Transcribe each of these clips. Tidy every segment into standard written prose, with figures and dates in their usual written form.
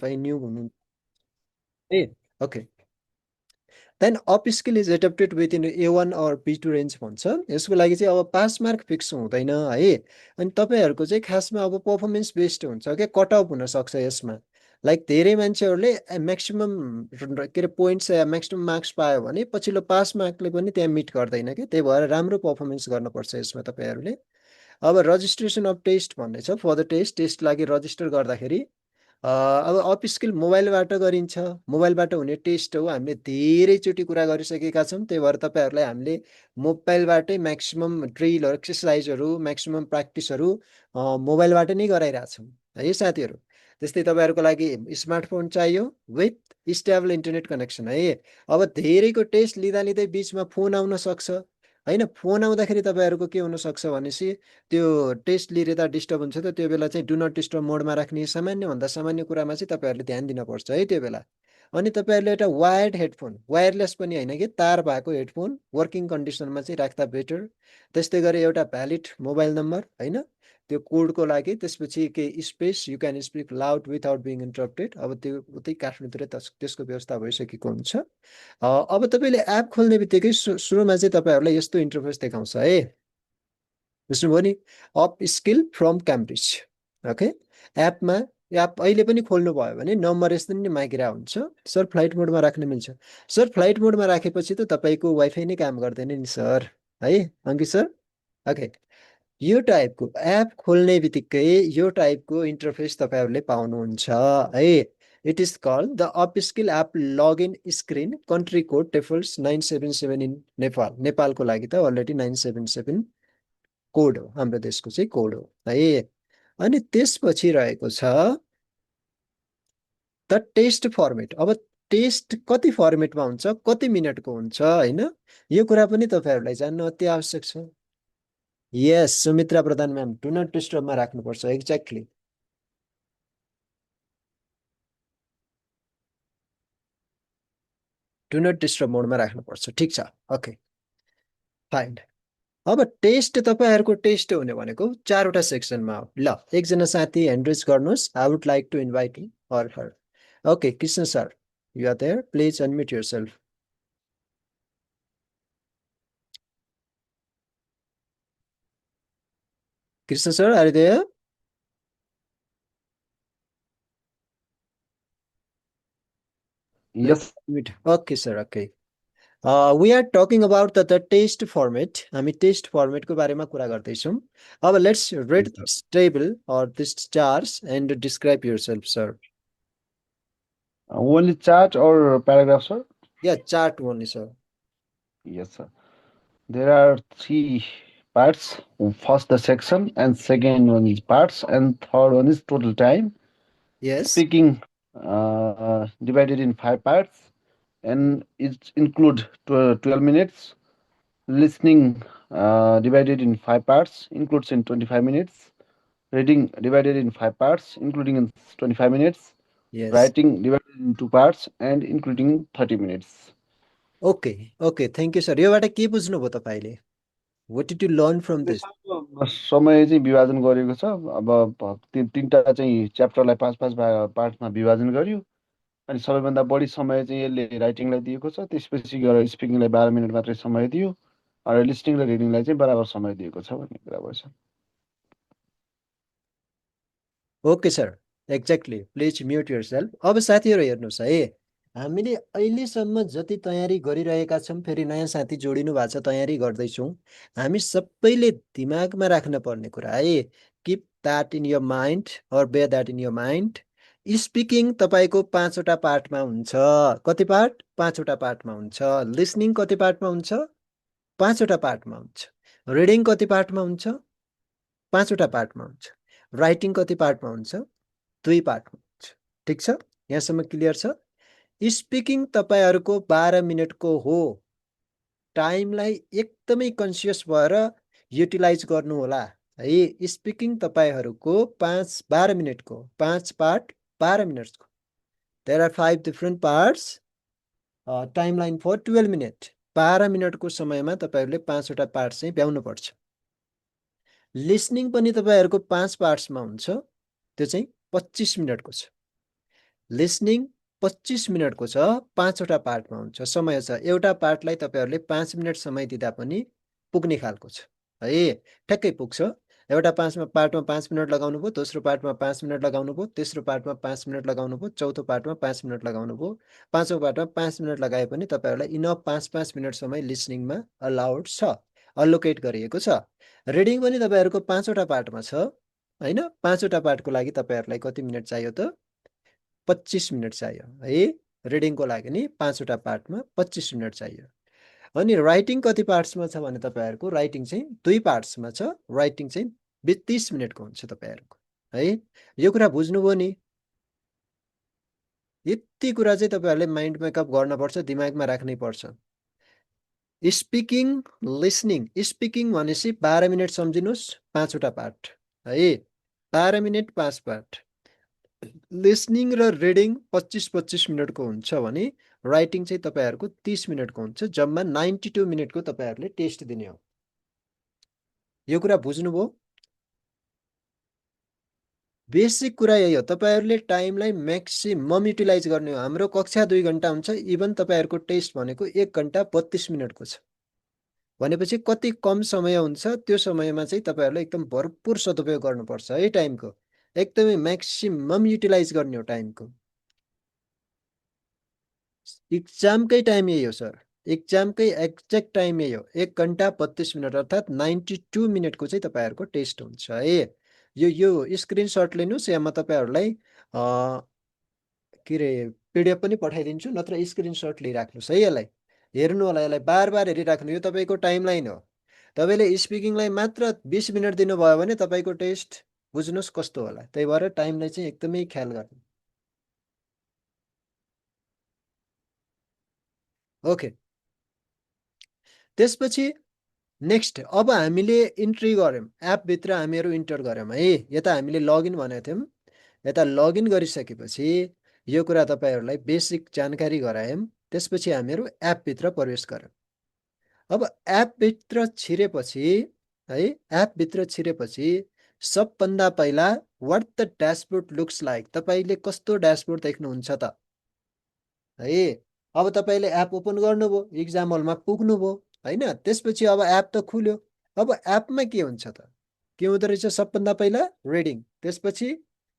तपाईँ न्यू हुनु ए okay then Upskill is adapted within A1 or B2 range भन्छ यसको लागि चाहिँ अब पास मार्क फिक्स हुँदैन है अनि तपाईँहरूको चाहिँ खासमा अब पर्फर्मेन्स बेस्ड हुन्छ क्या कट अफ हुनसक्छ यसमा लाइक धेरै मान्छेहरूले म्याक्सिमम् के अरे पोइन्ट्स या म्याक्सिमम् मार्क्स पायो भने पछिल्लो पास मार्कले पनि त्यहाँ मिट गर्दैन कि त्यही भएर राम्रो पर्फर्मेन्स गर्नुपर्छ यसमा तपाईँहरूले अब रजिस्ट्रेसन अफ टेस्ट भन्ने छ फर द टेस्ट लागि रजिस्टर गर्दाखेरि अब अप स्किल मोबाइलबाट गरिन्छ मोबाइलबाट हुने टेस्ट हो हामीले धेरैचोटि कुरा गरिसकेका छौँ त्यही भएर तपाईँहरूलाई हामीले मोबाइलबाटै म्याक्सिमम् ड्रिलहरू एक्सर्साइजहरू म्याक्सिमम् प्र्याक्टिसहरू मोबाइलबाट नै गराइरहेछौँ है साथीहरू त्यस्तै तपाईँहरूको लागि स्मार्टफोन चाहियो विथ स्टेबल इन्टरनेट कनेक्सन है अब धेरैको टेस्ट लिँदा लिँदै बिचमा फोन आउन सक्छ होइन फोन आउँदाखेरि तपाईँहरूको के हुनसक्छ भनेपछि त्यो टेस्ट लिँदा डिस्टर्ब हुन्छ त त्यो बेला चाहिँ डु नट डिस्टर्ब मोडमा राख्ने सामान्यभन्दा सामान्य कुरामा चाहिँ तपाईँहरूले ध्यान दिनुपर्छ है त्यो बेला अनि तपाईँहरूले एउटा वायर्ड हेडफोन वायरलेस पनि होइन कि तार भएको हेडफोन वर्किङ कन्डिसनमा चाहिँ राख्दा बेटर त्यस्तै गरी एउटा भ्यालिड मोबाइल नम्बर होइन त्यो कोडको लागि त्यसपछि के space you can speak loud without being interrupted अब त्यो उतै काठमाडौँतिर त्यसको व्यवस्था भइसकेको हुन्छ अब तपाईँले एप खोल्ने बित्तिकै सुरुमा चाहिँ तपाईँहरूलाई यस्तो इन्टरफेस देखाउँछ है बुझ्नुभयो नि up skill from Cambridge okay एपमा एप अहिले पनि खोल्नुभयो भने नम्बर यस्तो नि मागिरा हुन्छ सर फ्लाइट मोडमा राख्न मिल्छ सर फ्लाइट मोडमा राखेपछि त तपाईँको वाइफाई नै काम गर्दैन नि सर है अङ्कित सर ओके यो टाइपको एप खोल्ने बित्तिकै यो टाइपको इन्टरफेस तपाईँहरूले पाउनुहुन्छ है it is called the Upskill app login screen country code defaults 977 in Nepal नेपालको लागि त अलरेडी 977 कोड हो हाम्रो देशको चाहिँ कोड हो है अनि त्यसपछि रहेको छ द टेस्ट फर्मेट अब टेस्ट कति फर्मेटमा हुन्छ कति मिनटको हुन्छ होइन यो कुरा पनि तपाईँहरूलाई जान्नु अति आवश्यक छ यस Sumitra Pradhan ma'am do not डिस्टर्बमा राख्नुपर्छ एक्ज्याक्टली डु नट डिस्टर्ब मोडमा राख्नुपर्छ ठिक छ ओके फाइन अब टेस्ट तपाईँहरूको टेस्ट हुने भनेको चारवटा सेक्सनमा हो ल एकजना साथी ह्यान्ड रेज गर्नुहोस् I would like to invite her her okay Krishna sir you are there please unmute yourself Krishna sir are there Yes. Okay sir okay we are talking about the test format हामी test फर्मेटको बारेमा कुरा गर्दैछौँ अब let's read Yes, sir. This table or this charts and describe yourself sir Only chart or paragraph, sir? या chart only sir Yes, sir. There are three parts. First, the section, and second one is parts, and third one is total time. Yes Speaking divided in five parts, and it include 12 minutes. Listening divided in five parts, includes in 25 minutes. Reading divided in five parts, including in 25 minutes. Yes Writing divided in two parts, and including 30 minutes. Okay okay thank you sir योबाट के बुझ्नुभयो तपाईँले what did you learn from this समय चाहिँ विभाजन गरेको छ अब तिनवटा चाहिँ च्याप्टरलाई पाँच पाँच पार्टमा विभाजन गर्यो अनि सबैभन्दा बढी समय चाहिँ यसले राइटिङलाई दिएको छ त्यसपछि गएर स्पिकिङलाई 12 मिनट मात्रै समय दियो र लिस्निङ र रिडिङलाई चाहिँ बराबर समय दिएको छ भन्ने कुरा भएछ okay sir exactly please mute yourself अब साथीहरू हेर्नुहोस् है हामीले अहिलेसम्म जति तयारी गरिरहेका छौँ फेरि नयाँ साथी जोडिनु भएको छ तयारी गर्दैछौँ हामी सबैले दिमागमा राख्न पर्ने कुरा है keep that in your mind or bear that in your mind speaking तपाईँको 5वटा पार्टमा हुन्छ कति पार्ट 5वटा पार्टमा हुन्छ लिसनिङ कति पार्टमा हुन्छ 5वटा पार्टमा हुन्छ रिडिङ कति पार्टमा हुन्छ 5वटा पार्टमा हुन्छ राइटिङ कति पार्टमा हुन्छ 2 पार्टमा हुन्छ ठिक छ यहाँसम्म क्लियर छ स्पिकिङ तपाईँहरूको 12 मिनटको हो टाइमलाई एकदमै कन्सियस भएर युटिलाइज गर्नु होला है स्पिकिङ तपाईँहरूको 12 मिनटको 5 पार्ट 12 मिनट्सको there are 5 different parts timeline for 12 minute 12 मिनटको समयमा तपाईँहरूले 5वटा पार्ट चाहिँ भ्याउनुपर्छ लिसनिङ पनि तपाईँहरूको 5 पार्ट्समा हुन्छ त्यो चाहिँ 25 मिनटको छ लिसनिङ 25 मिनटको छ, 5वटा पार्टमा हुन्छ, समय छ। एउटा पार्टलाई तपाईँहरूले 5 मिनट समय दिँदा पनि पुग्ने खालको छ है, ठ्याक्कै पुग्छ। एउटा पार्टमा 5 मिनट लगाउनु भयो, दोस्रो पार्टमा 5 मिनट लगाउनु भयो, तेस्रो पार्टमा 5 मिनट लगाउनु भयो, चौथो पार्टमा 5 मिनट लगाउनु भयो, पाँचौँ पार्टमा 5 मिनट लगाए पनि तपाईँहरूलाई इनफ 5-5 मिनट समय लिसनिङमा अलाउड छ, अलोकेट गरिएको छ। रिडिङ पनि तपाईँहरूको 5वटा पार्टमा छ होइन। 5वटा पार्टको लागि तपाईँहरूलाई कति मिनट चाहियो त? 25 मिनट चाहियो है। रिडिङको लागि नि 5वटा पार्टमा 25 मिनट चाहियो। अनि राइटिङ कति पार्ट्समा छ भने तपाईँहरूको राइटिङ चाहिँ 2 पार्ट्समा छ। राइटिङ चाहिँ 30 मिनटको हुन्छ तपाईँहरूको है। यो कुरा बुझ्नुभयो नि? यति कुरा चाहिँ तपाईँहरूले माइन्ड मेकअप गर्नुपर्छ, दिमागमा राख्नै पर्छ। Speaking, listening. स्पिकिङ भनेपछि 12 मिनट सम्झिनुहोस्, 5वटा पार्ट है, 12 मिनट 5 पार्ट। लिसनिङ र रिडिङ 25-25 मिनटको हुन्छ भने राइटिङ चाहिँ तपाईँहरूको 30 मिनटको हुन्छ। जम्मा 92 मिनटको तपाईँहरूले टेस्ट दिने हो। यो कुरा बुझ्नुभयो? बेसिक कुरा यही हो, तपाईँहरूले टाइमलाई म्याक्सिमम युटिलाइज गर्ने हो। हाम्रो कक्षा 2 घन्टा हुन्छ, इभन तपाईँहरूको टेस्ट भनेको 1 घन्टा 32 मिनटको छ भनेपछि कति कम समय हुन्छ। त्यो समयमा चाहिँ तपाईँहरूले एकदम भरपुर सदुपयोग गर्नुपर्छ है टाइमको, एकदमै म्याक्सिमम युटिलाइज गर्ने हो टाइमको। इक्जामकै टाइम यही हो सर, इक्जामकै एक्ज्याक्ट टाइम यही हो, 1 घन्टा 32 मिनट अर्थात् 92 मिनटको चाहिँ तपाईँहरूको टेस्ट हुन्छ है। यो स्क्रिनसट लिनुहोस्, या म तपाईँहरूलाई के अरे पिडिएफ पनि पठाइदिन्छु, नत्र स्क्रिनसट लिइराख्नुहोस् है। यसलाई हेर्नु होला, यसलाई बार बार हेरिराख्नु। यो तपाईँको टाइमलाइन हो। तपाईँले स्पिकिङलाई मात्र 20 मिनट दिनुभयो भने तपाईँको टेस्ट बुझ्नुहोस् कस्तो होला। त्यही भएर टाइमलाई चाहिँ एकदमै ख्याल गर्नु। ओके, त्यसपछि नेक्स्ट अब हामीले इन्ट्री गऱ्यौँ, एपभित्र हामीहरू इन्टर गऱ्यौँ है। यता हामीले लगइन भनेको थियौँ, यता लगइन गरिसकेपछि यो कुरा तपाईँहरूलाई बेसिक जानकारी गरायौँ। त्यसपछि हामीहरू एपभित्र प्रवेश गऱ्यौँ। अब एपभित्र छिरेपछि है, एपभित्र छिरेपछि सबभन्दा पहिला what the dashboard looks like, तपाईँले कस्तो ड्यासबोर्ड देख्नुहुन्छ त है। अब तपाईँले एप ओपन गर्नुभयो, इक्जाम हलमा पुग्नुभयो होइन। त्यसपछि अब एप त खुल्यो। अब एपमा के हुन्छ त? के हुँदो रहेछ? सबभन्दा पहिला रिडिङ, त्यसपछि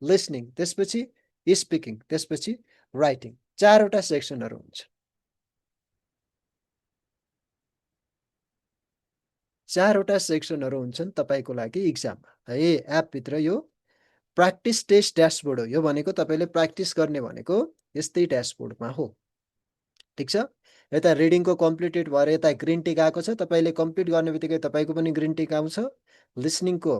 लिसनिङ, त्यसपछि स्पिकिङ, त्यसपछि राइटिङ, 4वटा सेक्सनहरू हुन्छ। 4वटा सेक्सनहरू हुन्छन् तपाईँको लागि इक्जाममा है। एपभित्र यो प्र्याक्टिस टेस्ट ड्यासबोर्ड हो। यो भनेको तपाईँले प्र्याक्टिस गर्ने भनेको यस्तै ड्यासबोर्डमा हो, ठिक छ। यता रिडिङको कम्प्लिटेड भएर यता ग्रिन टिक आएको छ, तपाईँले कम्प्लिट गर्ने बित्तिकै तपाईँको पनि ग्रिन टिक आउँछ। लिसनिङको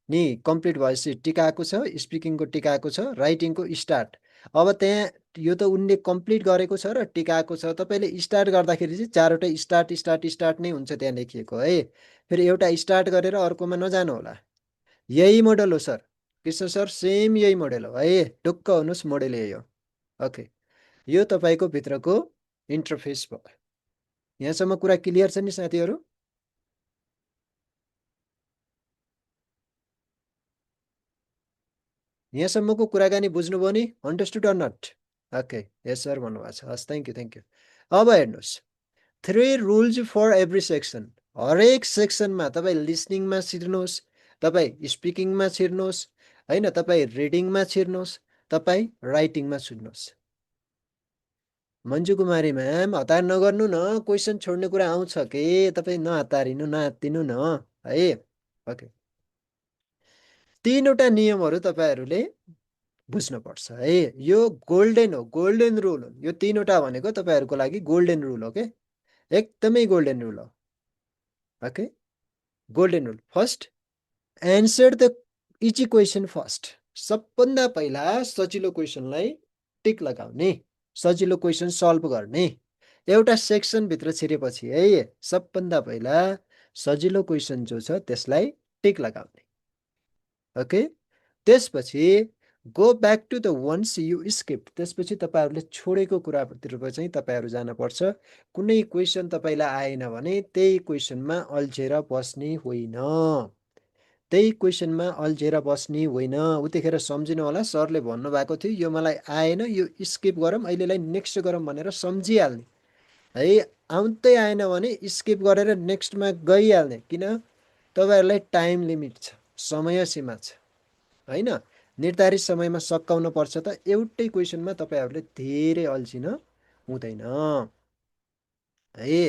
नि कम्प्लिट भएपछि टिक आएको छ, स्पिकिङको टिक आएको छ, राइटिङको स्टार्ट। अब त्यहाँ यो त उनले कम्प्लिट गरेको छ र टिक आएको छ, तपाईँले स्टार्ट गर्दाखेरि चाहिँ 4वटा स्टार्ट स्टार्ट स्टार्ट नै हुन्छ त्यहाँ लेखिएको है। फेरि एउटा स्टार्ट गरेर अर्कोमा नजानु होला। यही मोडल हो सर, कृष्ण सर, सेम यही मोडल हो है। ढुक्क हुनुहोस्, मोडल यही हो। ओके, यो तपाईँको भित्रको इन्टरफेस भयो। यहाँसम्म कुरा क्लियर छ नि साथीहरू? यहाँसम्मको कुराकानी बुझ्नुभयो नि? Understood or not? Okay, yes sir भन्नुभएको छ। हस्, थ्याङ्क यू, थ्याङ्क यू। अब हेर्नुहोस्, 3 रुल्स फर एभ्री सेक्सन। हरेक सेक्सनमा तपाईँ लिसनिङमा छिर्नुहोस्, तपाईँ स्पिकिङमा छिर्नुहोस् होइन, तपाईँ रिडिङमा छिर्नुहोस्, तपाईँ राइटिङमा छिर्नुहोस्। मन्जु कुमारी म्याम, हतार नगर्नु न, क्वेसन छोड्ने कुरा आउँछ कि, तपाईँ नहतारिनु, नहात्तिनु न है। ओके, 3वटा नियमहरू तपाईँहरूले बुझ्नुपर्छ है। यो गोल्डेन हो, गोल्डेन रुल हो। यो 3वटा भनेको तपाईँहरूको लागि गोल्डेन रुल हो के, एकदमै गोल्डेन रुल हो। Okay, golden rule. First, answer the easy question first. सबभन्दा पहिला सजिलो क्वेसनलाई टिक लगाउने, सजिलो क्वेसन सल्भ गर्ने। एउटा सेक्सनभित्र छिरेपछि है, सबभन्दा पहिला सजिलो क्वेसन जो छ त्यसलाई टिक लगाउने। ओके, त्यसपछि go back to the ones you skip. त्यसपछि तपाईँहरूले छोडेको कुरातिर चाहिँ तपाईँहरू जानुपर्छ। कुनै क्वेसन तपाईँलाई आएन भने त्यही क्वेसनमा अल्झेर बस्ने होइन। त्यही क्वेसनमा अल्झेर बस्ने होइन। उतिखेर सम्झिनु होला सरले भन्नुभएको थियो यो मलाई आएन, यो स्किप गरौँ, अहिलेलाई नेक्स्ट गरौँ भनेर सम्झिहाल्ने है। आउँदै आएन भने स्किप गरेर नेक्स्टमा गइहाल्ने, किन तपाईँहरूलाई टाइम लिमिट छ, समय सीमा छ होइन। निर्धारित समयमा सकाउनु पर्छ त एउटै क्वेसनमा तपाईँहरूले धेरै अल्झिन हुँदैन है।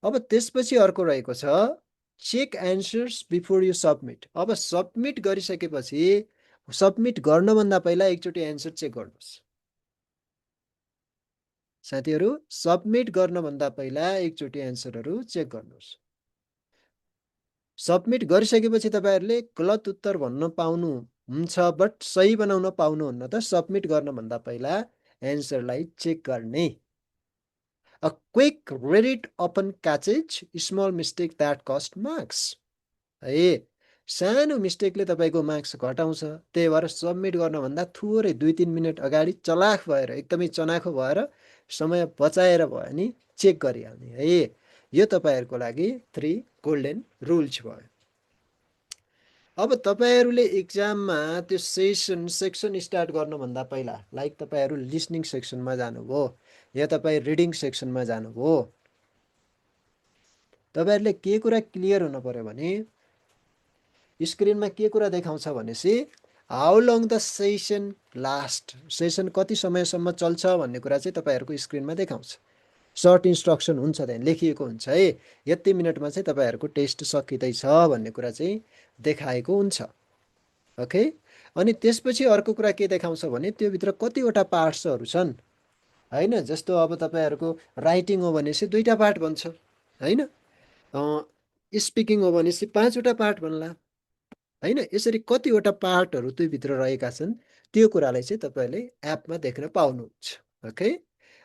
अब त्यसपछि अर्को रहेको छ check answers before you submit. अब सबमिट गरिसकेपछि सबमिट गर्नुभन्दा पहिला एकचोटि एन्सर चेक गर्नुहोस् साथीहरू। सबमिट गर्नुभन्दा पहिला एकचोटि एन्सरहरू चेक गर्नुहोस्। सबमिट गरिसकेपछि तपाईँहरूले गलत उत्तर भन्न पाउनु हुन्छ, बट सही बनाउन पाउनुहुन्न त सबमिट गर्नुभन्दा पहिला एन्सरलाई चेक गर्ने। A quick read it often catches small mistake that cost marks है। सानो मिस्टेकले तपाईँको मार्क्स घटाउँछ, त्यही भएर सबमिट गर्नुभन्दा थोरै 2-3 मिनट अगाडि चलाख भएर एकदमै चनाखो भएर समय बचाएर भयो नि चेक गरिहाल्ने है। यो तपाईँहरूको लागि 3 गोल्डन रुल्स भयो। अब तपाईँहरूले इक्जाममा त्यो सेक्सन स्टार्ट गर्नुभन्दा पहिला, लाइक तपाईँहरू लिसनिङ सेक्सनमा जानुभयो या तपाईँ रिडिङ सेक्सनमा जानुभयो, तपाईँहरूले के कुरा क्लियर हुनु पर्यो भने स्क्रिनमा के कुरा देखाउँछ भनेपछि how long the session last, session कति समयसम्म चल्छ भन्ने कुरा चाहिँ तपाईँहरूको स्क्रिनमा देखाउँछ। सर्ट इन्स्ट्रक्सन हुन्छ, त्यहाँ लेखिएको हुन्छ है, यति मिनटमा चाहिँ तपाईँहरूको टेस्ट सकिँदैछ भन्ने कुरा चाहिँ देखाएको हुन्छ। ओके, अनि त्यसपछि अर्को कुरा के देखाउँछ भने त्योभित्र कतिवटा पार्ट्सहरू छन् होइन। जस्तो अब तपाईँहरूको राइटिङ हो भनेपछि 2टा पार्ट भन्छ होइन, स्पिकिङ हो भनेपछि 5वटा पार्ट भन्ला होइन। यसरी कतिवटा पार्टहरू त्योभित्र रहेका छन् त्यो कुरालाई चाहिँ तपाईँहरूले एपमा देख्न पाउनुहुन्छ। ओके,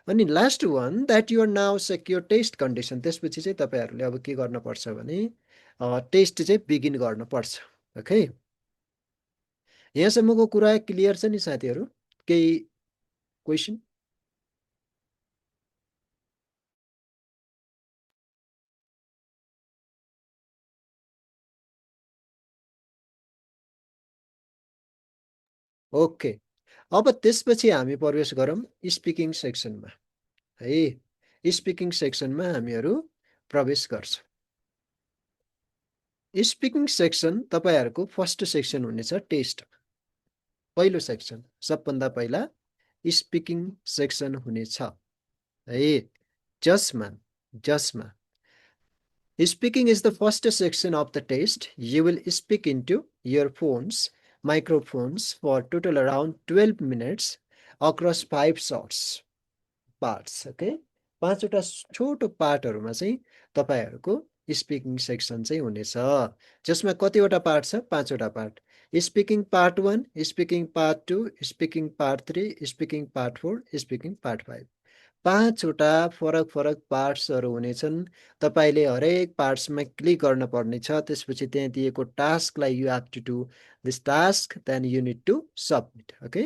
अनि last one that you're now secure test condition. त्यसपछि चाहिँ तपाईँहरूले अब के गर्नुपर्छ भने टेस्ट चाहिँ बिगिन गर्नुपर्छ। ओके, यहाँसम्मको कुरा क्लियर छ नि साथीहरू? केही क्वेसन? ओके, अब त्यसपछि हामी प्रवेश गरौँ स्पिकिङ सेक्सनमा है। स्पिकिङ सेक्सनमा हामीहरू प्रवेश गर्छौँ। स्पिकिङ सेक्सन तपाईँहरूको फर्स्ट सेक्सन हुनेछ टेस्ट, पहिलो सेक्सन। सबभन्दा पहिला स्पिकिङ सेक्सन हुनेछ है। जसमा speaking is the first section of the test. You will speak into your phones, microphones for total around 12 minutes across 5 shorts parts. Okay, 5वटा छोटो पार्टहरूमा चाहिँ तपाईँहरूको स्पिकिङ सेक्सन चाहिँ हुनेछ, जसमा कतिवटा पार्ट छ? 5वटा part. Speaking part 1, speaking part 2, speaking part 3, speaking part 4, speaking part 5। 5वटा फरक फरक पार्ट्सहरू हुनेछन्। तपाईँले हरेक पार्ट्समा क्लिक गर्न पर्ने छ। त्यसपछि त्यहाँ दिएको टास्कलाई you have to do this task, then you need to submit. Okay,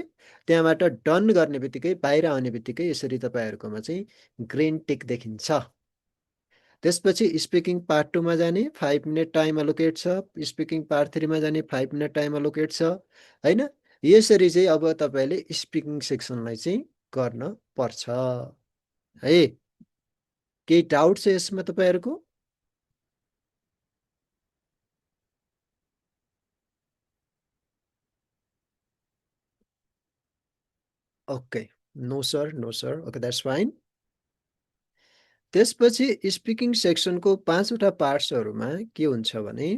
त्यहाँबाट डन गर्ने बित्तिकै बाहिर आउने बित्तिकै यसरी तपाईँहरूकोमा चाहिँ ग्रिन टिक देखिन्छ। त्यसपछि स्पिकिङ पार्ट 2मा जाने 5 मिनट टाइम एलोकेट छ, स्पिकिङ पार्ट 3मा जाने 5 मिनट टाइम एलोकेट छ होइन। यसरी चाहिँ अब तपाईँले स्पिकिङ सेक्सनलाई चाहिँ गर्न पर्छ है। केही डाउट छ यसमा तपाईँहरूको? Okay, no sir, no sir, okay, that's fine. त्यसपछि स्पिकिङ सेक्सनको 5वटा पार्ट्सहरूमा के हुन्छ भने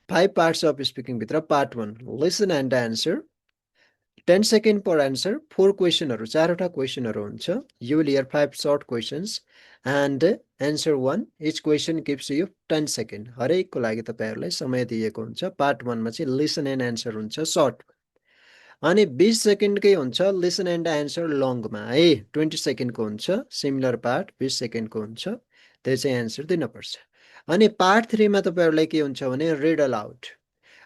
5 पार्ट्स अफ स्पिकिङभित्र part 1 listen and answer, 10 second per answer, 4 क्वेसनहरू, 4वटा क्वेसनहरू हुन्छ। You will hear 5 short questions and answer 1। Each question gives you 10 second. हरेकको लागि तपाईँहरूलाई समय दिएको हुन्छ। पार्ट 1मा चाहिँ लिसन एन्ड एन्सर हुन्छ सर्ट, अनि 20 सेकेन्डकै हुन्छ लिसन एन्ड एन्सर लङमा है। 20 सेकेन्डको हुन्छ सिमिलर पार्ट, 20 सेकेन्डको हुन्छ, त्यो चाहिँ एन्सर दिनुपर्छ। अनि पार्ट 3मा तपाईँहरूलाई के हुन्छ भने read aloud.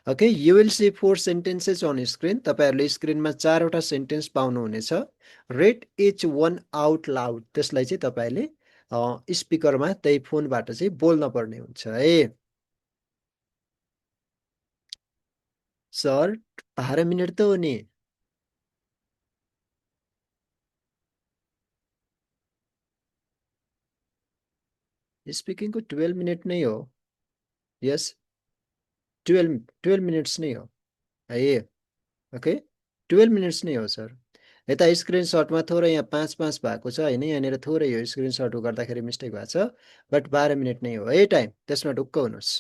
Okay, you will see 4 sentences on screen. तपाईँहरूले स्क्रिनमा 4वटा सेन्टेन्स पाउनुहुनेछ। Read each one out loud, त्यसलाई चाहिँ तपाईँले स्पिकरमा त्यही फोनबाट चाहिँ बोल्न पर्ने हुन्छ है। सर 12 मिनट त हो नि। स्पिकिङको 12 मिनट नै हो। यस, 12 मिनट्स नै हो है। ओके, 12 मिनट्स नै हो सर। यता स्क्रिनसटमा थोरै यहाँ 5-5 भएको छ होइन, यहाँनिर थोरै यो स्क्रिनसट गर्दाखेरि मिस्टेक भएको छ। बट 12 मिनट नै हो है टाइम, त्यसमा ढुक्क हुनुहोस्।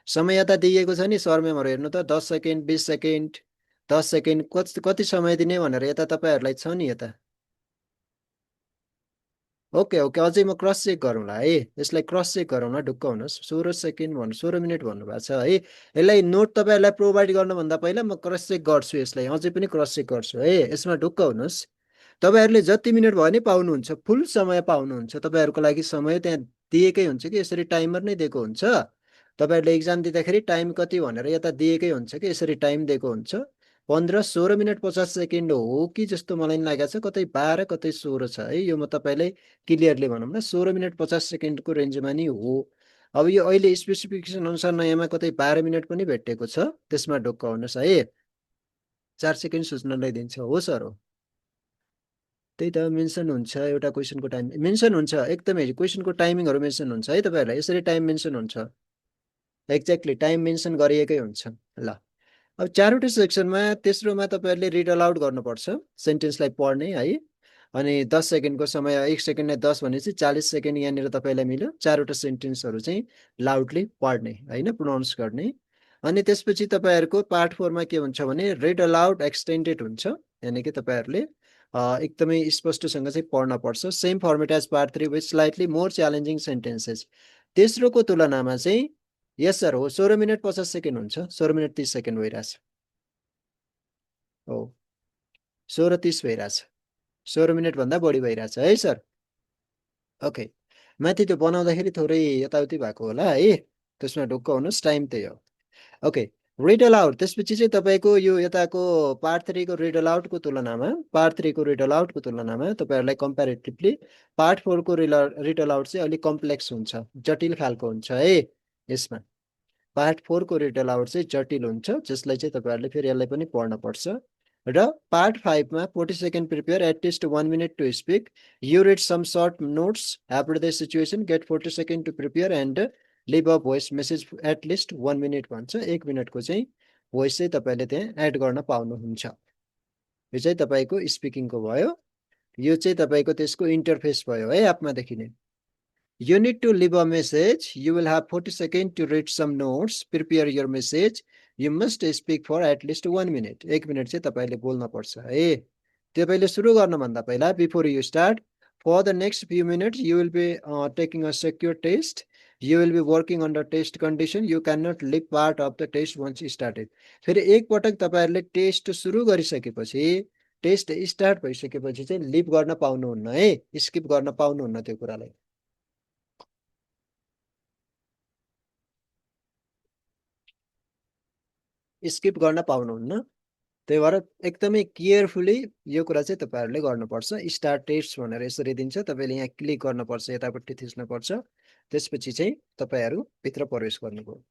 समय यता दिइएको छ नि सरमेमहरू हेर्नु त, 10 सेकेन्ड, 20 सेकेन्ड, 10 सेकेन्ड, कति कति समय दिने भनेर यता तपाईँहरूलाई छ नि यता। ओके ओके, अझै म क्रस चेक गरौँला है, यसलाई क्रस चेक गरौँला, ढुक्क हुनुहोस्। 16 सेकेन्ड 16 मिनट भन्नुभएको छ है। यसलाई नोट तपाईँहरूलाई प्रोभाइड गर्नुभन्दा पहिला म क्रस चेक गर्छु, यसलाई अझै पनि क्रस चेक गर्छु है, यसमा ढुक्क हुनुहोस्। तपाईँहरूले जति मिनट भयो भने पाउनुहुन्छ, फुल समय पाउनुहुन्छ। तपाईँहरूको लागि समय त्यहाँ दिएकै हुन्छ कि, यसरी टाइमर नै दिएको हुन्छ। तपाईँहरूले इक्जाम दिँदाखेरि टाइम कति भनेर यता दिएकै हुन्छ कि, यसरी टाइम दिएको हुन्छ। 15-16 मिनट 50 सेकेन्ड हो कि जस्तो मलाई नि लागेको छ, कतै 12 कतै 16 छ है। यो म तपाईँलाई क्लियरली भनौँ न, 16 मिनट 50 सेकेन्डको रेन्जमा नि हो। अब यो अहिले स्पेसिफिकेसन अनुसार नयाँमा कतै 12 मिनट पनि भेटेको छ, त्यसमा ढुक्क हुनुहोस् है। 4 सेकेन्ड सूचनालाई दिन्छ, हो सर हो। त्यही त मेन्सन हुन्छ एउटा क्वेसनको टाइम, मेन्सन हुन्छ एकदमै, क्वेसनको टाइमिङहरू मेन्सन हुन्छ है तपाईँहरूलाई, यसरी टाइम मेन्सन हुन्छ। एक्ज्याक्टली टाइम मेन्सन गरिएकै हुन्छ। ल, अब 4वटा सेक्सनमा तेस्रोमा तपाईँहरूले रिड अलाउड गर्नुपर्छ सेन्टेन्सलाई पढ्ने है। अनि 10 सेकेन्डको समय, 1 सेकेन्डलाई 10 भनेपछि 40 सेकेन्ड यहाँनिर तपाईँलाई मिल्यो 4वटा सेन्टेन्सहरू चाहिँ लाउडली पढ्ने होइन, प्रोनाउन्स गर्ने। अनि त्यसपछि तपाईँहरूको पार्ट 4मा के हुन्छ भने रिड अलाउड एक्सटेन्डेड हुन्छ, यानि कि तपाईँहरूले एकदमै स्पष्टसँग चाहिँ पढ्न पर्छ। Same format as part 3 with slightly more challenging sentences. तेस्रोको तुलनामा चाहिँ यस सर हो, 16 मिनट 50 सेकेन्ड हुन्छ, 16 मिनट 30 सेकेन्ड भइरहेछ हो, 16:30 भइरहेछ, 16 मिनटभन्दा बढी भइरहेछ है सर। ओके, माथि त्यो बनाउँदाखेरि थोरै यताउति भएको होला है, त्यसमा ढुक्क हुनुहोस्, टाइम त्यही हो। ओके, रिड अलाउड, त्यसपछि चाहिँ तपाईँको यो यताको पार्ट 3को रिड अलाउडको तुलनामा, पार्ट 3को रिड अलाउडको तुलनामा तपाईँहरूलाई कम्पेरिटिभली पार्ट 4को रिड अलाउड चाहिँ अलिक कम्प्लेक्स हुन्छ, जटिल खालको हुन्छ है। यसमा पार्ट 4को रिड अलाउड चाहिँ जटिल हुन्छ, जसलाई चाहिँ तपाईँहरूले फेरि यसलाई पनि पढ्न पर्छ। र पार्ट 5मा 40 second prepare, at least 1 minute to speak, you read some short notes after the situation, get 40 second to prepare and leave a voice message at least 1 minute भन्छ। 1 मिनटको चाहिँ भोइस चाहिँ तपाईँले त्यहाँ एड गर्न पाउनुहुन्छ। यो चाहिँ तपाईँको स्पिकिङको भयो। यो चाहिँ तपाईँको त्यसको इन्टरफेस भयो है, एपमा देखिने। You need to leave a message. You will have 40 seconds to read some notes. Prepare your message. You must speak for at least 1 minute. 1 minute चाहिँ तपाईँले बोल्न पर्छ है। तपाईँले सुरु गर्नुभन्दा पहिला, before you start, for the next few minutes you will be taking a secure test. You will be working under test condition. You cannot leave part of the test once started. फेरि एकपटक तपाईँहरूले test सुरु गरिसकेपछि, test start भइसकेपछि चाहिँ leave गर्न पाउनुहुन्न है, स्किप गर्न पाउनुहुन्न त्यो कुरालाई। स्किप गर्न पाउनुहुन्न। त्यही भएर एकदमै केयरफुली यो कुरा चाहिँ तपाईँहरूले गर्नुपर्छ। स्टार्ट टेस्ट भनेर यसरी दिन्छ, तपाईँले यहाँ क्लिक गर्नुपर्छ, यतापट्टि थिच्नुपर्छ, त्यसपछि चाहिँ तपाईँहरू भित्र प्रवेश गर्नुभयो।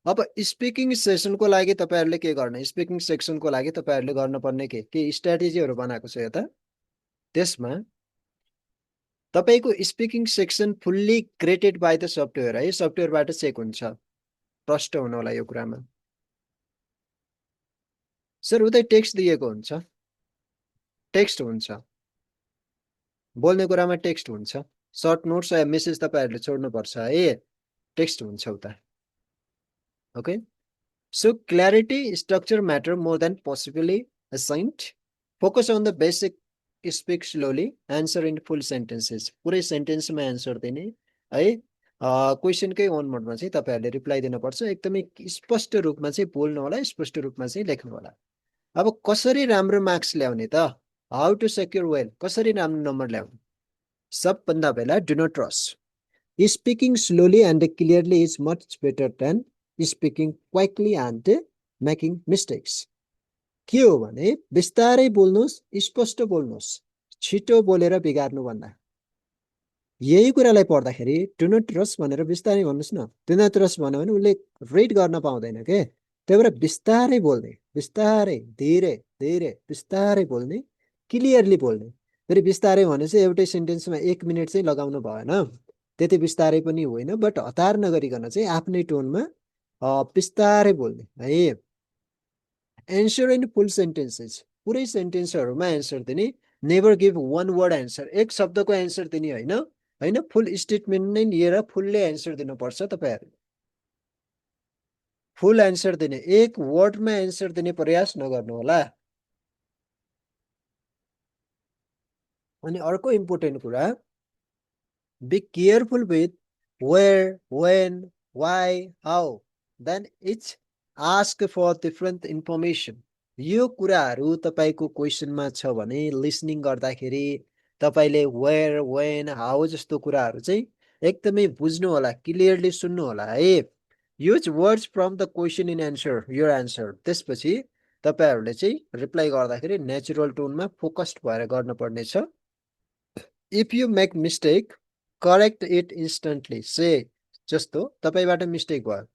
अब स्पिकिङ सेसनको लागि तपाईँहरूले के गर्ने, स्पिकिङ सेक्सनको लागि तपाईँहरूले गर्नुपर्ने के स्ट्राटेजीहरू बनाएको छ यता। त्यसमा तपाईँको speaking section fully created by the software है, सफ्टवेयरबाट चेक हुन्छ, प्रष्ट हुनु होला यो कुरामा। सर उतै टेक्स्ट दिएको हुन्छ, टेक्स्ट हुन्छ, बोल्ने कुरामा टेक्स्ट हुन्छ, सर्ट नोट्स या मेसेज तपाईँहरूले छोड्नुपर्छ है, टेक्स्ट हुन्छ उता। Okay, so clarity structure matter more than possibly assigned, focus on the basic, speak slowly, answer in full sentences, पुरै सेन्टेन्समा एन्सर दिने है। क्वेसनकै अन मोडमा चाहिँ तपाईँहरूले रिप्लाई दिनुपर्छ, एकदमै स्पष्ट रूपमा चाहिँ बोल्नु होला, स्पष्ट रूपमा चाहिँ लेख्नु होला। अब कसरी राम्रो मार्क्स ल्याउने त, हाउ टु सेक्युर वेल, कसरी राम्रो नम्बर ल्याउने, सबभन्दा पहिला डु नट रस, speaking slowly and clearly is much better than speaking Quickly and making mistakes. के हो भने बिस्तारै बोल्नुहोस्, स्पष्ट बोल्नुहोस्, छिटो बोलेर बिगार्नु भन्दा। यही कुरालाई पढ्दाखेरि डु नट रस भनेर बिस्तारै भन्नुहोस् न, डु नट रस भन्यो भने उसले रिड गर्न पाउँदैन के, त्यही भएर बिस्तारै बोल्ने, बिस्तारै, धीरे धीरे बिस्तारै बोल्ने, क्लियरली बोल्ने। फेरि बिस्तारै भने चाहिँ एउटै सेन्टेन्समा 1 मिनट चाहिँ लगाउनु भएन, त्यति बिस्तारै पनि होइन, बट हतार नगरिकन चाहिँ आफ्नै टोनमा बिस्तारै बोल्ने है। एन्सर इन फुल सेन्टेन्सेस, पुरै सेन्टेन्सहरूमा एन्सर दिने। Never give one word answer, एक शब्दको एन्सर दिने होइन, होइन, फुल स्टेटमेन्ट नै लिएर फुल्ली एन्सर दिनुपर्छ तपाईँहरू। फुल एन्सर दिने, एक वर्डमा एन्सर दिने प्रयास नगर्नु होला। अनि अर्को इम्पोर्टेन्ट कुरा, be careful with where, when, why, how, then it's ask for different information. यो कुराहरू तपाईँको क्वेसनमा छ भने लिसनिङ गर्दाखेरि तपाईँले वेयर, वेन, हाउ जस्तो कुराहरू चाहिँ एकदमै बुझ्नु होला, क्लियरली सुन्नु होला है। Use words from the question in answer your answer. त्यसपछि तपाईँहरूले चाहिँ रिप्लाई गर्दाखेरि नेचुरल टोनमा फोकस्ड भएर गर्नुपर्नेछ। If you make mistake correct it instantly से। जस्तो तपाईँबाट मिस्टेक भयो,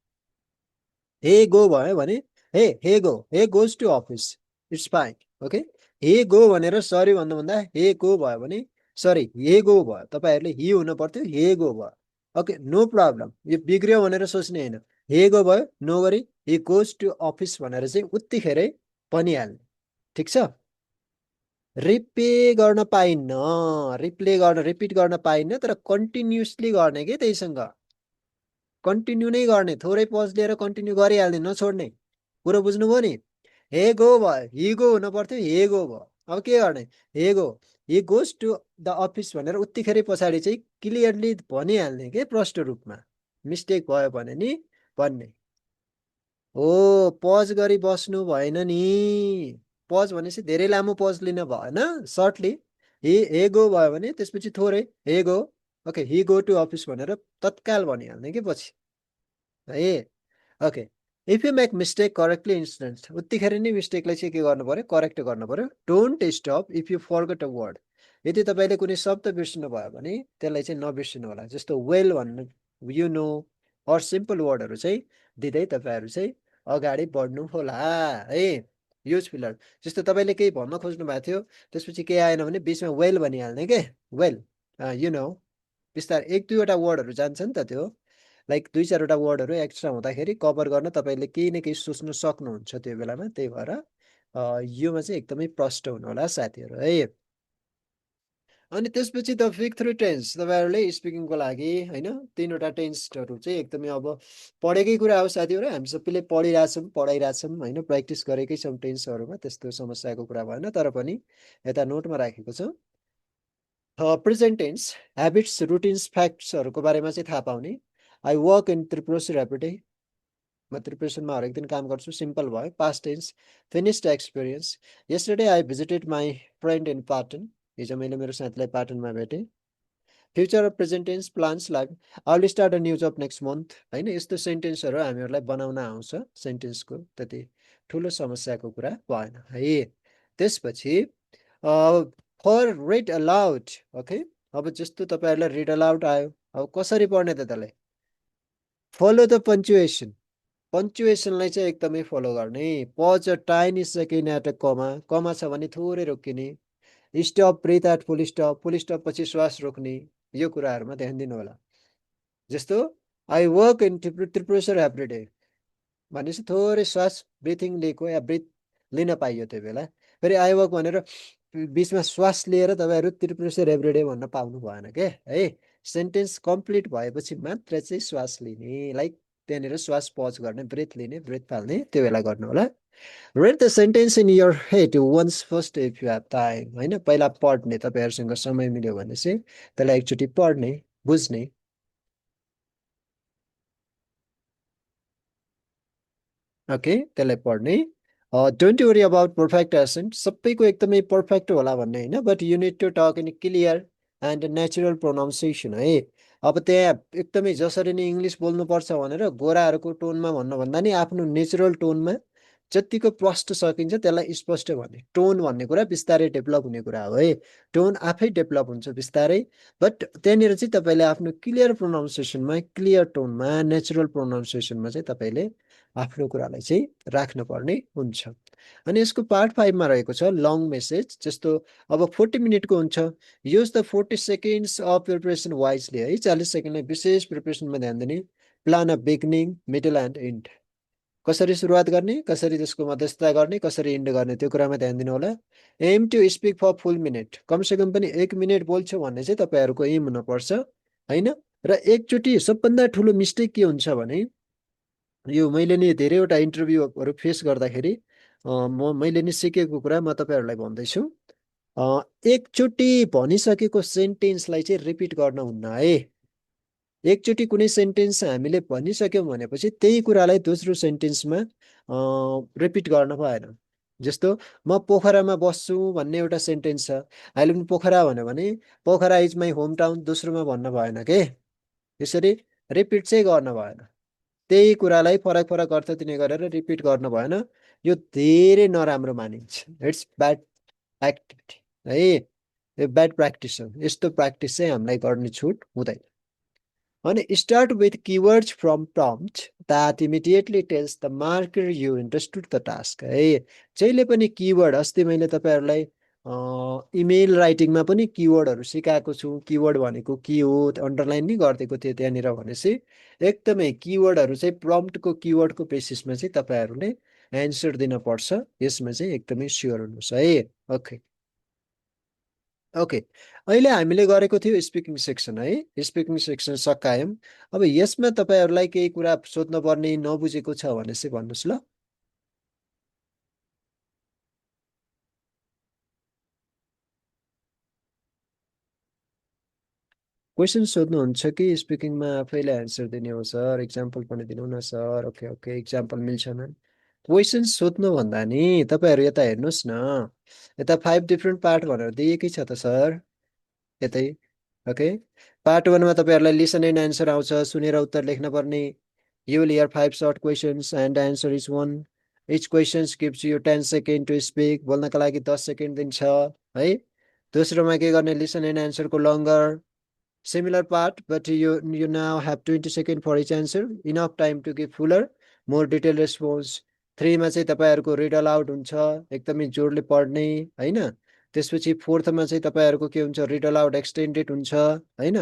हे गो भयो भने he go, he goes to office, it's fine, okay. He go भनेर सरी भन्नुभन्दा हे गो भयो भने सरी हे गो भयो, तपाईँहरूले हि हुनु पर्थ्यो, हे गो भयो, ओके, नो प्रब्लम। यो बिग्रियो भनेर सोच्ने होइन, हे गो भयो, no worry, he goes to office भनेर चाहिँ उत्तिखेरै भनिहाल्ने, ठिक छ। रिप्ले गर्न पाइन्न, रिपिट गर्न पाइन्न, तर कन्टिन्युसली गर्ने के त्यहीसँग, कन्टिन्यू नै गर्ने, थोरै पज लिएर कन्टिन्यू गरिहाल्ने, नछोड्ने। कुरो बुझ्नुभयो नि। हे गो भयो, हि गो हुनु पर्थ्यो, हे गो भयो, अब के गर्ने, he go, he goes to the office भनेर उत्तिखेरै पछाडि चाहिँ क्लियरली भनिहाल्ने के प्रष्ट रूपमा। मिस्टेक भयो भने नि भन्ने हो। पज गरी बस्नु भएन नि, पज भनेपछि धेरै लामो पज लिन भएन, सर्टली हे गो भयो भने त्यसपछि थोरै he go, okay, he go to office भनेर तत्काल भनिहाल्ने कि पछि है। Okay, if you make mistake correctly instant, उत्तिखेर नै मिस्टेकलाई चाहिँ के गर्नु पर्यो, करेक्ट गर्नु पर्यो। Don't stop if you forget a word, यदि तपाईँले कुनै शब्द बिर्सिनु भयो भने त्यसलाई चाहिँ नबिर्सिनु होला। जस्तो वेल भन्नु, यु नो, अर सिम्पल वर्डहरू चाहिँ दिँदै तपाईँहरू चाहिँ अगाडि बढ्नु होला है। युज फिलर, जस्तो तपाईँले केही भन्न खोज्नु भएको थियो, त्यसपछि केही आएन भने बिचमा वेल भनिहाल्ने के, वेल, यु नो, बिस्तारै एक दुईवटा वर्डहरू जान्छ नि त त्यो, लाइक दुई चारवटा वर्डहरू एक्स्ट्रा हुँदाखेरि कभर गर्न तपाईँले केही न केही सोच्नु सक्नुहुन्छ त्यो बेलामा। त्यही भएर योमा चाहिँ एकदमै प्रष्ट हुनु होला साथीहरू है। अनि त्यसपछि द फिक थ्रु टेन्स, तपाईँहरूले स्पिकिङको लागि होइन तिनवटा टेन्सहरू चाहिँ एकदमै अब पढेकै कुरा हो साथीहरू, हामी सबैले पढिरहेछौँ, पढाइरहेछौँ होइन, प्र्याक्टिस गरेकै छौँ टेन्सहरूमा, त्यस्तो समस्याको कुरा भएन। तर पनि यता नोटमा राखेको छ। प्रेजेन्ट टेन्स, ह्याबिट्स, रुटिन्स, फ्याक्ट्सहरूको बारेमा चाहिँ थाहा पाउने। I work in Tripureshwar every day, म त्रिपुरेश्वरमा हरेक दिन काम गर्छु, सिम्पल भयो। Past tense, finished experience, yesterday I visited my friend in Patan, हिजो मैले मेरो साथीलाई पाटनमा भेटेँ। Future of present tense, plans like I will start a new job next month, होइन। यस्तो सेन्टेन्सहरू हामीहरूलाई बनाउन आउँछ, सेन्टेन्सको त्यति ठुलो समस्याको कुरा भएन है। त्यसपछि फर रिड अलाउड, ओके, अब जस्तो तपाईँहरूलाई रिड अलाउड आयो, अब कसरी पढ्ने त त्यसलाई, फलो द पन्चुएसन, पन्चुएसनलाई चाहिँ एकदमै फलो गर्ने। Pause a tiny second at a comma, comma छ भने थोरै रोकिने। Stop, breathe at full stop पछि श्वास रोक्ने, यो कुराहरूमा ध्यान दिनु होला। जस्तो I work in Tripureshwar every day भनेपछि थोरै श्वास ब्रिथिङ लिएको या ब्रिथ लिन पाइयो त्यो बेला। फेरि आई वर्क भनेर बिचमा श्वास लिएर तपाईँहरू त्रिपुरेश्वर एभ्री डे भन्न पाउनु भएन के है। सेन्टेन्स कम्प्लिट भएपछि मात्र चाहिँ श्वास लिने, लाइक त्यहाँनिर श्वास पज गर्ने, ब्रेथ लिने, ब्रेथ फाल्ने, त्यो बेला गर्नु होला। Read the sentence in your head once first if you have time, होइन, पहिला पढ्ने, तपाईँहरूसँग समय मिल्यो भने चाहिँ त्यसलाई एकचोटि पढ्ने, बुझ्ने। ओके, त्यसलाई पढ्ने। Don't worry about perfect accent, सबैको एकदमै पर्फेक्ट होला भन्ने होइन, but you need to talk in clear and natural pronunciation है। अब त्यहाँ एकदमै जसरी नै इङ्ग्लिस बोल्नुपर्छ भनेर गोराहरूको टोनमा भन्नुभन्दा नि आफ्नो नेचुरल टोनमा जतिको प्रष्ट सकिन्छ त्यसलाई स्पष्ट भन्ने। टोन भन्ने कुरा बिस्तारै डेभलप हुने कुरा हो है, टोन आफै डेभलप हुन्छ बिस्तारै, बट त्यहाँनिर चाहिँ तपाईँले आफ्नो क्लियर प्रोनाउन्सिएसनमा, क्लियर टोनमा, नेचुरल प्रोनाउन्सिएसनमा चाहिँ तपाईँले आफ्नो कुरालाई चाहिँ राख्नुपर्ने हुन्छ। अनि यसको पार्ट 5 मा रहेको छ लङ मेसेज, जस्तो अब 40 मिनटको हुन्छ। Use the 40 seconds of preparation wisely है, 40 सेकेन्डलाई विशेष प्रिपरेसनमा ध्यान दिने। Plan a beginning middle and end, कसरी सुरुवात गर्ने, कसरी त्यसको मध्यस्थता गर्ने, कसरी इन्ड गर्ने, त्यो कुरामा ध्यान दिनु होला। Aim to speak for full minute, कमसेकम पनि 1 मिनट बोल्छु भन्ने चाहिँ तपाईँहरूको एम हुनुपर्छ होइन। र एकचोटि सबभन्दा ठुलो मिस्टेक के हुन्छ भने, यो मैले नि धेरैवटा इन्टरभ्यूहरू फेस गर्दाखेरि मैले नि सिकेको कुरा म तपाईँहरूलाई भन्दैछु। एकचोटि भनिसकेको सेन्टेन्सलाई चाहिँ रिपिट गर्न हुन्न है। एकचोटि कुनै सेन्टेन्स हामीले भनिसक्यौँ भनेपछि त्यही कुरालाई दोस्रो सेन्टेन्समा रिपिट गर्न भएन। जस्तो म पोखरामा बस्छु भन्ने एउटा सेन्टेन्स छ, अहिले पनि पोखरा भन्यो भने Pokhara is my home town दोस्रोमा भन्न भएन के, यसरी रिपिट चाहिँ गर्न भएन। त्यही कुरालाई फरक फरक अर्थ दिने गरेर रिपिट गर्न भएन। यो धेरै नराम्रो मानिन्छ, इट्स ब्याड एक्टिभिटी है, यो ब्याड प्र्याक्टिस हो। यस्तो प्र्याक्टिस चाहिँ हामीलाई गर्ने छुट हुँदैन। अनि start with keywords from prompt that immediately tells the marker you interested the task है। जहिले पनि किवर्ड, अस्ति मैले तपाईँहरूलाई इमेल राइटिङमा पनि किवर्डहरू सिकाएको छु। किवर्ड भनेको के हो अन्डरलाइन नि गरिदिएको थिएँ त्यहाँनिर, भनेपछि एकदमै किवर्डहरू चाहिँ प्रम्प्टको किवर्डको बेसिसमा चाहिँ तपाईँहरूले एन्सर दिनपर्छ। यसमा चाहिँ एकदमै स्योर हुनुहोस् है। ओके ओके, अहिले हामीले गरेको थियो स्पिकिङ सेक्सन है, स्पिकिङ सेक्सन सकायौँ। अब यसमा तपाईँहरूलाई केही कुरा सोध्नुपर्ने नबुझेको छ भने चाहिँ भन्नुहोस् ल। क्वेसन सोध्नुहुन्छ कि स्पिकिङमा आफैले एन्सर दिने हो सर, इक्जाम्पल पनि दिनु न सर। ओके ओके, इक्जाम्पल मिल्छ न। क्वेसन सोध्नुभन्दा नि तपाईँहरू यता हेर्नुहोस् न, यता 5 डिफ्रेन्ट पार्ट भनेर दिएकै छ त सर यतै। ओके, पार्ट 1 मा तपाईँहरूलाई लिसन एन्ड एन्सर आउँछ, सुनेर उत्तर लेख्न पर्ने। You will hear 5 short questions and answer is 1। Each questions gives you 10 second to speak, बोल्नका लागि 10 सेकेन्ड दिन्छ है। दोस्रोमा के गर्ने, लिसन एन्ड एन्सरको longer similar part, but you now have 20 seconds for each answer, enough time to give fuller more detailed response. 3 मा चाहिँ तपाईँहरूको रिड अलाउड हुन्छ, एकदमै जोडले पढ्ने होइन। त्यसपछि 4th मा चाहिँ तपाईँहरूको के हुन्छ, रिड अलाउड एक्सटेन्डेड हुन्छ होइन।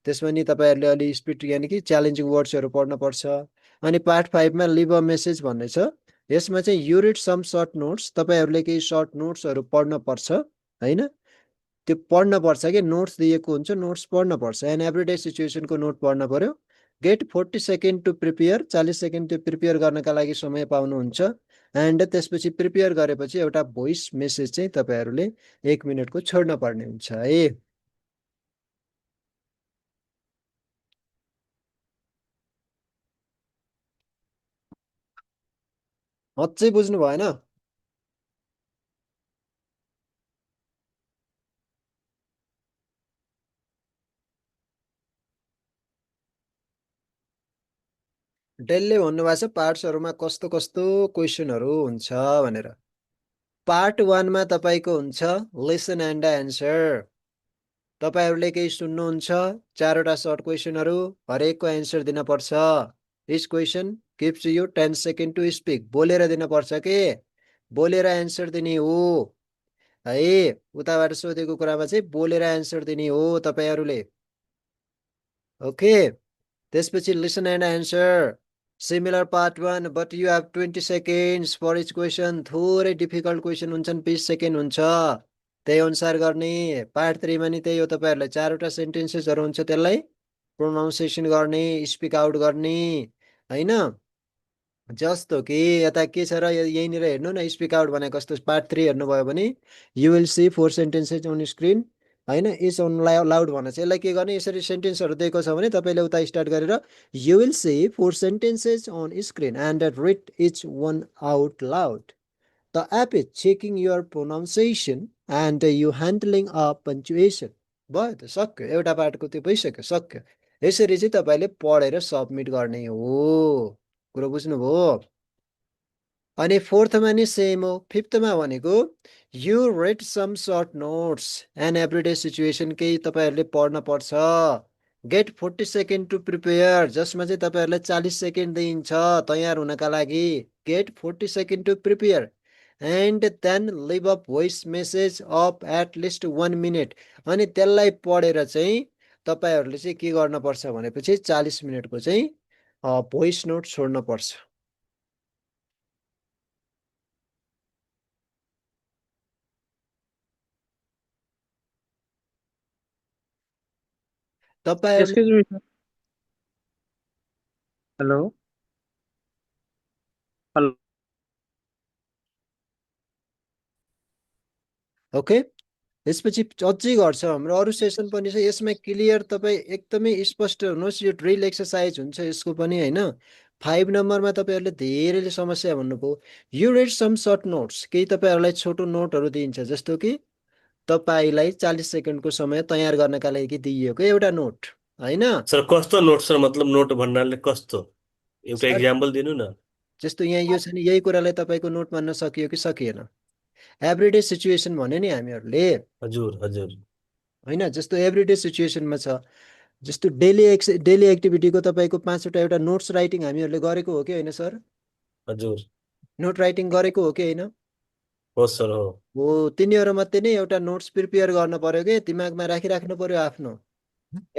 त्यसमा नि तपाईँहरूले अलि स्पिड यानि कि च्यालेन्जिङ वर्ड्सहरू पढ्न पर्छ। अनि पार्ट 5 मा लिभ अ मेसेज भन्ने छ, यसमा चाहिँ you read some short notes, तपाईँहरूले केही सर्ट नोट्सहरू पढ्न पर्छ होइन। त्यो पढ्न पर्छ कि नोट्स दिएको हुन्छ, नोट्स पढ्न पर्छ। एन्ड एभ्रिडे सिचुएसनको नोट पढ्न पर्यो। Get 40 second to prepare, 40 second त्यो प्रिपेयर गर्नका लागि समय पाउनुहुन्छ। एन्ड त्यसपछि प्रिपेयर गरेपछि एउटा भोइस मेसेज चाहिँ तपाईँहरूले 1 मिनटको छोड्न पर्ने हुन्छ है। अझै बुझ्नु भएन? डेलले भन्नुभएको छ पार्ट्सहरूमा कस्तो कस्तो क्वेसनहरू हुन्छ भनेर। पार्ट 1 मा तपाईँको हुन्छ लिसन एन्ड एन्सर, तपाईँहरूले केही सुन्नुहुन्छ, 4वटा सर्ट क्वेसनहरू, हरेकको एन्सर दिनपर्छ। Each question gives you 10 second to speak, बोलेर दिनपर्छ के, बोलेर एन्सर दिने हो है। उताबाट सोधेको कुरामा चाहिँ बोलेर एन्सर दिने हो तपाईँहरूले। ओके, त्यसपछि listen and answer similar part 1, but you have 20 seconds for each question. थोरै डिफिकल्ट क्वेसन हुन्छन्, 20 सेकेन्ड हुन्छ, त्यही अनुसार गर्ने। पार्ट 3 मा नि त्यही हो, तपाईँहरूलाई 4वटा सेन्टेन्सेसहरू हुन्छ, त्यसलाई प्रोनाउन्सिएसन गर्ने, स्पिक आउट गर्ने होइन। जस्तो कि यता के छ र, यहीँनिर हेर्नु न, स्पिक आउट भनेको कस्तो। पार्ट 3 हेर्नुभयो भने you will see 4 sentences on screen होइन। इज अन लाउड भने चाहिँ यसलाई के गर्ने, यसरी सेन्टेन्सहरू दिएको छ भने तपाईँले उता स्टार्ट गरेर you will see 4 sentences on screen and read each one out loud. The app is checking your pronunciation and you handling a punctuation. भयो त, सक्यो, एउटा पार्टको त्यो भइसक्यो, सक्यो। यसरी चाहिँ तपाईँले पढेर सबमिट गर्ने हो, कुरो बुझ्नुभयो? अनि 4th मा नि सेम हो। 5th मा भनेको you read some short notes and everyday situation, केही तपाईँहरूले पढ्न पर्छ गेट 40 सेकेन्ड टु प्रिपेयर, जसमा चाहिँ तपाईँहरूलाई 40 सेकेन्ड दिइन्छ तयार हुनका लागि। Get 40 second to prepare and then leave a voice message of at least 1 minute. अनि त्यसलाई पढेर चाहिँ तपाईँहरूले चाहिँ के गर्नुपर्छ भनेपछि 40 मिनटको चाहिँ भोइस नोट छोड्नुपर्छ। तपाईँहरूले excuse me sir. Hello hello. Okay, त्यसपछि अझै गर्छ हाम्रो अरू सेसन पनि छ यसमा क्लियर। तपाईँ एकदमै स्पष्ट हुनुहोस्, यो ड्रिल एक्सर्साइज हुन्छ यसको पनि होइन। 5 नम्बरमा तपाईँहरूले धेरैले समस्या भन्नुभयो। You read some short notes, केही तपाईँहरूलाई छोटो नोटहरू दिइन्छ, जस्तो कि तपाईँलाई 40 सेकेन्डको समय तयार गर्नका लागि दिइएको एउटा नोट होइन। सर कस्तो नोट सर, मतलब नोट भन्नाले कस्तो, एउटा सर इक्जाम्पल दिनु न। जस्तो यहाँ यो छ नि, यही कुरालाई तपाईँको नोट मान्न सकियो कि सकिएन। एभ्रिडे सिचुएसन भन्यो नि हामीहरूले हजुर हजुर होइन। जस्तो एभ्रिडे सिचुएसनमा छ, जस्तो डेली एक्टिभिटीको तपाईँको 5वटा एउटा नोट्स राइटिङ हामीहरूले गरेको हो कि होइन सर? हजुर नोट राइटिङ गरेको हो कि होइन? हो सर हो। हो, तिनीहरू मध्ये नै एउटा नोट्स प्रिपेयर गर्न पर्यो कि दिमागमा राखिराख्नु पर्यो आफ्नो,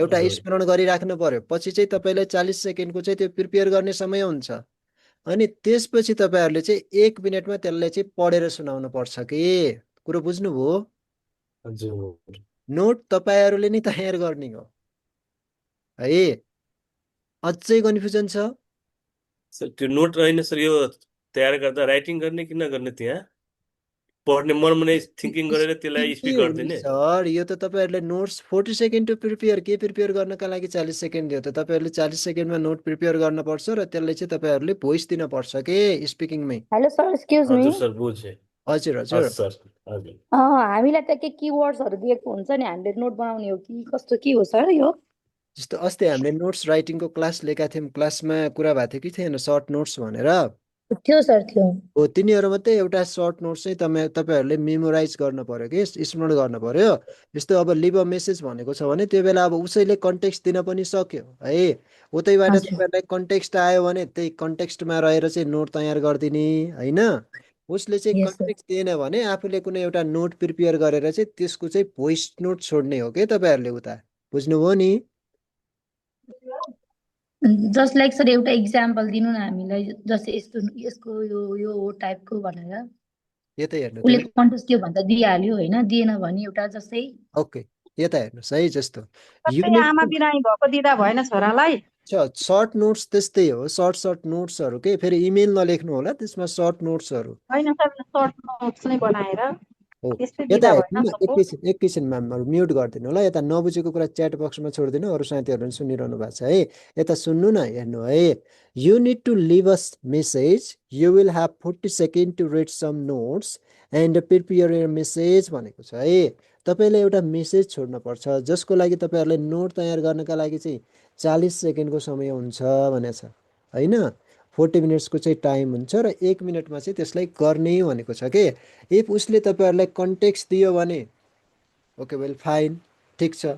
एउटा हजुर स्मरण गरिराख्नु पर्यो। पछि चाहिँ तपाईँलाई 40 सेकेन्डको चाहिँ त्यो प्रिपेयर गर्ने समय हुन्छ। अनि त्यसपछि तपाईँहरूले चाहिँ 1 मिनटमा त्यसलाई चाहिँ पढेर सुनाउनु पर्छ कि। कुरो बुझ्नुभयो? हजुर नोट तपाईँहरूले नै तयार गर्ने हो है। अझै कन्फ्युजन छ? सर त्यो नोट होइन सर, यो तयार गर्दा राइटिङ गर्ने कि नगर्ने, त्यहाँ पढ्ने मनमा नै थिङ्किङ गरेर त्यसलाई के स्पिक हो नि गरिदिने। सर, यो त तपाईँहरूले नोट्स 40 सेकेन्ड टु प्रिपेयर, के प्रिपेयर गर्नका लागि 40 सेकेन्ड दियो त तपाईँहरूले 40 सेकेन्डमा नोट प्रिपेयर गर्नुपर्छ र त्यसलाई चाहिँ तपाईँहरूले भोइस दिनुपर्छ के स्पिकिङमै। Hello sir, excuse me. हजुर सर बुझेँ। हजुर हजुर। हस् सर हजुर। हामीलाई त के किवर्ड्सहरू दिएको हुन्छ नि, हामीले नोट बनाउने हो कि कस्तो के हो सर यो? जस्तो अस्ति हामीले नोट्स राइटिङको क्लास लिएका थियौँ, क्लासमा कुरा भएको थियो कि थिएन सर्ट नोट्स भनेर? थियो सर, थियो। हो, तिनीहरू मात्रै एउटा सर्ट नोट्स चाहिँ तपाईँहरूले मेमोराइज गर्नु पर्यो कि स्मरण गर्नु पर्यो। जस्तो अब लिभ अ मेसेज भनेको छ भने त्यो बेला अब उसैले कन्टेक्स्ट दिन पनि सक्यो है। उतैबाट हजुर। तपाईँहरूलाई कन्टेक्स्ट आयो भने त्यही कन्टेक्स्टमा रहेर चाहिँ नोट तयार गरिदिने होइन। उसले चाहिँ यस सर। कन्टेक्स्ट दिएन भने आफूले कुनै एउटा नोट प्रिपेयर गरेर चाहिँ त्यसको चाहिँ भोइस नोट छोड्ने हो कि तपाईँहरूले उता। बुझ्नुभयो नि? जस्ट लाइक सर एउटा इक्जाम्पल दिनु न हामीलाई, जस्तै यस्तो यसको यो यो हो टाइपको भनेर। यता हेर्नु उसले त। कन्टेक्स्ट दियो भने त दिइहाल्यो होइन, दिएन भने एउटा जस्तै। ओके, यता हेर्नुहोस् है। जस्तो सबै आमा युनिट बिरामी भएको दिँदा भएन छोरालाई? सर्ट नोट्स त्यस्तै हो, सर्ट सर्ट नोट्सहरू के, फेरि इमेल नलेख्नु होला त्यसमा, सर्ट नोट्सहरू होइन सर, सर्ट नोट्स नै बनाएर हो। त्यस्तै यता दिँदा हेर्नु भएन न, सपोज? एकैछिन म्याम म्युट गरिदिनु होला। यता नबुझेको कुरा च्याट बक्समा छोडिदिनु, अरू साथीहरूले पनि सुनिरहनु भएको छ है। यता सुन्नु न, हेर्नु है। You need to leave us message, you will have 40 second to read some notes and prepare your message भनेको छ है। तपाईँले एउटा मेसेज छोड्नुपर्छ जसको लागि तपाईँहरूले नोट तयार गर्नका लागि चाहिँ 40 सेकेन्डको समय हुन्छ भनेको छ होइन। 40 मिनट्सको चाहिँ टाइम हुन्छ र 1 मिनटमा चाहिँ त्यसलाई गर्ने भनेको छ कि। इफ उसले तपाईँहरूलाई कन्टेक्स्ट दियो भने ओके वेल फाइन, ठिक छ।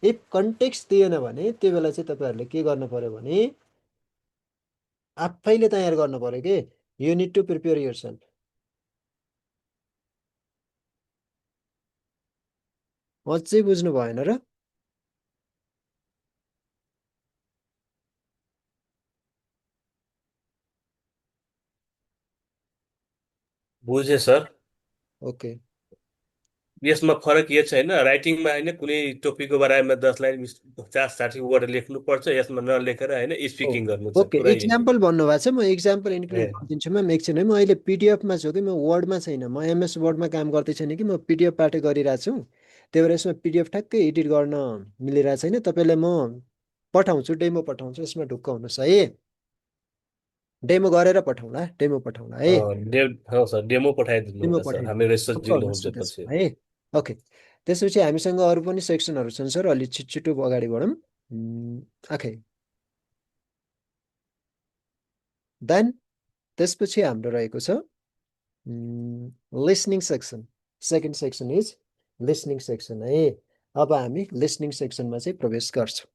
इफ कन्टेक्स्ट दिएन भने त्यो बेला चाहिँ तपाईँहरूले के गर्नु पर्यो भने आफैले तयार गर्नु पर्यो कि। You need to prepare yourself. अझै बुझ्नु भएन र? बुझेँ सर। ओके। यसमा फरक यो छैन, राइटिङमा होइन कुनै टपिकको बारेमा 10 लाइन 50-60 वर्ड लेख्नुपर्छ, यसमा नलेखेर होइन स्पिकिङ गर्नु छ, ओके, कुरा यही हो। इक्जाम्पल भन्नुभएको छ, म इक्जाम्पल ए इन्क्लुड गरिदिन्छु म्याम एकछिन है। म अहिले पिडिएफमा छु कि, म वर्डमा छैन, म एमएस वर्डमा काम गर्दैछैन कि, म पिडिएफबाट गरिरहेको छु। त्यही भएर यसमा पिडिएफ ठ्याक्कै एडिट गर्न मिलिरहेको छैन। तपाईँलाई म पठाउँछु, डेमो पठाउँछु, यसमा ढुक्क हुनुहोस् है। डेमो गरेर पठाउँला, डेमो पठाउँला है। हो सर, डेमो पठाइदिनु डेमो होला सर, हामी पठाइदिनु, रेसर्च ढुक्क ढिलो हुनुहोस् हुन्छ न पछि। त्यसमा है। ओके, त्यसपछि हामीसँग अरू पनि सेक्सनहरू छन् सर, अलिक छिटो अगाडि बढौँ। ओके, देन त्यसपछि हाम्रो रहेको छ listening section. Second section is listening section है। अब हामी लिसनिङ सेक्सनमा चाहिँ प्रवेश गर्छौँ।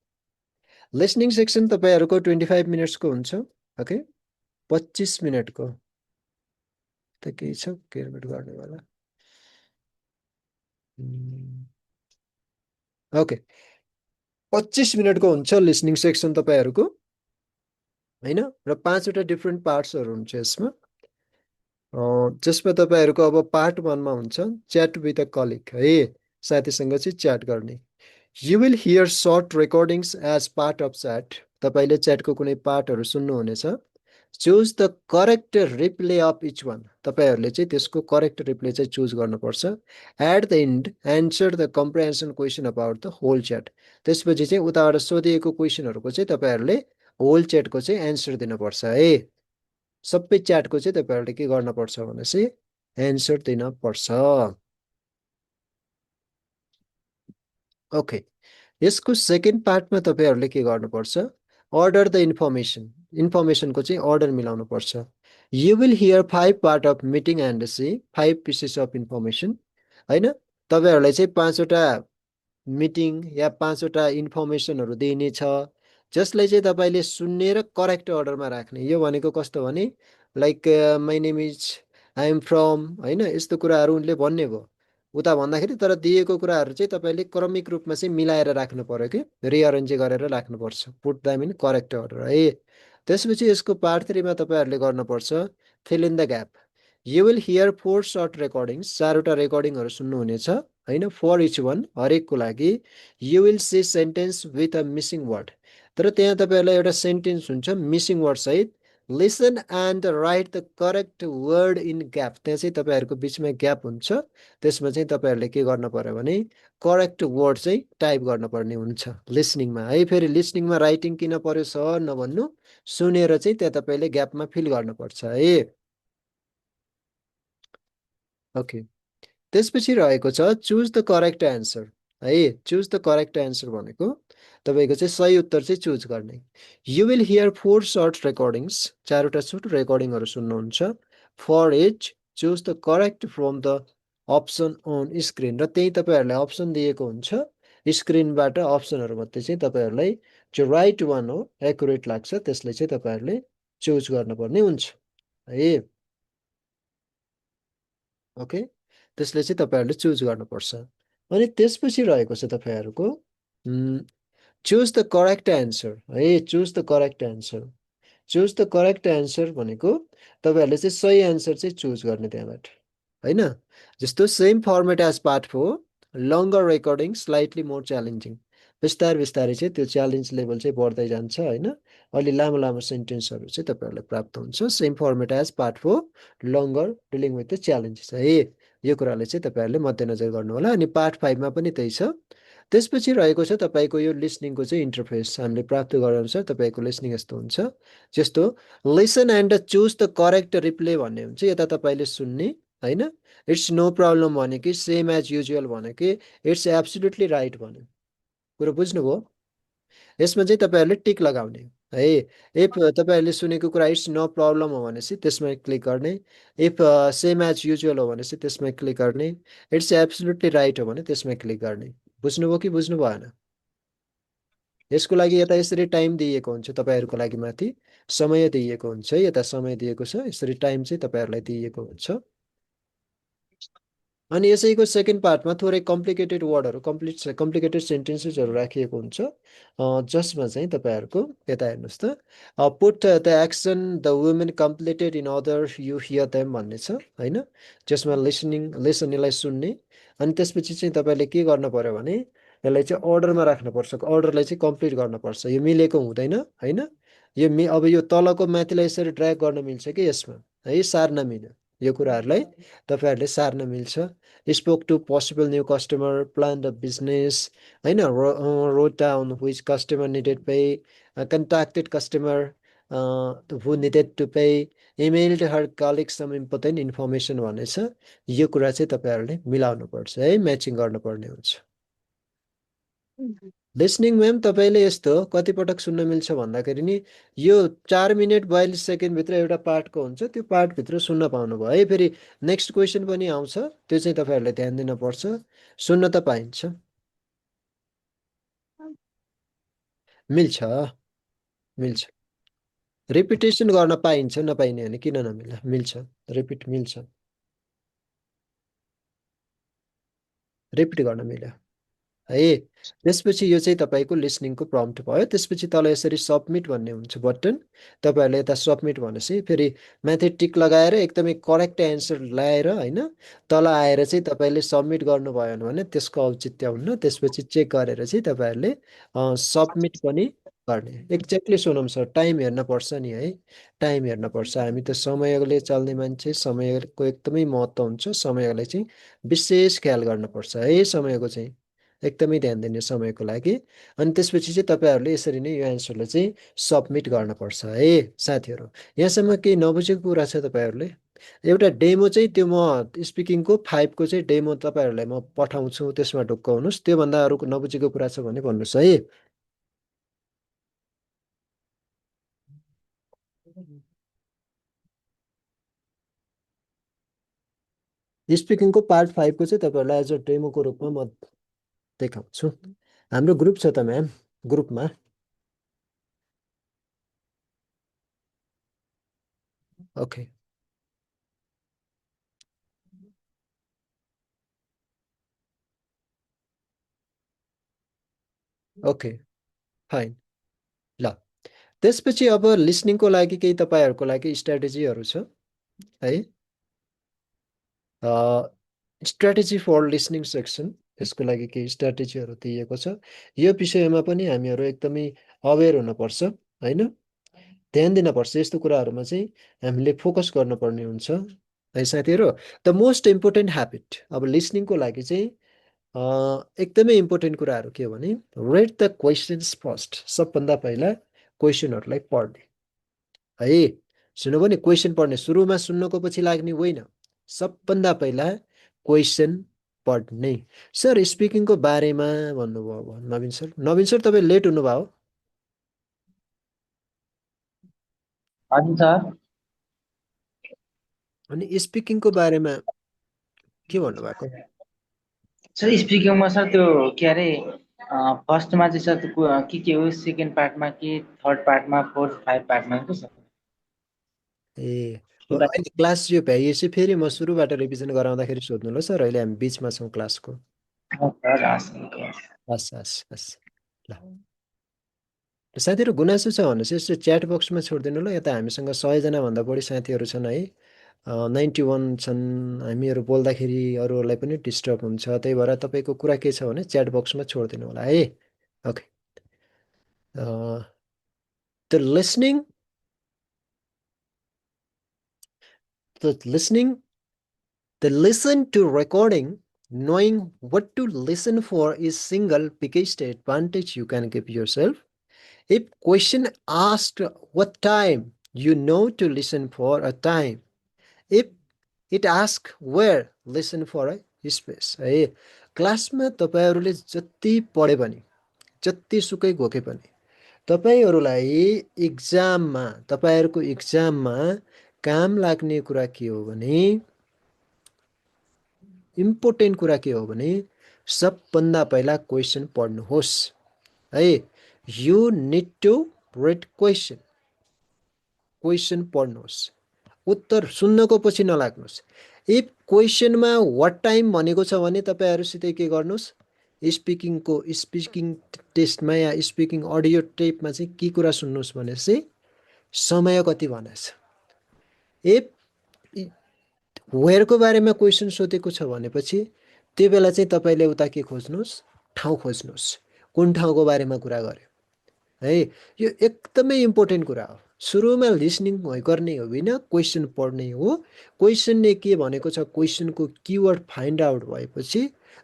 लिसनिङ सेक्सन तपाईँहरूको 25 मिनट्सको हुन्छ ओके 25 मिनटको त केही छ क्यालकुलेट गर्नेवाला ओके 25 मिनटको हुन्छ लिसनिङ सेक्सन तपाईँहरूको होइन र 5वटा डिफ्रेन्ट पार्ट्सहरू हुन्छ यसमा जसमा तपाईँहरूको अब पार्ट 1 मा हुन्छ च्याट विथ अ कलिग है साथीसँग चाहिँ च्याट गर्ने you will hear short recordings as part of chat तपाईँले च्याटको कुनै पार्टहरू सुन्नुहुनेछ choose the correct reply of each one तपाईँहरूले चाहिँ त्यसको करेक्ट रिप्ले चाहिँ चुज गर्नुपर्छ at the end answer the comprehension question about the whole chat त्यसपछि चाहिँ उताबाट सोधिएको क्वेसनहरूको चाहिँ तपाईँहरूले होल च्याटको चाहिँ एन्सर दिनुपर्छ है सबै च्याटको चाहिँ तपाईँहरूले के गर्नुपर्छ भने चाहिँ एन्सर दिनपर्छ ओके यसको सेकेन्ड पार्टमा तपाईँहरूले के गर्नुपर्छ अर्डर द इन्फर्मेसनको चाहिँ अर्डर मिलाउनु पर्छ you will hear 5 part of meeting and see 5 pieces of information होइन तपाईँहरूलाई चाहिँ 5वटा मिटिङ या 5वटा इन्फर्मेसनहरू दिइनेछ जसलाई चाहिँ तपाईँले सुन्ने र करेक्ट अर्डरमा राख्ने यो भनेको कस्तो भने like my name is I am from होइन यस्तो कुराहरू उनले भन्ने भयो उता भन्दाखेरि तर दिएको कुराहरू चाहिँ तपाईँले क्रमिक रूपमा चाहिँ मिलाएर राख्नु पर्यो कि रिअरेन्ज गरेर राख्नुपर्छ put them in correct order है त्यसपछि यसको पार्ट 3 मा तपाईँहरूले गर्नुपर्छ fill in the gap you will hear 4 short recordings 4वटा रेकर्डिङहरू सुन्नुहुनेछ होइन फर इच वान हरेकको लागि you will see sentence with a missing word तर त्यहाँ तपाईँहरूलाई एउटा सेन्टेन्स हुन्छ मिसिङ वर्ड सहित listen and write the correct word in gap त्यहाँ चाहिँ तपाईँहरूको बिचमा ग्याप हुन्छ त्यसमा चाहिँ तपाईँहरूले के गर्नु पर्यो भने करेक्ट वर्ड चाहिँ टाइप गर्नुपर्ने हुन्छ लिसनिङमा है फेरि लिसनिङमा राइटिङ किन पर्यो सर नभन्नु सुनेर चाहिँ त्यहाँ तपाईँले ग्यापमा फिल गर्नुपर्छ है ओके त्यसपछि रहेको छ चुज द करेक्ट एन्सर है चुज द करेक्ट एन्सर भनेको तपाईँको चाहिँ सही उत्तर चाहिँ चुज गर्ने you will hear 4 short recordings 4वटा छोटो रेकर्डिङहरू सुन्नुहुन्छ for each choose the correct from the option on screen र त्यही तपाईँहरूलाई अप्सन दिएको हुन्छ स्क्रिनबाट अप्सनहरू मध्ये चाहिँ तपाईँहरूलाई जो राइट वान हो एकुरेट लाग्छ त्यसलाई चाहिँ तपाईँहरूले चुज गर्नुपर्ने हुन्छ है ओके त्यसले चाहिँ तपाईँहरूले चुज गर्नुपर्छ अनि त्यसपछि रहेको छ तपाईँहरूको चुज द करेक्ट एन्सर है choose the correct answer choose the correct answer भनेको तपाईँहरूले चाहिँ सही एन्सर चाहिँ चुज गर्ने त्यहाँबाट होइन जस्तो same format as part 4 longer recording slightly more challenging बिस्तारै बिस्तारै चाहिँ त्यो च्यालेन्ज लेभल चाहिँ बढ्दै जान्छ होइन अलि लामो लामो सेन्टेन्सहरू चाहिँ तपाईँहरूलाई प्राप्त हुन्छ same format as part 4 longer dealing with the challenges है यो कुरालाई चाहिँ तपाईँहरूले मध्यनजर गर्नु होला अनि पार्ट 5 मा पनि त्यही छ त्यसपछि रहेको छ तपाईँको यो लिसनिङको चाहिँ इन्टरफेस हामीले प्राप्त गराउनुसार तपाईँको लिसनिङ यस्तो हुन्छ जस्तो listen and choose the correct replay भन्ने हुन्छ यता तपाईँले सुन्ने होइन इट्स नो प्रब्लम भन्यो कि सेम एज युजुअल भन्यो कि इट्स एब्सोल्युटली राइट भन्यो कुरो बुझ्नुभयो यसमा चाहिँ तपाईँहरूले टिक लगाउने है इफ तपाईँहरूले सुनेको कुरा इट्स नो प्रब्लम हो भनेपछि त्यसमा क्लिक गर्ने इफ सेम एज युजुअल हो भनेपछि त्यसमा क्लिक गर्ने इट्स एब्सोल्युटली राइट हो भने त्यसमा क्लिक गर्ने बुझ्नुभयो कि बुझ्नु भएन यसको लागि यता यसरी टाइम दिएको हुन्छ तपाईँहरूको लागि माथि समय दिएको हुन्छ यता समय दिएको छ यसरी टाइम चाहिँ तपाईँहरूलाई दिएको हुन्छ अनि यसैको सेकेन्ड पार्टमा थोरै कम्प्लिकेटेड वर्डहरू कम्प्लिकेटेड सेन्टेन्सेसहरू राखिएको हुन्छ जसमा चाहिँ तपाईँहरूको यता हेर्नुहोस् त put the action the women completed in other you hear them भन्ने छ होइन जसमा लिसनलाई सुन्ने अनि त्यसपछि चाहिँ तपाईँले के गर्नु पर्यो भने यसलाई चाहिँ अर्डरमा राख्नुपर्छ अर्डरलाई चाहिँ कम्प्लिट गर्नुपर्छ यो मिलेको हुँदैन होइन यो अब यो तलको माथिलाई यसरी ड्र्याग गर्न मिल्छ कि यसमा है सार्न मिल्यो यो कुराहरूलाई तपाईँहरूले सार्न मिल्छ spoke to possible new customer plan the business होइन wrote down which customer needed pay contacted customer who needed to pay emailed her colleague some important information भन्ने छ यो कुरा चाहिँ तपाईँहरूले मिलाउनु पर्छ है म्याचिङ गर्नुपर्ने हुन्छ लिसनिङ म्याम तपाईँले यस्तो कतिपटक सुन्न मिल्छ भन्दाखेरि नि यो 4 मिनट 42 सेकेन्डभित्र एउटा पार्टको हुन्छ त्यो पार्टभित्र सुन्न पाउनुभयो है फेरि नेक्स्ट क्वेसन पनि आउँछ त्यो चाहिँ तपाईँहरूले ध्यान दिनुपर्छ सुन्न त पाइन्छ मिल्छ मिल्छ रिपिटेसन गर्न पाइन्छ नपाइने भने किन नमिल्ला मिल्छ रिपिट मिल्छ रिपिट गर्न मिल्यो है त्यसपछि यो चाहिँ तपाईँको लिसनिङको प्रम्प्ट भयो त्यसपछि तल यसरी सबमिट भन्ने हुन्छ बटन तपाईँहरूले यता सबमिट भनेपछि फेरि माथि टिक लगाएर एकदमै करेक्ट एन्सर ल्याएर होइन तल आएर चाहिँ तपाईँले सबमिट गर्नुभयो भने त्यसको औचित्य हुन्न त्यसपछि चेक गरेर चाहिँ तपाईँहरूले सबमिट पनि गर्ने एक्ज्याक्टली सोनम सर टाइम हेर्न पर्छ नि है टाइम हेर्न पर्छ हामी त समयले चल्ने मान्छे समयको एकदमै महत्त्व हुन्छ समयलाई चाहिँ विशेष ख्याल गर्नुपर्छ है समयको चाहिँ एकदमै ध्यान दिने समयको लागि अनि त्यसपछि चाहिँ तपाईँहरूले यसरी नै यो एन्सरलाई चाहिँ सबमिट गर्नुपर्छ है साथीहरू यहाँसम्म केही नबुझेको कुरा छ तपाईँहरूले एउटा डेमो चाहिँ त्यो म स्पिकिङको 5को चाहिँ डेमो तपाईँहरूलाई म पठाउँछु त्यसमा ढुक्क हुनुहोस् त्योभन्दा अरू नबुझेको कुरा छ भने भन्नुहोस् है स्पिकिङको पार्ट 5को चाहिँ तपाईँहरूलाई एज अ डेमोको रूपमा म देखाउँछु हाम्रो ग्रुप छ त म्याम ग्रुपमा ओके ओके फाइन ल त्यसपछि अब लिसनिङको लागि केही तपाईँहरूको लागि स्ट्राटेजीहरू छ है स्ट्राटेजी फर लिसनिङ सेक्सन यसको लागि केही स्ट्राटेजीहरू दिएको छ यो विषयमा पनि हामीहरू एकदमै अवेर हुनुपर्छ होइन ध्यान दिनपर्छ यस्तो कुराहरूमा चाहिँ हामीले फोकस गर्नुपर्ने हुन्छ है साथीहरू द मोस्ट इम्पोर्टेन्ट ह्याबिट अब लिसनिङको लागि चाहिँ एकदमै इम्पोर्टेन्ट कुराहरू के हो भने रेड द क्वेसन्स फर्स्ट सबभन्दा पहिला क्वेसनहरूलाई पढ्ने है सुन्नुभयो नि क्वेसन पढ्ने सुरुमा सुन्नको पछि लाग्ने होइन सबभन्दा पहिला क्वेसन पढ्ने सर स्पिकिङको बारेमा भन्नुभयो अब नवीन सर तपाईँ लेट हुनुभयो हजुर सर अनि स्पिकिङको बारेमा के भन्नुभएको सर स्पिकिङमा सर त्यो के अरे फर्स्टमा चाहिँ सर त्यो के हो सेकेन्ड पार्टमा के थर्ड पार्टमा फोर्थ 5 पार्टमा के सर ए हो अहिले क्लास यो भ्याइएपछि फेरि म सुरुबाट रिभिजन गराउँदाखेरि सोध्नु ल सर अहिले हामी बिचमा छौँ क्लासको सर हस् हस् हस् ल साथीहरू गुनासो छ भनेपछि यस्तो च्याट बक्समा छोडिदिनु ल यता हामीसँग 100जनाभन्दा बढी साथीहरू छन् है 91 छन् हामीहरू बोल्दाखेरि अरूहरूलाई पनि डिस्टर्ब हुन्छ त्यही भएर तपाईँको कुरा के छ भने च्याट बक्समा छोडिदिनु होला है okay the listening the listen to recording knowing what to listen for is single biggest advantage you can give yourself if question asked what time you know to listen for a time if it asks where listen for a space है क्लासमा तपाईँहरूले जति पढे पनि जतिसुकै घोके पनि तपाईँहरूलाई इक्जाममा तपाईँहरूको इक्जाममा काम लाग्ने कुरा के हो भने इम्पोर्टेन्ट कुरा के हो भने सबभन्दा पहिला क्वेसन पढ्नुहोस् है you need to read question पढ्नुहोस् उत्तर सुन्नको पछि नलाग्नुहोस् इफ क्वेसनमा वाट टाइम भनेको छ भने तपाईँहरूसित के गर्नुहोस् स्पिकिङ टेस्टमा या स्पिकिङ अडियो टेपमा चाहिँ के कुरा सुन्नुहोस् भनेपछि समय कति भनेछ इफ वेयरको बारेमा क्वेसन सोधेको छ भनेपछि त्यो बेला चाहिँ तपाईँले उता के खोज्नुहोस् ठाउँ खोज्नुहोस् कुन ठाउँको बारेमा कुरा गर्यो है यो एकदमै इम्पोर्टेन्ट कुरा हो सुरुमा लिसनिङ गर्ने हो होइन क्वेसन पढ्ने हो क्वेसनले के भनेको छ क्वेसनको किवर्ड फाइन्ड आउट भएपछि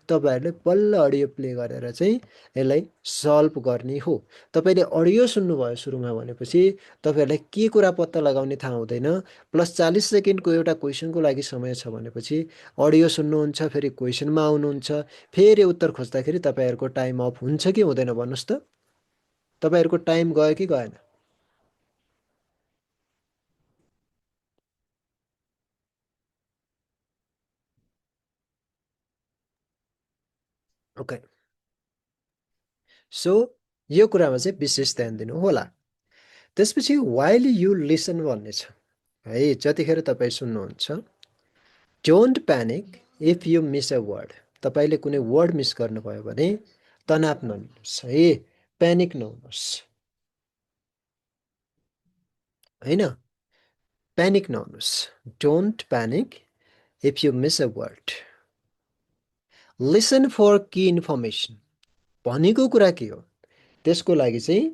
तपाईँहरूले बल्ल अडियो प्ले गरेर चाहिँ यसलाई सल्भ गर्ने हो तपाईँले अडियो सुन्नुभयो सुरुमा भनेपछि तपाईँहरूलाई के कुरा पत्ता लगाउने थाहा हुँदैन प्लस 40 सेकेन्डको एउटा क्वेसनको लागि समय छ भनेपछि अडियो सुन्नुहुन्छ फेरि क्वेसनमा आउनुहुन्छ फेरि उत्तर खोज्दाखेरि तपाईँहरूको टाइम अफ हुन्छ कि हुँदैन भन्नुहोस् त तपाईँहरूको टाइम गयो कि गएन ओके सो यो कुरामा चाहिँ विशेष ध्यान दिनु होला। त्यसपछि while you listen भन्ने छ है, जतिखेर तपाईँ सुन्नुहुन्छ don't panic if you miss a word. तपाईँले कुनै वर्ड मिस गर्नुभयो भने तनाव नलिनुहोस् है, प्यानिक नहुनुहोस् हैन, प्यानिक नहुनुहोस्। Don't panic if you miss a word. Listen for key information. भनेको कुरा के हो त्यसको लागि चाहिँ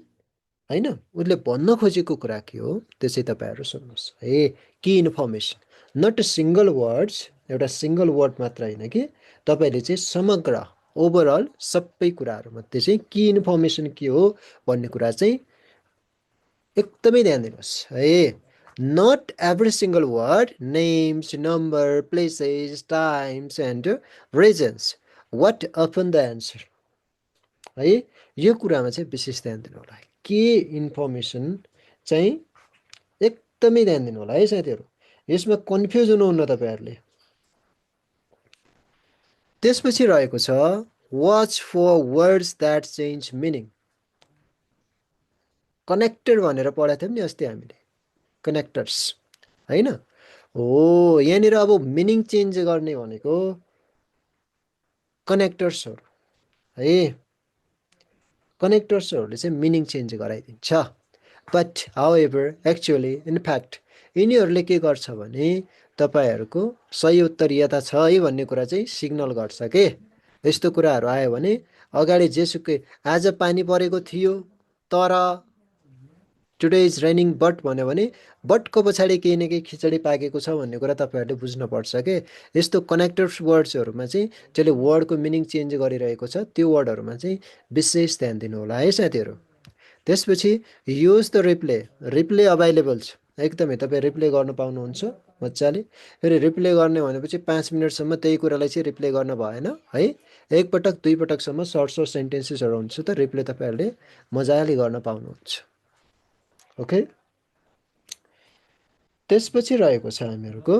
हैन, उसले भन्न खोजेको कुरा के हो त्यो चाहिँ तपाईँहरू सुन्नुहोस् है। Key information, not a single words, एउटा सिङ्गल वर्ड मात्र होइन कि तपाईँले चाहिँ समग्र ओभरअल सबै कुराहरूमध्ये चाहिँ की इन्फर्मेसन के हो भन्ने कुरा चाहिँ एकदमै ध्यान दिनुहोस् है। Not every single word, names, number, places, times and reasons, what often the answer है, यो कुरामा चाहिँ विशेष ध्यान दिनु होला। के इन्फर्मेसन चाहिँ एकदमै ध्यान दिनु होला है साथीहरू, यसमा कन्फ्युज हुनुहुन्न तपाईँहरूले। त्यसपछि रहेको छ watch for words that change meaning. Connected भनेर पढाएको थियौँ नि अस्ति हामीले, कनेक्टर्स होइन हो, यहाँनिर अब मिनिङ चेन्ज गर्ने भनेको कनेक्टर्सहरू है, कनेक्टर्सहरूले चाहिँ मिनिङ चेन्ज गराइदिन्छ। बट हाउएभर एक्चुअली इनफ्याक्ट यिनीहरूले के गर्छ भने तपाईँहरूको सही उत्तर यता छ है भन्ने कुरा चाहिँ सिग्नल गर्छ के। यस्तो कुराहरू आयो भने अगाडि जेसुकै आज पानी परेको थियो तर टुडे इज रेनिङ बट भन्यो भने बटको पछाडि केही न केही खिचडी पाकेको छ भन्ने कुरा तपाईँहरूले बुझ्नुपर्छ के। यस्तो कनेक्टर्स वर्ड्सहरूमा चाहिँ जसले वर्डको मिनिङ चेन्ज गरिरहेको छ त्यो वर्डहरूमा चाहिँ विशेष ध्यान दिनु होला है साथीहरू। त्यसपछि use the replay. Replay available छ एकदमै, तपाईँ रिप्ले गर्न पाउनुहुन्छ मजाले। फेरि रिप्ले गर्ने भनेपछि 5 मिनटसम्म त्यही कुरालाई चाहिँ रिप्ले गर्न भएन है, एकपटक दुई पटकसम्म सर्ट सर्ट सेन्टेन्सेसहरू हुन्छ त रिप्ले तपाईँहरूले मजाले गर्न पाउनुहुन्छ। ओके, त्यसपछि रहेको छ हामीहरूको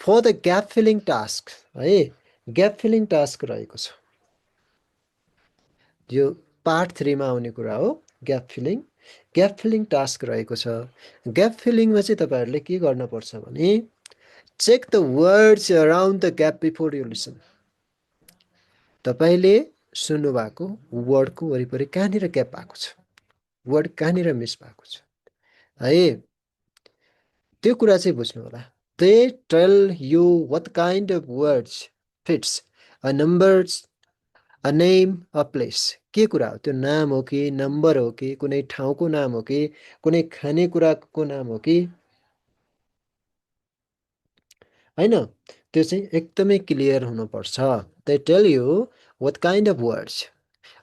for the gap filling task है, ग्याप फिलिङ टास्क रहेको छ, यो पार्ट 3 मा आउने कुरा हो gap filling. Gap filling task रहेको छ। ग्याप फिलिङमा चाहिँ तपाईँहरूले के गर्नुपर्छ भने check the words around the gap before you listen. तपाईँले सुन्नुभएको वर्डको वरिपरि कहाँनिर ग्याप भएको छ, वर्ड कहाँनिर मिस भएको छ है, त्यो कुरा चाहिँ बुझ्नु होला। They tell you what kind of words fits a numbers, a name, a place. के कुरा हो त्यो, नाम हो कि नम्बर हो कि कुनै ठाउँको नाम हो कि कुनै खानेकुराको नाम हो कि होइन, त्यो चाहिँ एकदमै क्लियर हुनुपर्छ। They tell you what kind of words,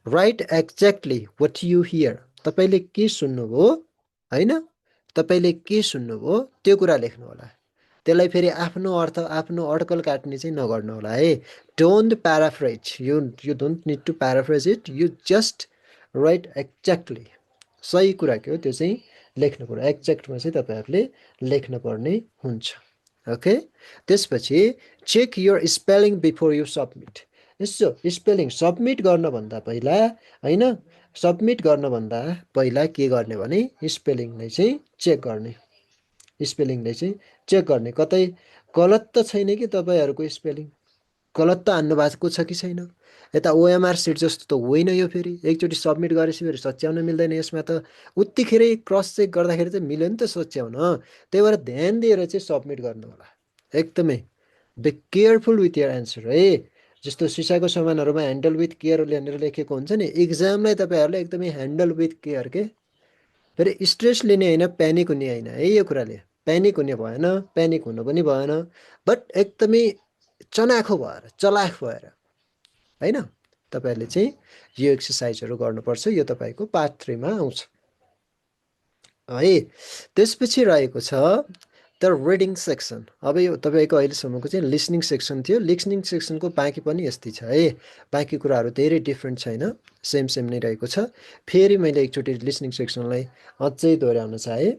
write exactly what you hear. तपाईँले के सुन्नुभयो होइन, तपाईँले के सुन्नुभयो त्यो कुरा लेख्नु होला। त्यसलाई फेरि आफ्नो अर्थ आफ्नो अड्कल काट्ने चाहिँ नगर्नु होला है। Don't paraphrase, you don't need to paraphrase it, you just write exactly. सही कुरा के हो त्यो चाहिँ लेख्नु पर्यो, एक्ज्याक्टमा चाहिँ तपाईँहरूले लेख्नुपर्ने हुन्छ। ओके, त्यसपछि check your spelling before you submit. यसो स्पेलिङ सबमिट गर्नभन्दा पहिला होइन, सबमिट गर्नभन्दा पहिला के गर्ने भने स्पेलिङलाई चाहिँ चेक गर्ने, स्पेलिङलाई चाहिँ चेक गर्ने। कतै गलत त छैन कि तपाईँहरूको स्पेलिङ, गलत त हान्नु भएको छ कि छैन। यता ओएमआर सिट जस्तो त होइन यो, फेरि एकचोटि सबमिट गरेपछि फेरि सच्याउन मिल्दैन। यसमा त उत्तिखेरै क्रस चेक गर्दाखेरि चाहिँ मिल्यो नि त सच्याउन। त्यही भएर ध्यान दिएर चाहिँ सबमिट गर्नु होला एकदमै। Be careful with your answer है। जस्तो सिसाको सामानहरूमा ह्यान्डल विथ केयर भनेर लेखेको हुन्छ नि, इक्जामलाई तपाईँहरूले एकदमै ह्यान्डल विथ केयर के। फेरि स्ट्रेस लिने होइन, प्यानिक हुने होइन है, यो कुराले प्यानिक हुने भएन, प्यानिक हुनु पनि भएन, बट एकदमै चनाखो भएर चलाख भएर होइन तपाईँहरूले चाहिँ यो एक्सर्साइजहरू गर्नुपर्छ। यो तपाईँको पार्ट 3 मा आउँछ है। त्यसपछि रहेको छ द रिडिङ सेक्सन। अब यो तपाईँको अहिलेसम्मको चाहिँ लिसनिङ सेक्सन थियो। लिसनिङ सेक्सनको बाँकी पनि यस्तै छ है, बाँकी कुराहरू धेरै डिफ्रेन्ट छैन, सेम सेम नै रहेको छ। फेरि मैले एकचोटि लिसनिङ सेक्सनलाई अझै दोहोऱ्याउन चाहेँ।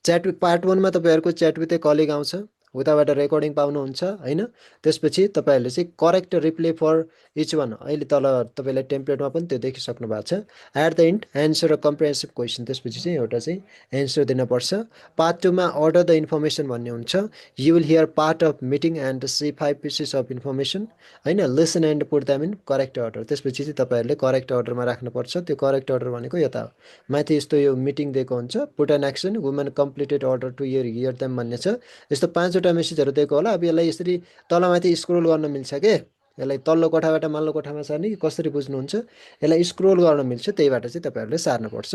च्याट पार्ट 1 मा तपाईँहरूको च्याट विथ ए कलिग आउँछ, उताबाट रेकर्डिङ पाउनुहुन्छ होइन। त्यसपछि तपाईँहरूले चाहिँ correct reply for each one, अहिले तल तपाईँलाई टेम्प्लेटमा पनि त्यो देखिसक्नु भएको छ। At the end answer a comprehensive question, त्यसपछि चाहिँ एउटा चाहिँ एन्सर दिनुपर्छ। पार्ट 2मा अर्डर द इन्फर्मेसन भन्ने हुन्छ। You will hear part of meeting and see 5 pieces of information होइन, listen and put them in correct order. त्यसपछि चाहिँ तपाईँहरूले करेक्ट अर्डरमा राख्नुपर्छ। त्यो करेक्ट अर्डर भनेको यता हो, माथि यस्तो यो मिटिङ दिएको हुन्छ, put an action women completed order to hear them भन्ने छ। यस्तो 5वटा मेसेजहरू दिएको होला। अब यसलाई यसरी तलमाथि स्क्रोल गर्न मिल्छ के, यसलाई तल्लो कोठाबाट माल्लो कोठामा सार्ने कि कसरी बुझ्नुहुन्छ, यसलाई स्क्रोल गर्न मिल्छ, त्यहीबाट चाहिँ तपाईँहरूले सार्नुपर्छ।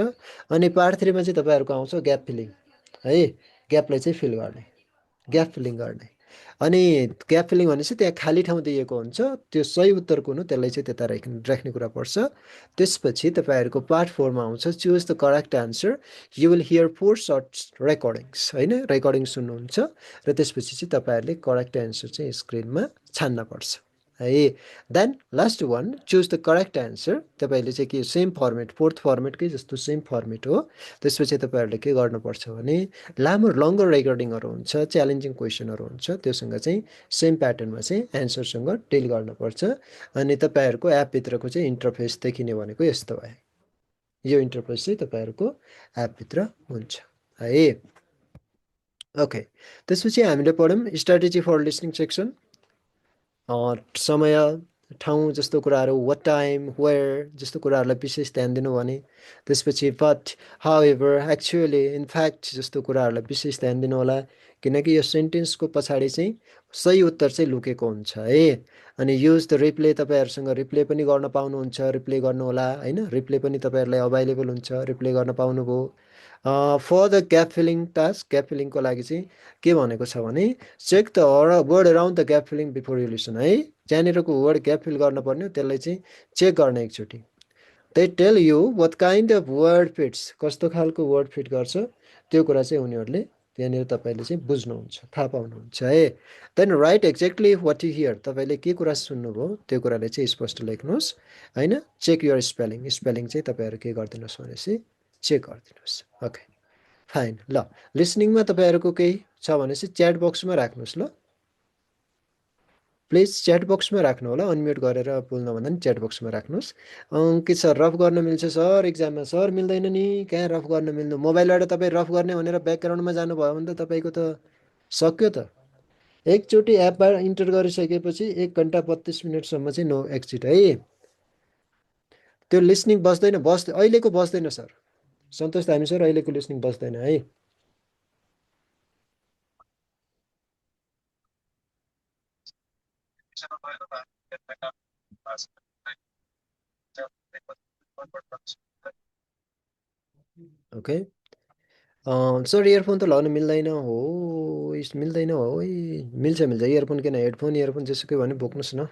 अनि पार्ट 3मा चाहिँ तपाईँहरूको आउँछ ग्याप फिलिङ है, ग्यापलाई चाहिँ फिल गर्ने, ग्याप फिलिङ गर्ने। अनि ग्याप फिलिङ भनेपछि त्यहाँ खाली ठाउँ दिएको हुन्छ, त्यो सही उत्तर कुन हो त्यसलाई चाहिँ त्यता राख्ने कुरा पर्छ। त्यसपछि तपाईँहरूको पार्ट 4मा आउँछ choose the correct answer. You will hear 4 shorts recordings होइन, रेकर्डिङ सुन्नुहुन्छ र त्यसपछि चाहिँ तपाईँहरूले करेक्ट एन्सर चाहिँ स्क्रिनमा छान्नपर्छ है। Then last one choose the correct answer. तपाईँले चाहिँ के सेम फर्मेट, 4th फर्मेटकै जस्तो सेम फर्मेट हो। त्यसपछि तपाईँहरूले के गर्नुपर्छ भने लामो लङ्गर रेकर्डिङहरू हुन्छ, च्यालेन्जिङ क्वेसनहरू हुन्छ, त्योसँग चाहिँ सेम प्याटर्नमा चाहिँ एन्सरसँग डिल गर्नुपर्छ। अनि तपाईँहरूको एपभित्रको चाहिँ इन्टरफेस देखिने भनेको यस्तो भयो, यो इन्टरफेस चाहिँ तपाईँहरूको एपभित्र हुन्छ है। ओके, त्यसपछि हामीले पढ्यौँ स्ट्राटेजी फर लिसनिङ सेक्सन, समय ठाउँ जस्तो कुराहरू, वाट टाइम वेयर जस्तो कुराहरूलाई विशेष ध्यान दिनु भने। त्यसपछि बट हाउएभर एक्चुअली इनफ्याक्ट जस्तो कुराहरूलाई विशेष ध्यान दिनु होला, किनकि यो सेन्टेन्सको पछाडि चाहिँ सही उत्तर चाहिँ लुकेको हुन्छ है। अनि युज द रिप्ले, तपाईँहरूसँग रिप्ले पनि गर्न पाउनुहुन्छ, रिप्ले गर्नु होला होइन, रिप्ले पनि तपाईँहरूलाई अभाइलेबल हुन्छ, रिप्ले गर्न पाउनुभयो। For the gap filling task, gap फिलिङको लागि चाहिँ के भनेको छ भने check the word around the gap filling before you listen है, जहाँनिरको वर्ड ग्याप फिल गर्नुपर्ने हो त्यसलाई चाहिँ चेक गर्ने एकचोटि। They tell you what kind of word fits, कस्तो खालको वर्ड फिट गर्छ त्यो कुरा चाहिँ उनीहरूले त्यहाँनिर तपाईँले चाहिँ बुझ्नुहुन्छ, थाहा पाउनुहुन्छ है। Then write exactly what you hear, तपाईँले के कुरा सुन्नुभयो त्यो कुराले चाहिँ स्पष्ट लेख्नुहोस् होइन। चेक युर स्पेलिङ, स्पेलिङ चाहिँ तपाईँहरू के गरिदिनुहोस् भनेपछि चेक गरिदिनुहोस्। Okay fine. ल लिसनिङमा तपाईँहरूको केही छ भनेपछि च्याट बक्समा राख्नुहोस् ल, प्लिज च्याट बक्समा राख्नु होला, अनम्युट गरेर बोल्न भन्दा नि च्याट बक्समा राख्नुहोस्। के सर रफ गर्न मिल्छ सर इक्जाममा? सर मिल्दैन नि, कहाँ रफ गर्न मिल्नु, मोबाइलबाट तपाईँ रफ गर्ने भनेर ब्याकग्राउन्डमा जानुभयो भने त तपाईँको त सक्यो त। एकचोटि एपबाट इन्टर गरिसकेपछि 1 घन्टा 32 मिनटसम्म चाहिँ नो एक्जिट है। त्यो लिसनिङ बस्दैन, अहिलेको बस्दैन सर, सन्तोष धामी सर अहिलेको लिसनिङ बस्दैन है। ओके सर इयरफोन त लगाउनु मिल्दैन हो, मिल्दैन हो, मिल्छ मिल्छ, इयरफोन किन, हेडफोन इयरफोन जेसुकै भने बोक्नुहोस् न।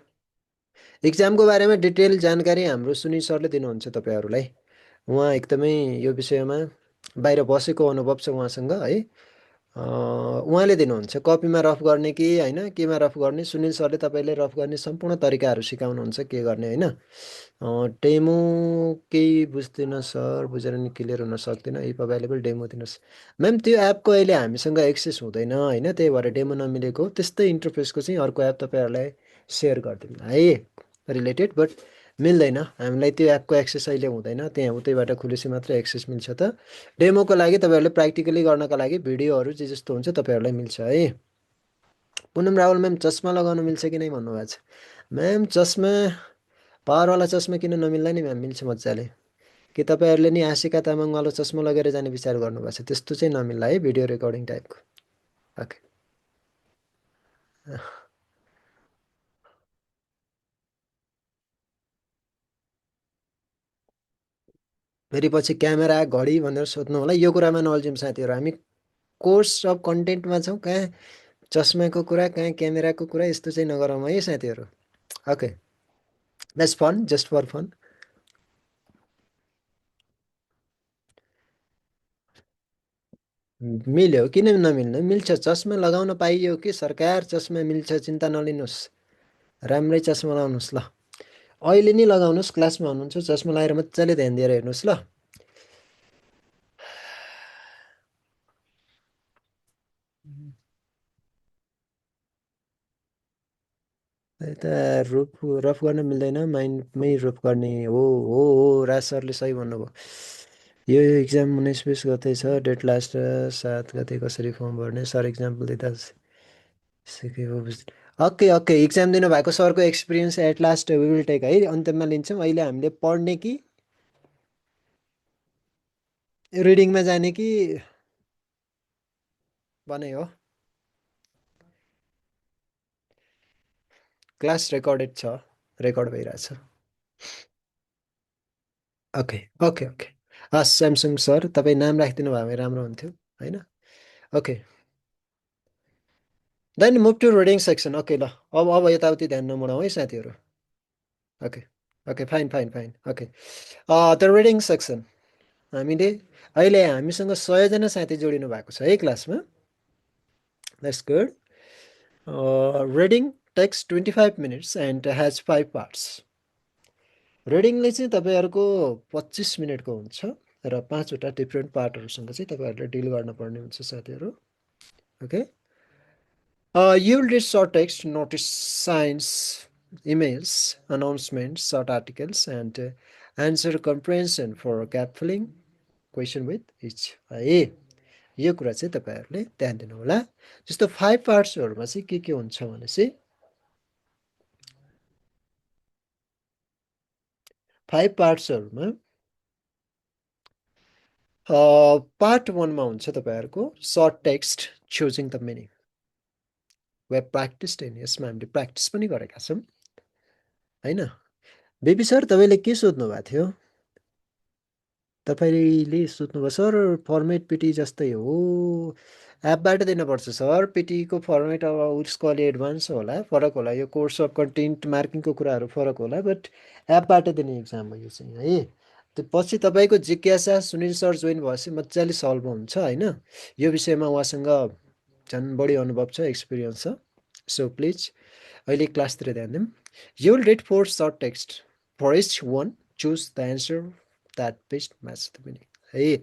इक्जामको बारेमा डिटेल जानकारी हाम्रो सुनिल सरले दिनुहुन्छ तपाईँहरूलाई। उहाँ एकदमै यो विषयमा बाहिर बसेको अनुभव छ उहाँसँग है। उहाँले दिनुहुन्छ कपीमा रफ गर्ने कि होइन केमा रफ गर्ने, सुनिल सरले तपाईँले रफ गर्ने सम्पूर्ण तरिकाहरू सिकाउनुहुन्छ के गर्ने होइन। डेमो केही बुझ्दिनँ सर, बुझेर नि क्लियर हुन सक्दिनँ, इफ अभाइलेबल डेमो दिनुहोस्। म्याम त्यो एपको अहिले हामीसँग एक्सेस हुँदैन होइन, त्यही भएर डेमो नमिलेको, त्यस्तै इन्टरफेसको चाहिँ अर्को एप तपाईँहरूलाई सेयर गरिदिनु है रिलेटेड, बट मिल्दैन हामीलाई त्यो एपको एक्सेस अहिले हुँदैन, त्यहाँ उतैबाट खुलेपछि मात्रै एक्सेस मिल्छ त। डेमोको लागि तपाईँहरूले प्र्याक्टिकली गर्नका लागि भिडियोहरू जे जस्तो हुन्छ तपाईँहरूलाई मिल्छ है। पुनम रावल म्याम चस्मा लगाउनु मिल्छ कि नै भन्नुभएको छ। म्याम चस्मा, पावरवाला चस्मा किन नमिल्ला नि म्याम, मिल्छ मजाले। कि तपाईँहरूले नि आशिका तामाङवाला चस्मा लगेर जाने विचार गर्नुभएको छ, त्यस्तो चाहिँ नमिल्ला है भिडियो रेकर्डिङ टाइपको। ओके फेरि पछि क्यामेरा घडी भनेर सोध्नु होला, यो कुरामा नअल्झौँ साथीहरू, हामी कोर्स अफ कन्टेन्टमा छौँ, कहाँ चस्माको कुरा कहाँ क्यामेराको कुरा यस्तो चाहिँ नगरौँ है साथीहरू। Okay that's fun, just for fun. मिल्यो किन नमिल्नु, मिल्छ, चस्मा लगाउन पाइयो कि सरकार, चस्मा मिल्छ, चिन्ता नलिनुहोस्, राम्रै चस्मा लगाउनुहोस् ल। अहिले नि लगाउनुहोस्, क्लासमा हुनुहुन्छ चस्मा लगाएर मजाले ध्यान दिएर हेर्नुहोस् ल। यता रफ गर्न मिल्दैन, माइन्डमै रफ गर्ने हो। राज सरले सही भन्नुभयो। यो इक्जाम 19-20 गते छ, डेट लास्ट 7 गते, कसरी फर्म भर्ने सर, इक्जाम्पल दिँदा सिकेको ओके इक्जाम दिनुभएको सरको experience at last we will take है, अन्त्यमा लिन्छौँ। अहिले हामीले पढ्ने कि रिडिङमा जाने कि भने हो। क्लास रेकर्डेड छ, रेकर्ड भइरहेछ। ओके हस् स्यामसङ सर, तपाईँ नाम राखिदिनु भयो भने राम्रो हुन्थ्यो होइन। Okay then move to reading section. Okay ल, अब यताउति ध्यान नमुडाउँ है साथीहरू। Okay fine okay the reading section. हामीले अहिले हामीसँग 100जना साथी जोडिनु भएको छ है क्लासमा। That's good. Reading takes 25 minutes and has 5 parts. रिडिङले चाहिँ तपाईँहरूको 25 मिनटको हुन्छ र 5वटा डिफ्रेन्ट पार्टहरूसँग चाहिँ तपाईँहरूले डिल गर्नुपर्ने हुन्छ साथीहरू। Okay you will read short text, notice signs, emails, announcements, short articles, and answer comprehension for gap filling, question with each है। यो कुरा चाहिँ तपाईँहरूले ध्यान दिनु होला। जस्तो 5 पार्ट्सहरूमा चाहिँ के हुन्छ भने चाहिँ 5 पार्ट्सहरूमा पार्ट 1 मा हुन्छ तपाईँहरूको short text choosing the meaning. Web practice ten, यसमा हामीले प्र्याक्टिस पनि गरेका छौँ होइन। बेबी सर तपाईँले के सोध्नु भएको थियो? तपाईँले सोध्नुभयो सर फर्मेट पिटी जस्तै हो, एपबाट दिनुपर्छ सर। पिटीको फर्मेट अब उसको अलि एडभान्स होला, फरक होला, यो कोर्स अफ कन्टेन्ट मार्किङको कुराहरू फरक होला, बट एपबाट दिने इक्जाम हो यो चाहिँ है। त्यो पछि तपाईँको जिज्ञासा सुनिल सर जोइन भएपछि मजाले सल्भ हुन्छ होइन। यो विषयमा उहाँसँग झन् बढी अनुभव छ, एक्सपिरियन्स छ। सो प्लिज अहिले क्लासतिर ध्यान दिउँ। You will read 4 short text for each one, choose the answer that best match the meaning है।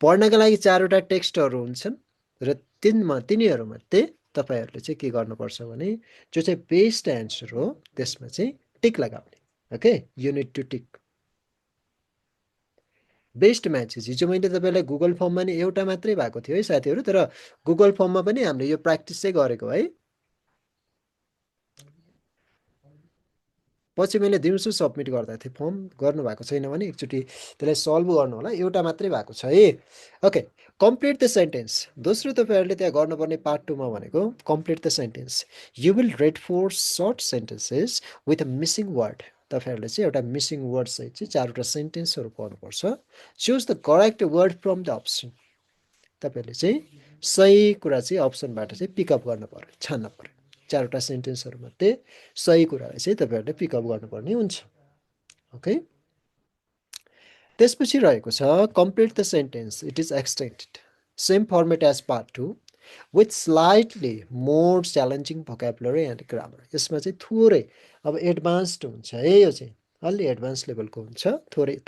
पढ्नका लागि 4वटा टेक्स्टहरू हुन्छन् र तिनीहरूमध्ये तपाईँहरूले चाहिँ के गर्नुपर्छ भने जो चाहिँ बेस्ट एन्सर हो त्यसमा चाहिँ टिक लगाउने। Okay you need to tick best matches. हिजो मैले तपाईँलाई गुगल फर्ममा नि एउटा मात्रै भएको थियो है साथीहरू, तर गुगल फर्ममा पनि हामीले यो प्र्याक्टिस चाहिँ गरेको है। पछि मैले दिउँसो सबमिट गर्दा थिएँ, फर्म गर्नुभएको छैन भने एकचोटि त्यसलाई सल्भ गर्नु होला, एउटा मात्रै भएको छ है। Okay complete the sentence. दोस्रो तपाईँहरूले त्यहाँ गर्नुपर्ने पार्ट 2 मा भनेको complete the sentence. You will read 4 short sentences with a missing word. तपाईँहरूले चाहिँ एउटा मिसिङ वर्ड सहित चाहिँ 4वटा सेन्टेन्सहरू पढ्नुपर्छ। Choose the correct word from the option. तपाईँहरूले चाहिँ सही कुरा चाहिँ अप्सनबाट चाहिँ पिकअप गर्नु पर्यो, छान्न पर्यो। 4वटा सेन्टेन्सहरूमध्ये सही कुरालाई चाहिँ तपाईँहरूले पिकअप गर्नुपर्ने हुन्छ। ओके त्यसपछि रहेको छ complete the sentence, it is extended same format as part 2 with slightly more challenging vocabulary and grammar. यसमा चाहिँ थोरै अब एडभान्स्ड हुन्छ है, यो चाहिँ अलि एडभान्स लेभलको हुन्छ,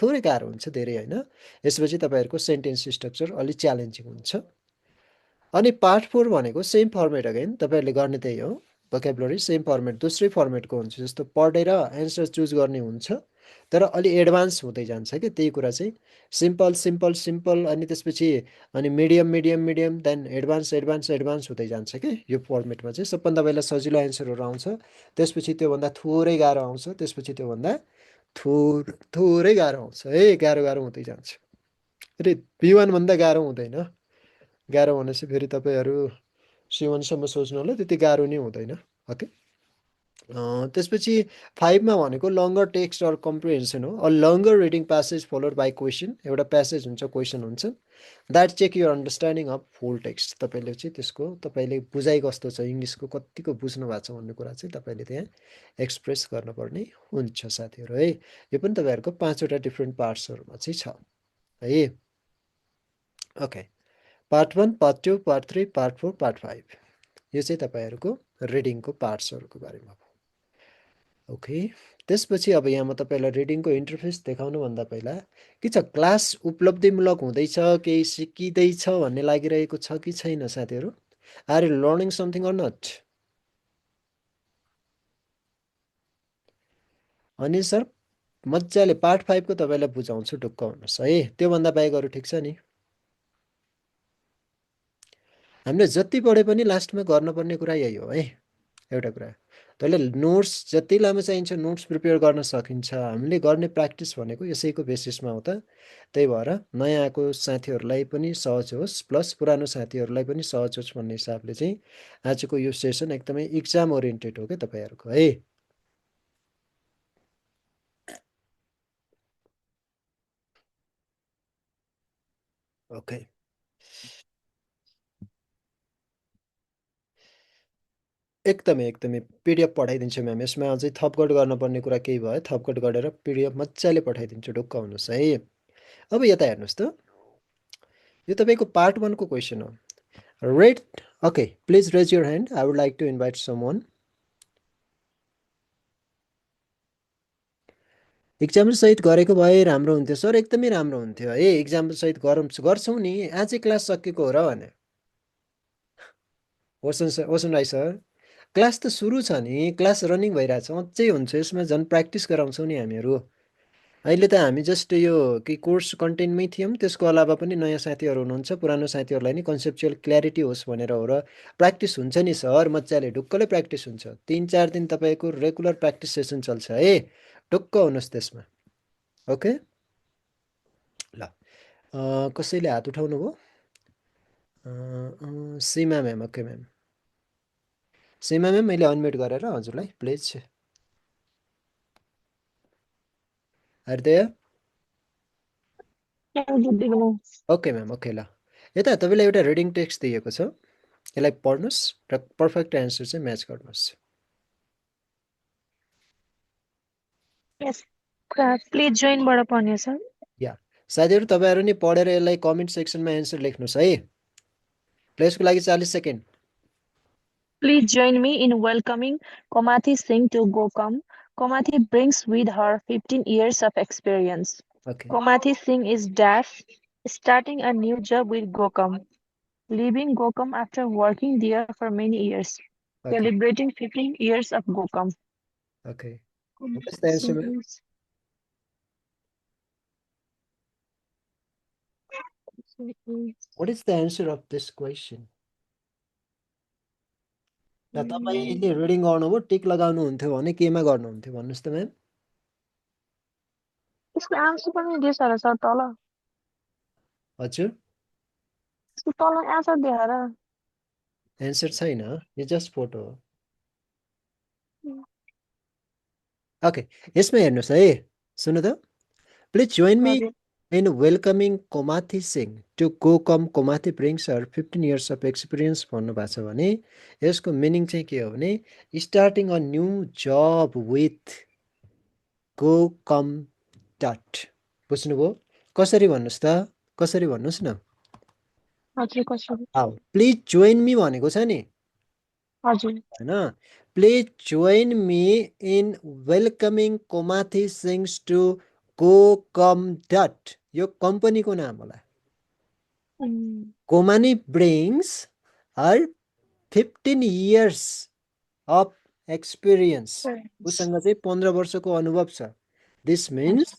थोरै गाह्रो हुन्छ, धेरै होइन। यसपछि तपाईँहरूको सेन्टेन्स स्ट्रक्चर अलिक च्यालेन्जिङ हुन्छ। अनि पार्ट 4 भनेको सेम फर्मेट अगेन तपाईँहरूले गर्ने त्यही हो, भोकाबुलरी सेम फर्मेट, दोस्रै फर्मेटको हुन्छ। जस्तो पढेर एन्सर चुज गर्ने हुन्छ, तर अलि एडभान्स हुँदै जान्छ कि त्यही कुरा चाहिँ सिम्पल अनि त्यसपछि अनि मिडियम देन एडभान्स हुँदै जान्छ कि यो फर्मेटमा चाहिँ। सबभन्दा पहिला सजिलो एन्सरहरू आउँछ, त्यसपछि त्योभन्दा थोरै गाह्रो आउँछ, त्यसपछि त्योभन्दा थोरै गाह्रो आउँछ है, गाह्रो हुँदै जान्छ। अरे B1 भन्दा गाह्रो हुँदैन, गाह्रो भनेपछि फेरि तपाईँहरू C1सम्म सोच्नु होला, त्यति गाह्रो नै हुँदैन। ओके त्यसपछि 5 मा भनेको लङ्गर टेक्स्ट अर कम्प्रिहेन्सन हो। A longer reading passage followed by question. एउटा प्यासेज हुन्छ, क्वेसन हुन्छ, that check your understanding of full text. तपाईँले चाहिँ त्यसको तपाईँले बुझाइ कस्तो छ, इङ्ग्लिसको कतिको बुझ्नु भएको छ भन्ने कुरा चाहिँ तपाईँले त्यहाँ एक्सप्रेस गर्नुपर्ने हुन्छ साथीहरू है। यो पनि तपाईँहरूको 5वटा डिफ्रेन्ट पार्ट्सहरूमा चाहिँ छ है। Okay part 1, part 2, part 3, part 4, part 5 यो चाहिँ तपाईँहरूको रिडिङको पार्ट्सहरूको बारेमा भयो। ओके त्यसपछि अब यहाँ म तपाईँलाई रिडिङको इन्टरफेस देखाउनुभन्दा पहिला के छ, क्लास उपलब्धिमूलक हुँदैछ, केही सिकिँदैछ भन्ने लागिरहेको छ कि छैन साथीहरू? Are you learning something or not? अनि सर मजाले पार्ट 5 को तपाईँलाई बुझाउँछु, ढुक्क हुनुहोस् है। त्योभन्दा बाहेक अरू ठिक छ नि? हामीले जति पढे पनि लास्टमा गर्नुपर्ने कुरा यही हो है, एउटा कुरा। तैँले नोट्स जति लामो चाहिन्छ नोट्स प्रिपेयर गर्न सकिन्छ। हामीले गर्ने प्र्याक्टिस भनेको यसैको बेसिसमा हो त। त्यही भएर नयाँ आएको साथीहरूलाई पनि सहज होस्, प्लस पुरानो साथीहरूलाई पनि सहज होस् भन्ने हिसाबले चाहिँ आजको यो सेसन एकदमै इक्जाम ओरिएन्टेड हो क्या तपाईँहरूको है। ओके, एकदमै पिडिएफ पठाइदिन्छु म्याम। यसमा अझै थपगड गर्नुपर्ने कुरा केही भयो थपगड गरेर पिडिएफ मजाले पठाइदिन्छु, ढुक्क हुनुहोस् है। अब यता हेर्नुहोस् त, यो तपाईँको पार्ट 1 को क्वेसन हो। Read, okay, please raise your hand, I would like to invite someone. Example सहित गरेको भए राम्रो हुन्थ्यो सर, एकदमै राम्रो हुन्थ्यो है। इक्जाम्पल सहित गर्छौँ नि, आजै क्लास सकेको हो र भने। ओसन राई सर, क्लास त सुरु छ नि, क्लास रनिङ भइरहेछ, अझै हुन्छ। यसमा झन् प्र्याक्टिस गराउँछौँ नि हामीहरू। अहिले त हामी जस्ट यो कि कोर्स कन्टेन्टमै थियौँ, त्यसको अलावा पनि नयाँ साथीहरू हुनुहुन्छ, पुरानो साथीहरूलाई नि कन्सेप्चुअल क्ल्यारिटी होस् भनेर हो र। प्र्याक्टिस हुन्छ नि सर, मजाले ढुक्कले प्र्याक्टिस हुन्छ। 3-4 दिन तपाईँको रेगुलर प्र्याक्टिस सेसन चल्छ है, ढुक्क हुनुहोस् त्यसमा। ओके ल, कसैले हात उठाउनु भयो? सीमा म्याम, ओके म्याम। सीमा म्याम, मैले अनम्युट गरेर हजुरलाई प्लिज। हृदय, ओके म्याम, ओके ल। यता तपाईँलाई एउटा रिडिङ टेक्स्ट दिएको छ, यसलाई पढ्नुहोस् र पर्फेक्ट एन्सर चाहिँ म्याच गर्नुहोस्। यस प्लिज जोइनबाट पढ्ने सर। या साथीहरू तपाईँहरू नि पढेर यसलाई कमेन्ट सेक्सनमा एन्सर लेख्नुहोस् है। प्लेसको लागि 40 second. Please join me in welcoming Komathi Singh to GoCom. Komathi brings with her 15 years of experience. Okay, Komathi Singh is starting a new job with GoCom, leaving GoCom after working there for many years, okay, celebrating 15 years of GoCom. Okay. Komathi What's the answer, Singh ma'am? is- What is the answer of this question? ल, तपाईँले reading गर्नुभयो, टिक लगाउनु हुन्थ्यो भने केमा गर्नुहुन्थ्यो भन्नुहोस् त म्याम। यसको आन्सर पनि दिएछ र सर तल। हजुर, यसको तल आन्सर दिएर। एन्सर छैन, यो जस्ट फोटो हो। ओके, यसमा हेर्नुहोस् है, सुन्नु त। Please join me in welcoming Komathi Singh to GoCom. Komathi brings her 15 years of experience भन्नुभएको छ भने यसको मिनिङ चाहिँ के हो भने starting a new job with GoCom dot. बुझ्नुभयो? कसरी भन्नुहोस् त, कसरी भन्नुहोस् न। हजुर कसरी? प्लिज जोइन मी भनेको छ नि हजुर हैन। Please join me in welcoming Komathi Singh to GoCom dot. यो कम्पनीको नाम होला। Komani brings her 15 years of experience. उसँग चाहिँ 15 वर्षको अनुभव छ। This means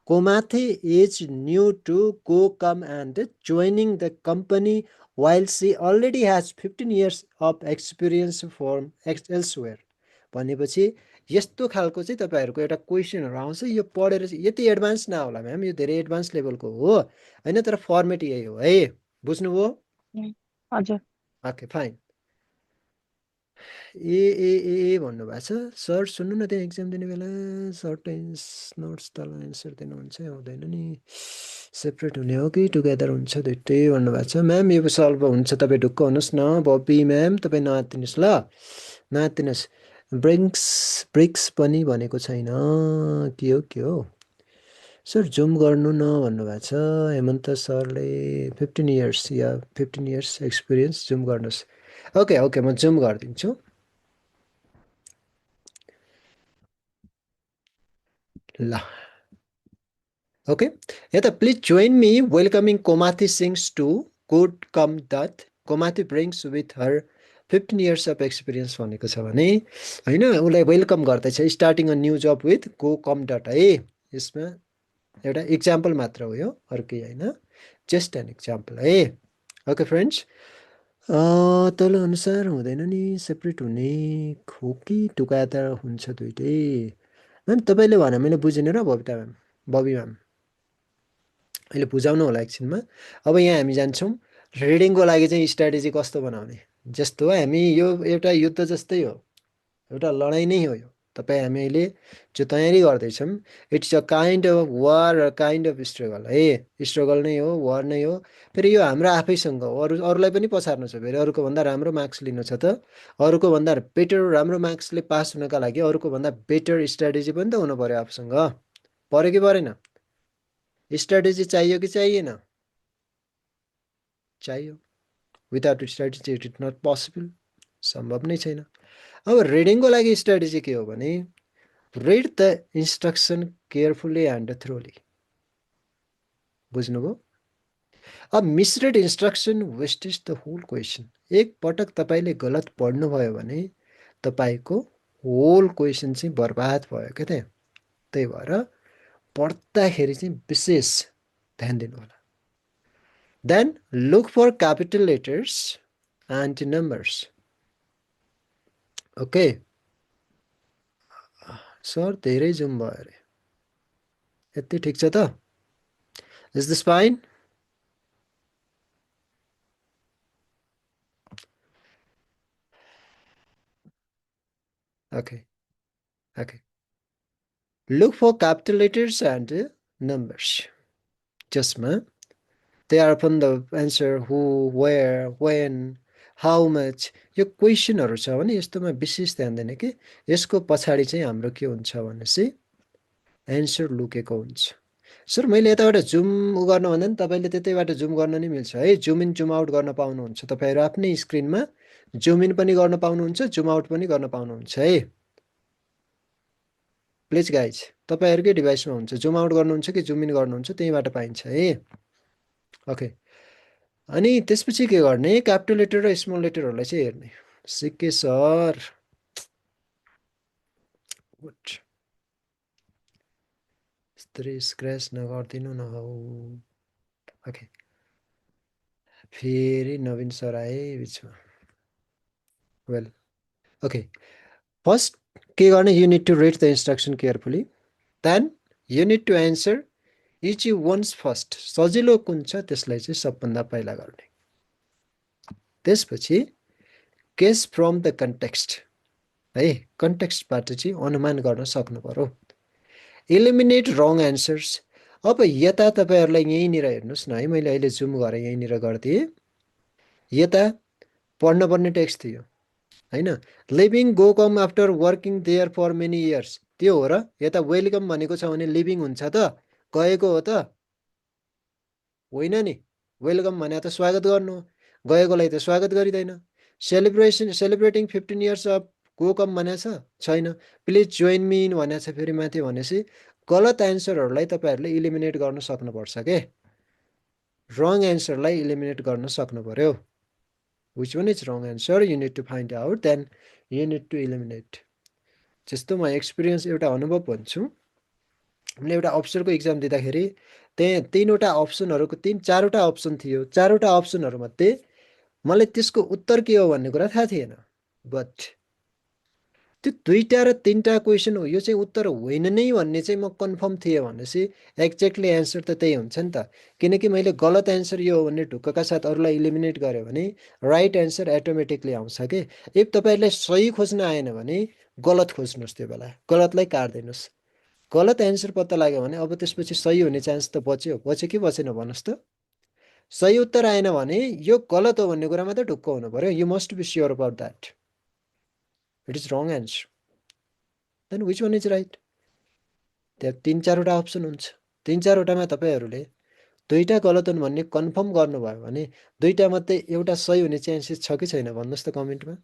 Komathi is new to GoCom and joining the company while she already has 15 years of experience from elsewhere. भनेपछि यस्तो खालको चाहिँ तपाईँहरूको एउटा क्वेसनहरू आउँछ। यो पढेर चाहिँ यति एडभान्स नहोला म्याम, यो धेरै एडभान्स लेभलको हो होइन, तर फर्मेट यही हो है। बुझ्नुभयो? हजुर ओके फाइन। ए भन्नुभएको छ सर, सुन्नु न, त्यहाँ इक्जाम दिने बेला सर्ट नोट्स तल एन्सर दिनुहुन्छ हुँदैन नि, सेपरेट हुने हो कि टुगेदर हुन्छ दुइटै भन्नुभएको छ। म्याम यो सल्भ हुन्छ, तपाईँ ढुक्क हुनुहोस् न बबी म्याम, तपाईँ नआत्तिनुहोस् ल, नआत्तिनुहोस्। ब्रिक्स पनि भनेको छैन, के हो सर, जुम गर्नु न भन्नुभएको छ हेमन्त सरले। 15 इयर्स या 15 इयर्स एक्सपिरियन्स, जुम गर्नुहोस्। ओके म जुम गरिदिन्छु ल। ओके, यता please join me welcoming Komathi Singh to GoCom dot. Komathi brings with her 15 years of experience भनेको छ भने होइन उसलाई वेलकम गर्दैछ starting a new job with GoCom dot है। यसमा एउटा इक्जाम्पल मात्र हो यो, अरू केही होइन, जस्ट एन इक्जाम्पल है। ओके फ्रेन्ड्स, तल अनुसार हुँदैन नि, सेपरेट हुने हो कि टुकाता हुन्छ दुइटै। म्याम तपाईँले भने मैले बुझिनँ र बबिता म्याम, बबी म्याम अहिले बुझाउनु होला एकछिनमा। अब यहाँ हामी जान्छौँ रिडिङको लागि चाहिँ स्ट्राटेजी कस्तो बनाउने। जस्तो हामी यो एउटा युद्ध जस्तै हो, एउटा लडाइँ नै हो यो। तपाईँ हामी अहिले जो तयारी गर्दैछौँ it's a kind of war, kind of struggle है। स्ट्रगल नै हो, वार नै हो। फेरि यो हाम्रो आफैसँग हो, अरूलाई पनि पछार्नु छ, फेरि अरूको भन्दा राम्रो मार्क्स लिनु छ त, अरूको भन्दा बेटर राम्रो मार्क्सले पास हुनका लागि अरूको भन्दा बेटर स्ट्राटेजी पनि त हुनु पऱ्यो आफूसँग। पऱ्यो कि परेन? स्ट्राटेजी चाहियो कि चाहिएन? चाहियो। Without strategy it is not possible, सम्भव नै छैन। अब रिडिङको लागि स्ट्राटेजी के हो भने read the instruction carefully and thoroughly. बुझ्नुभयो? अब misread instruction wastage the whole question. एक पटक तपाईँले गलत पढ्नुभयो भने तपाईँको होल क्वेसन चाहिँ बर्बाद भयो क्या त। त्यही भएर पढ्दाखेरि चाहिँ विशेष ध्यान दिनु होला। Then look for capital letters and numbers. Okay sir, धेरै जुम भयो अरे, यति ठिक छ त? Is this fine? Okay, okay. Look for capital letters and numbers. जसमा they are upon the answer who, where, when, how much यो क्वेसनहरू छ भने यस्तोमा विशेष ध्यान दिने कि यसको पछाडि चाहिँ हाम्रो के हुन्छ भनेपछि एन्सर लुकेको हुन्छ। सर मैले यताबाट जुम गर्न भन्दा नि तपाईँले त्यतैबाट जुम गर्न नै मिल्छ है। जुम इन जुम आउट गर्न पाउनुहुन्छ तपाईँहरू आफ्नै स्क्रिनमा। जुम इन पनि गर्न पाउनुहुन्छ, जुम आउट पनि गर्न पाउनुहुन्छ है। प्लिज गाइज, तपाईँहरूकै डिभाइसमा हुन्छ, जुम आउट गर्नुहुन्छ कि जुम इन गर्नुहुन्छ त्यहीँबाट पाइन्छ है। ओके, अनि त्यसपछि के गर्ने, क्यापिटल लेटर र स्मल लेटरहरूलाई चाहिँ हेर्ने। सिके सर, गुड। यस्तरी स्क्रैच नगरिदिनु न हौ। ओके, फेरि नवीन सर आए बिचमा। वेल ओके, फर्स्ट के गर्ने, you need to read the instruction carefully. Then you need to answer each ones first. सजिलो कुन छ त्यसलाई चाहिँ सबभन्दा पहिला गर्ने। त्यसपछि केस फ्रम द कन्टेक्स्ट है, कन्टेक्स्टबाट चाहिँ अनुमान गर्न सक्नु पर्यो। इलिमिनेट रङ एन्सर्स। अब यता तपाईँहरूलाई यहीँनिर हेर्नुहोस् न है, मैले अहिले जुम गरेँ यहीँनिर गरिदिएँ। यता पढ्नुपर्ने टेक्स्ट थियो होइन, living go come after working there for many years, त्यो हो र? यता वेलकम भनेको छ भने लिभिङ हुन्छ त, गएको हो त होइन नि। वेलकम भने त स्वागत गर्नु, गएकोलाई त स्वागत गरिँदैन। सेलिब्रेटिङ 15 इयर्स अफ गो कम भनेको छैन। प्लिज जोइन मी इन भनेको छ फेरि माथि। भनेपछि गलत एन्सरहरूलाई तपाईँहरूले इलिमिनेट गर्न सक्नुपर्छ के, रङ एन्सरलाई इलिमिनेट गर्न सक्नु पर्यो। Which one is wrong answer you need to find out, then you need to eliminate. जस्तो म एक्सपिरियन्स एउटा अनुभव भन्छु। मैले एउटा अफिसरको इक्जाम दिँदाखेरि त्यहाँ 3वटा अप्सनहरूको 4वटा अप्सन थियो। 4वटा अप्सनहरूमध्ये मलाई त्यसको उत्तर के हो भन्ने कुरा थाहा थिएन। बट त्यो 2टा र 3टा क्वेसन हो, यो चाहिँ उत्तर होइन नै भन्ने चाहिँ म कन्फर्म थिएँ भनेपछि एक्ज्याक्टली एन्सर त त्यही हुन्छ नि त। किनकि मैले गलत एन्सर यो हो भन्ने ढुक्कका साथ अरूलाई इलिमिनेट गरेँ भने राइट एन्सर एटोमेटिकली आउँछ कि। इफ तपाईँहरूलाई सही खोज्न आएन भने गलत खोज्नुहोस्, त्यो बेला गलतलाई काट्दिनुहोस्। गलत एन्सर पत्ता लाग्यो भने अब त्यसपछि सही हुने चान्स त बच्यो कि बचेन भन्नुहोस् त। सही उत्तर आएन भने यो गलत हो भन्ने कुरामा त ढुक्क हुनु पर्यो। You must be sure about that it is wrong answer. Then which one is right? त्यहाँ 3-4वटा अप्सन हुन्छ। 3-4वटामा तपाईँहरूले 2टा गलत हुन् भन्ने कन्फर्म गर्नुभयो भने 2टा मध्ये एउटा सही हुने चान्सेस छ कि छैन भन्नुहोस् त कमेन्टमा।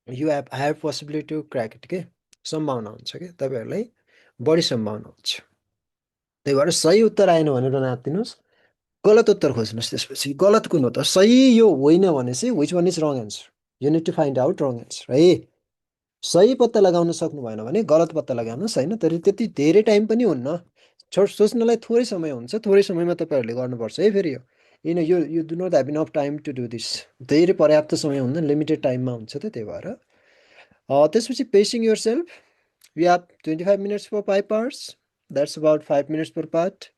You have higher possibility to crack it, okay? सम्भावना हुन्छ क्या तपाईँहरूलाई बढी सम्भावना हुन्छ त्यही भएर सही उत्तर आएन भनेर नाप्दिनुहोस् गलत उत्तर खोज्नुहोस् त्यसपछि गलत कुन हो त सही यो होइन भने चाहिँ which one is wrong answer you need to find out wrong answer है सही पत्ता लगाउन सक्नु भएन भने गलत पत्ता लगाउनुहोस् होइन तर त्यति धेरै टाइम पनि हुन्न सोच्नलाई थोरै समय हुन्छ थोरै समयमा तपाईँहरूले गर्नुपर्छ है फेरि यो you you do not have enough time to do this धेरै पर्याप्त समय हुन्न लिमिटेड टाइममा हुन्छ त त्यही भएर त्यसपछि pacing yourself we have 25 minutes for 5 parts that's about 5 minutes per part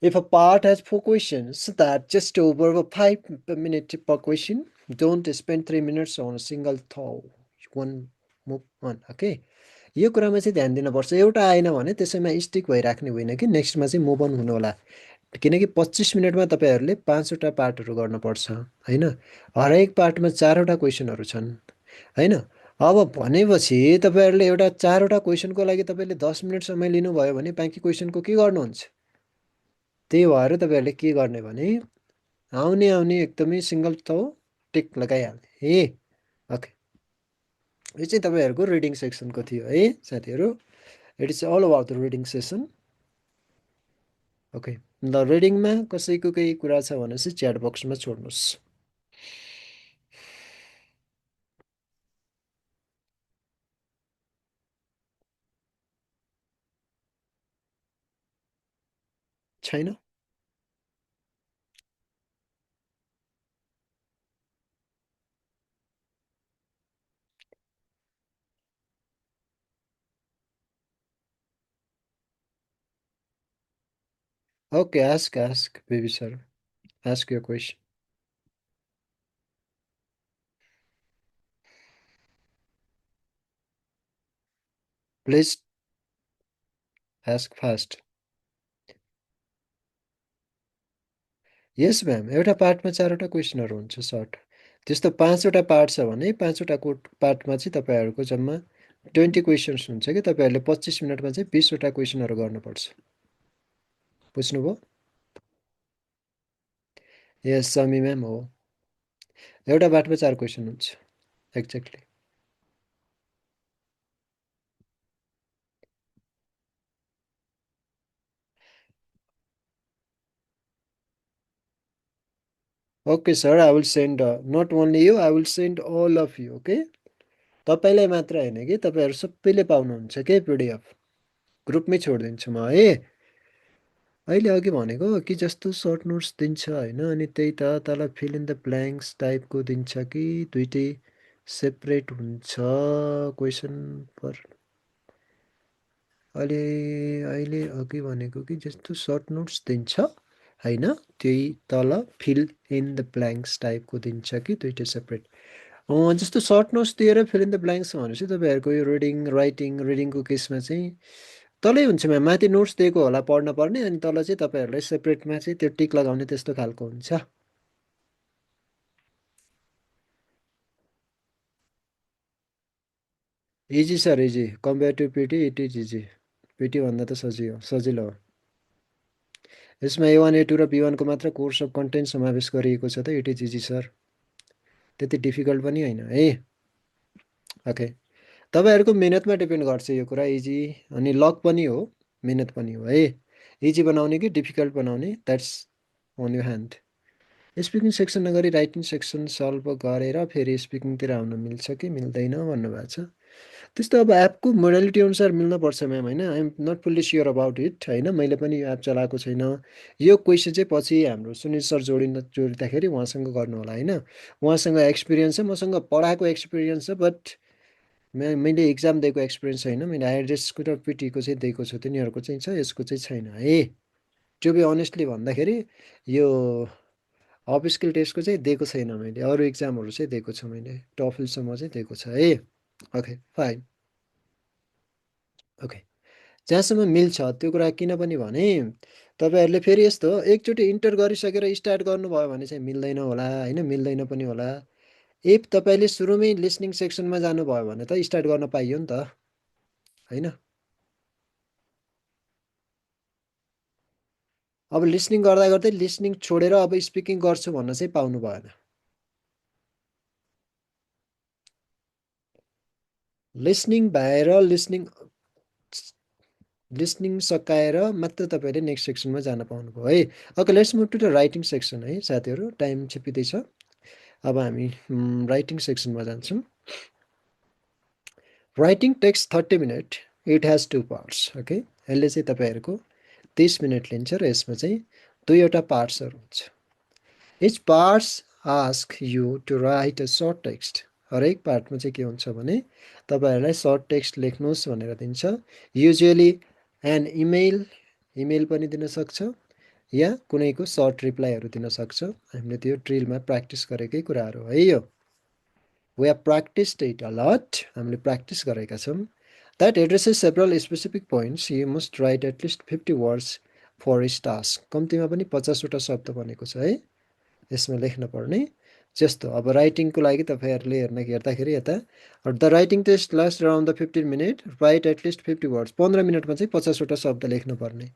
if a part has 4 questions that just over 5 minutes per question don't spend 3 minutes on a single thought one move on okay यो कुरामा चाहिँ ध्यान दिनुपर्छ एउटा आएन भने त्यसैमा stick भइराख्ने होइन कि नेक्स्टमा चाहिँ मुभ अन हुनु होला किनकि 25 मिनटमा तपाईँहरूले 5वटा पार्टहरू गर्नुपर्छ होइन हरेक पार्टमा 4वटा क्वेसनहरू छन् होइन अब भनेपछि तपाईँहरूले एउटा 4वटा क्वेसनको लागि तपाईँले 10 मिनट समय लिनुभयो भने बाँकी क्वेसनको के गर्नुहुन्छ त्यही भएर तपाईँहरूले के गर्ने भने आउने एकदमै सिङ्गल टिक लगाइहाल्ने ए ओके यो चाहिँ तपाईँहरूको रिडिङ सेक्सनको थियो है साथीहरू it is all about the reading session okay ल रिडिङमा कसैको केही कुरा छ भने चाहिँ च्याट बक्समा छोड्नुहोस् छैन Okay, ask, baby sir. Ask your question. Please ask fast. Yes, ma'am. एउटा पार्टमा 4वटा क्वेसनहरू हुन्छ सर्ट त्यस्तो 5वटा पार्ट छ भने 5वटा पार्टमा चाहिँ तपाईँहरूको जम्मा 20 क्वेसन्स हुन्छ कि तपाईँहरूले 25 मिनटमा चाहिँ 20वटा क्वेसनहरू गर्नुपर्छ बुझ्नुभयो यस समी म्याम हो एउटा पार्टमा 4 क्वेसन हुन्छ exactly okay sir I will send not only you I will send all of you okay तपाईँलाई मात्र होइन कि तपाईँहरू सबैले पाउनुहुन्छ के पिडिएफ ग्रुपमै छोडिदिन्छु म है अहिले अघि भनेको कि जस्तो सर्ट नोट्स दिन्छ होइन अनि त्यही त तल फिल इन द ब्ल्याङ्क्स टाइपको दिन्छ कि दुइटै सेपरेट हुन्छ क्वेसन पर अहिले अघि भनेको कि जस्तो सर्ट नोट्स दिन्छ होइन त्यही तल फिल इन द ब्ल्याङ्क्स टाइपको दिन्छ कि दुइटै सेपरेट जस्तो सर्ट नोट्स दिएर फिल इन द ब्ल्याङ्क्स भनेपछि तपाईँहरूको यो रिडिङको केसमा चाहिँ तलै हुन्छ म्याम माथि नोट्स दिएको होला पढ्न पर्ने अनि तल चाहिँ तपाईँहरूलाई सेपरेटमा चाहिँ त्यो टिक लगाउने त्यस्तो खालको हुन्छ easy sir easy compare to PT it is easy PT भन्दा त सजिलो हो यसमा A1 A2 र B1 को मात्र कोर्स अफ कन्टेन्ट समावेश गरिएको छ त इट इज इजी सर त्यति डिफिकल्ट पनि होइन है ओके तपाईँहरूको मिहिनेतमा डिपेन्ड गर्छ यो कुरा इजी अनि लक पनि हो मिहिनेत पनि हो है इजी बनाउने कि डिफिकल्ट बनाउने that's on you hand speaking section नगरी राइटिङ सेक्सन सल्भ गरेर फेरि स्पिकिङतिर आउन मिल्छ कि मिल्दैन भन्नुभएको छ त्यस्तो अब एपको मोडालिटी अनुसार मिल्नुपर्छ म्याम होइन I'm not fully sure about it होइन मैले पनि यो एप चलाएको छैन यो क्वेसन चाहिँ पछि हाम्रो सुनिल सर जोडिँदाखेरि उहाँसँग गर्नु होला होइन उहाँसँग एक्सपिरियन्स छ मसँग पढाएको एक्सपिरियन्स छ बट मैले इक्जाम दिएको एक्सपिरियन्स छैन मैले आइएलटिएसको र पिटीको चाहिँ दिएको छु तिनीहरूको चाहिँ छ यसको चाहिँ छैन है टु बी अनेस्टली भन्दाखेरि यो अफ स्किल टेस्टको चाहिँ दिएको छैन मैले अरू इक्जामहरू चाहिँ दिएको छु मैले टफिलसम्म चाहिँ दिएको छ है ओके फाइन ओके जहाँसम्म मिल्छ त्यो कुरा किनभने भने तपाईँहरूले फेरि यस्तो एकचोटि इन्टर गरिसकेर स्टार्ट गर्नुभयो भने चाहिँ मिल्दैन होला होइन मिल्दैन पनि होला इफ तपाईँले सुरुमै लिसनिङ सेक्सनमा जानुभयो भने त स्टार्ट गर्न पाइयो नि त होइन अब लिसनिङ गर्दा गर्दै लिसनिङ छोडेर अब स्पिकिङ गर्छु भन्न चाहिँ पाउनु भएन लिसनिङ भएर लिसनिङ सकाएर मात्र तपाईँले नेक्स्ट सेक्सनमा जान पाउनुभयो है। Okay, let's move to the writing section है साथीहरू, टाइम छिप्पिँदैछ। अब हामी राइटिङ सेक्सनमा जान्छौँ। Writing takes 30 minute, it has 2 parts. Okay, यसले चाहिँ तपाईँहरूको 30 मिनट लिन्छ र यसमा चाहिँ दुईवटा पार्ट्सहरू हुन्छ। Each parts ask you to write a short text. हरेक पार्टमा चाहिँ के हुन्छ भने तपाईँहरूलाई सर्ट टेक्स्ट लेख्नुहोस् भनेर दिन्छ। युजुअली एन इमेल पनि दिन सक्छ या कुनैको सर्ट रिप्लाईहरू दिन सक्छ। हामीले त्यो ड्रिलमा प्र्याक्टिस गरेकै कुराहरू है यो। We have practised it a lot, हामीले प्र्याक्टिस गरेका छौँ। That addresses several specific points, you must write at least 50 words for each task. कम्तीमा पनि 50वटा शब्द बनेको छ है यसमा लेख्न पर्ने। जस्तो अब राइटिङको लागि तपाईँहरूले हेर्दाखेरि यता the writing test last around the 15 minute, write at least 50 words. 15 मिनटमा चाहिँ 50वटा शब्द लेख्नुपर्ने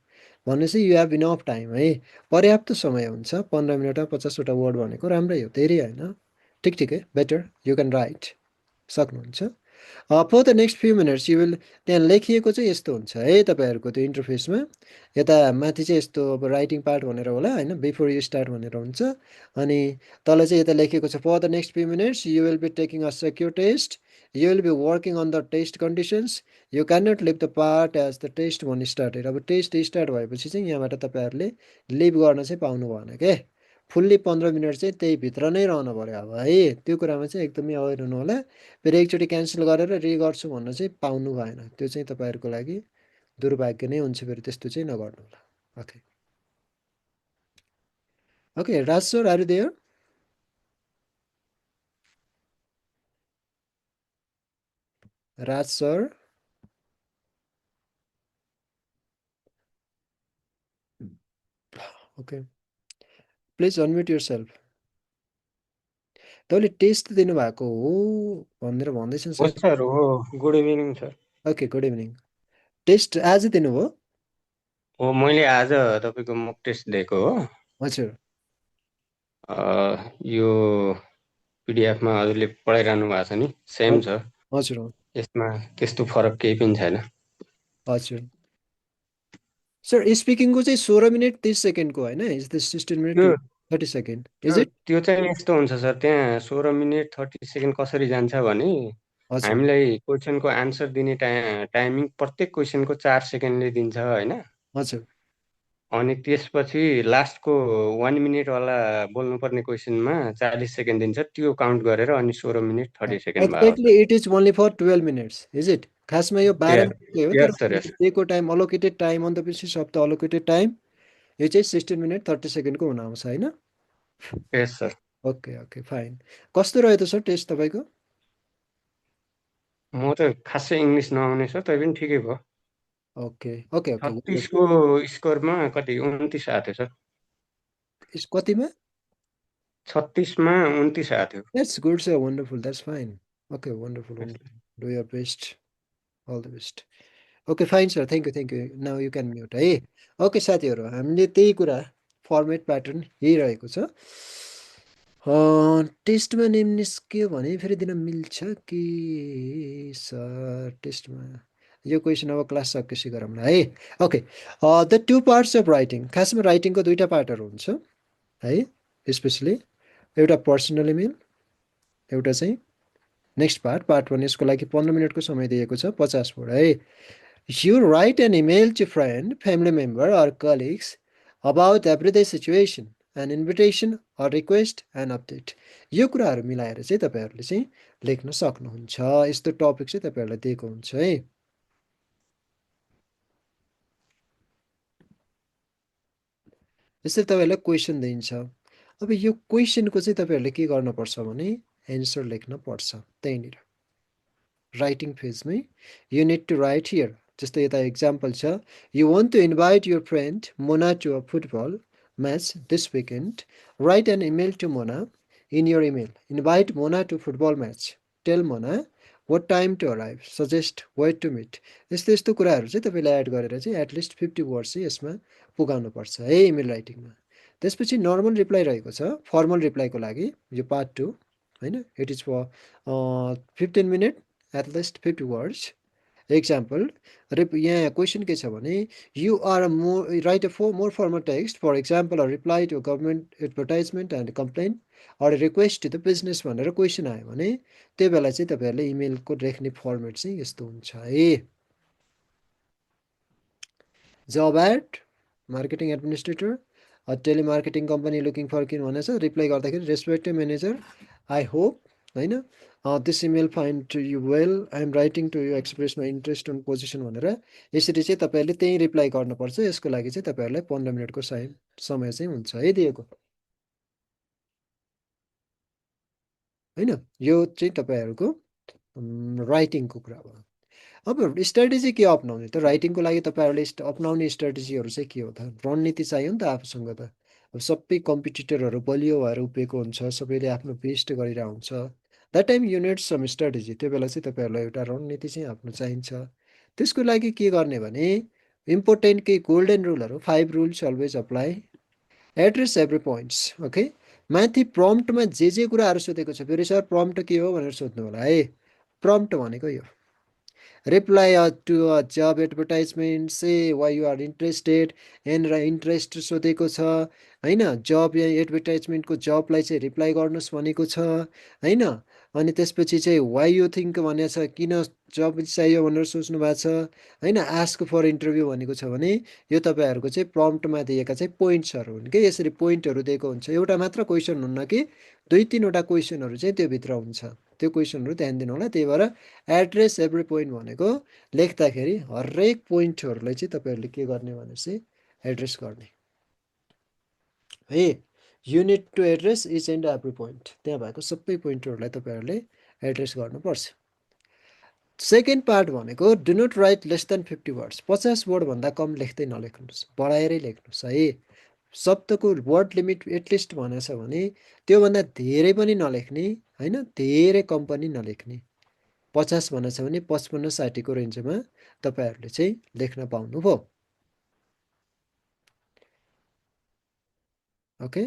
भनेपछि यु हेभ इनफ टाइम है, पर्याप्त समय हुन्छ। 15 मिनटमा 50वटा वर्ड भनेको राम्रै हो, धेरै होइन, ठिक ठिकै, बेटर, यु क्यान राइट, सक्नुहुन्छ। For the next few minutes you will, त्यहाँ लेखिएको चाहिँ यस्तो हुन्छ है तपाईँहरूको त्यो इन्टरफेसमा। यता माथि चाहिँ यस्तो अब राइटिङ पार्ट भनेर होला होइन, बिफोर यु स्टार्ट भनेर हुन्छ। अनि तल चाहिँ यता लेखेको छ for the next few minutes you will be taking a secure test, you will be working on the test conditions, you can not leave the part as the test one started. अब test start भएपछि चाहिँ यहाँबाट तपाईँहरूले leave गर्न चाहिँ पाउनु भएन के। फुल्ली 15 मिनट चाहिँ त्यही भित्र नै रहनु पऱ्यो अब है, त्यो कुरामा चाहिँ एकदमै अवेर हुनु होला। फेरि एकचोटि क्यान्सल गरेर गर्छु भन्न चाहिँ पाउनु भएन, त्यो चाहिँ तपाईँहरूको लागि दुर्भाग्य नै हुन्छ। फेरि त्यस्तो चाहिँ नगर्नु होला। Okay okay, Raj sir, are you there? Raj sir. Okay. Please unmute yourself. तपाईँले टेस्ट दिनुभएको हो भनेर भन्दैछन् हो सर। सर, हो। Good evening sir. Okay, good evening. Test आज दिनुभयो? हो, मैले आज तपाईँको मक टेस्ट दिएको हो। हजुर। यो पिडिएफमा हजुरले पढाइरहनु भएको छ नि, सेम छ। हजुर यसमा त्यस्तो फरक केही पनि छैन। हजुर सर, स्पिकिङको चाहिँ 16 मिनट 30 सेकेन्डको होइन, is this 16 minute 30 second is it? त्यो चाहिँ यस्तो हुन्छ सर, त्यहाँ 16 मिनट 30 सेकेन्ड कसरी जान्छ भने हजुर हामीलाई क्वेसनको आन्सर दिने टाइमिङ प्रत्येक क्वेसनको 4 सेकेन्डले दिन्छ होइन। हजुर। अनि त्यसपछि लास्टको 1 मिनटवाला बोल्नुपर्ने क्वेसनमा 40 सेकेन्ड दिन्छ, त्यो काउन्ट गरेर अनि 16 मिनट 30 सेकेन्ड भयो। Exactly it is only for 12 minutes is it? खासमा यो 12 मिनटकै हो, Yes, sir, तर yes. दिएको time allocated time on the basis of the allocated time यो चाहिँ 16 मिनट 30 सेकेन्डको हुन आउँछ होइन? Yes, sir. Okay okay, fine. कस्तो रह्यो त सर टेस्ट तपाईँको? म त खासै इङ्ग्लिस नआउने सर, तै पनि ठिकै भयो। Okay okay okay. 36 को स्कोरमा कति 29 आएको थियो सर। कतिमा? 36 मा 29 आएको थियो। That's good, sir. Wonderful. That's fine. Okay, wonderful, wonderful. Do your best. All the best. Okay, fine, sir. Thank you, thank you. Now you can mute है। ओके साथीहरू, हामीले त्यही कुरा फर्मेट प्याटर्न यही रहेको छ। टेस्टमा नेम निस्क्यो भने फेरि दिन मिल्छ कि सर? टेस्टमा यो क्वेसन अब क्लास सकेपछि गरौँला है। Okay, the 2 parts of writing, खासमा राइटिङको 2टा पार्टहरू हुन्छ है। स्पेसली एउटा पर्सनल इमेल, एउटा चाहिँ नेक्स्ट पार्ट 1। यसको लागि 15 मिनटको समय दिएको छ, 50 वर्ड है। You write an email to friend, family member or colleagues about everyday situation, an invitation or request and update. यो कुराहरू मिलाएर चाहिँ तपाईँहरूले चाहिँ लेख्न सक्नुहुन्छ। यस्तो टपिक चाहिँ तपाईँहरूलाई दिएको हुन्छ है। यसरी तपाईँहरूलाई क्वेसन दिन्छ। अब यो क्वेसनको चाहिँ तपाईँहरूले के गर्नुपर्छ भने एन्सर लेख्न पर्छ त्यहीँनिर राइटिङ फेजमै। You need to write here. जस्तै यता इक्जाम्पल छ, you want to invite your friend Mona to a football match this weekend, write an email to Mona in your email, invite Mona to football match, tell Mona what time to arrive, suggest wait to meet. यस्तो यस्तो कुराहरू चाहिँ तपाईँले add गरेर चाहिँ at least 50 word चाहिँ यसमा पुगाउनुपर्छ है इमेल राइटिङमा। त्यसपछि नर्मल रिप्लाई रहेको छ, फर्मल रिप्लाईको लागि यो पार्ट 2 होइन। It is for 15 minute at least 50 words. Example, यहाँ question के छ भने you are write a more formal text, for example a reply to a government advertisement and a complaint or a request to the business भनेर question आयो भने त्यो बेला चाहिँ तपाईहरुले इमेल को लेख्ने फर्मेट चाहिँ यस्तो हुन्छ है। job ad, marketing administrator, a telemarketing company looking for किन भनेछ रिप्लाई गर्दाखेरि respected manager, I hope हैन this email find to you well, I am writing to you express my interest on position भनेर यसरी चाहिँ तपाईहरुले त्यही रिप्लाई गर्नुपर्छ। यसको लागि चाहिँ तपाईहरुलाई 15 मिनेटको समय चाहिँ हुन्छ है दिएको हैन। यो चाहिँ तपाईहरुको राइटिङको कुरा भयो। अब स्ट्र्याटेजी के अपनाउने त राइटिङको लागि तपाईहरुले अपनाउने स्ट्र्याटेजीहरु चाहिँ के हो त? रणनीति चाहियो नि त आफूसँग त। अब सबै कम्पिटिटरहरु बलियो भएर उभिएको हुन्छ, सबैले आफ्नो बेस्ट गरिरहेको हुन्छ। That time you need some strategy. त्यो बेला चाहिँ तपाईहरुलाई एउटा रणनीति चाहिँ आफ्नो चाहिन्छ। त्यसको लागि के गर्ने भने इम्पोर्टेन्ट केही गोल्डन रुलहरु 5 rules always apply. Address every points. Okay, माथि प्रम्प्टमा जे कुराहरु सोधेको छ फेरि सर प्रम्प्ट के हो भनेर सोध्नु होला है। प्रम्प्ट भनेको यो reply to a job advertisement, say why you are interested, यहाँनिर इन्ट्रेस्ट सोधेको छ हैन। जब या एडभर्टाइजमेन्ट को जबलाई चाहिँ रिप्लाई गर्नुस् भनेको छ हैन। अनि त्यसपछि चाहिँ why you think भनेको छ, किन जब चाहियो भनेर सोच्नु भएको छ हैन। आस्क फर इन्टरभ्यु भनेको छ भने यो तपाईहरुको चाहिँ प्रम्प्टमा दिएका चाहिँ पोइन्ट्सहरु हुन् के। यसरी पोइन्टहरु दिएको हुन्छ, एउटा मात्र क्वेशन हुन्न कि 2-3 वटा क्वेशनहरु चाहिँ त्यो भित्र हुन्छ। त्यो क्वेशनहरु ध्यान दिनु होला। त्यही भएर एड्रेस एभ्री पोइन्ट भनेको लेख्दाखेरि हरेक पोइन्टहरुलाई चाहिँ तपाईहरुले के गर्ने भनेपछि एड्रेस गर्ने है। You need to address each and every point. त्यहाँ भएको सबै पोइन्टहरुलाई तपाईहरुले एड्रेस गर्नुपर्छ। सेकेन्ड पार्ट भनेको do not write less than 50 words. 50 word भन्दा कम लेख्दै नलेख्नुस्, बढाएरै लेख्नुस् है। शब्दको वर्ड लिमिट एटलिस्ट भनेको छ भने त्यो भन्दा धेरै पनि नलेख्ने हैन, धेरै कम पनि नलेख्ने। 50 भनेको छ भने 55-60 को रेन्जमा तपाईहरुले चाहिँ लेख्न पाउनुभयो। ओके,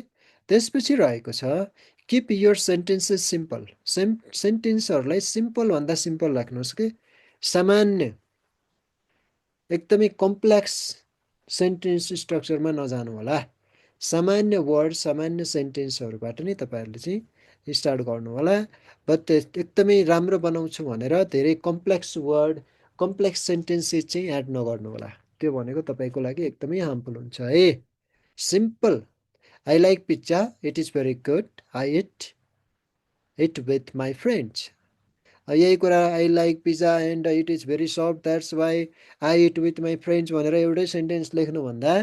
त्यसपछि रहेको छ कीप योर सेन्टेन्सेस सिम्पल। सेन्टेन्सहरुलाई सिम्पल भन्दा सिम्पल राख्नुस् के। सामान्य एकदमै कम्प्लेक्स सेन्टेन्स स्ट्रक्चरमा नजानु होला। सामान्य वर्ड सामान्य सेन्टेन्सहरुबाट नै तपाईहरुले चाहिँ स्टार्ट गर्नु होला। बट एकदमै राम्रो बनाउँछु भनेर धेरै कम्प्लेक्स वर्ड कम्प्लेक्स सेन्टेन्सेस चाहिँ एड नगर्नु होला। त्यो भनेको तपाईको लागि एकदमै हार्मफुल हुन्छ है। Simple, I like pizza, it is very good, I eat with my friends. यही कुरा I like pizza and it is very soft that's why I eat with my friends भनेर एउटै सेन्टेन्स लेख्नुभन्दा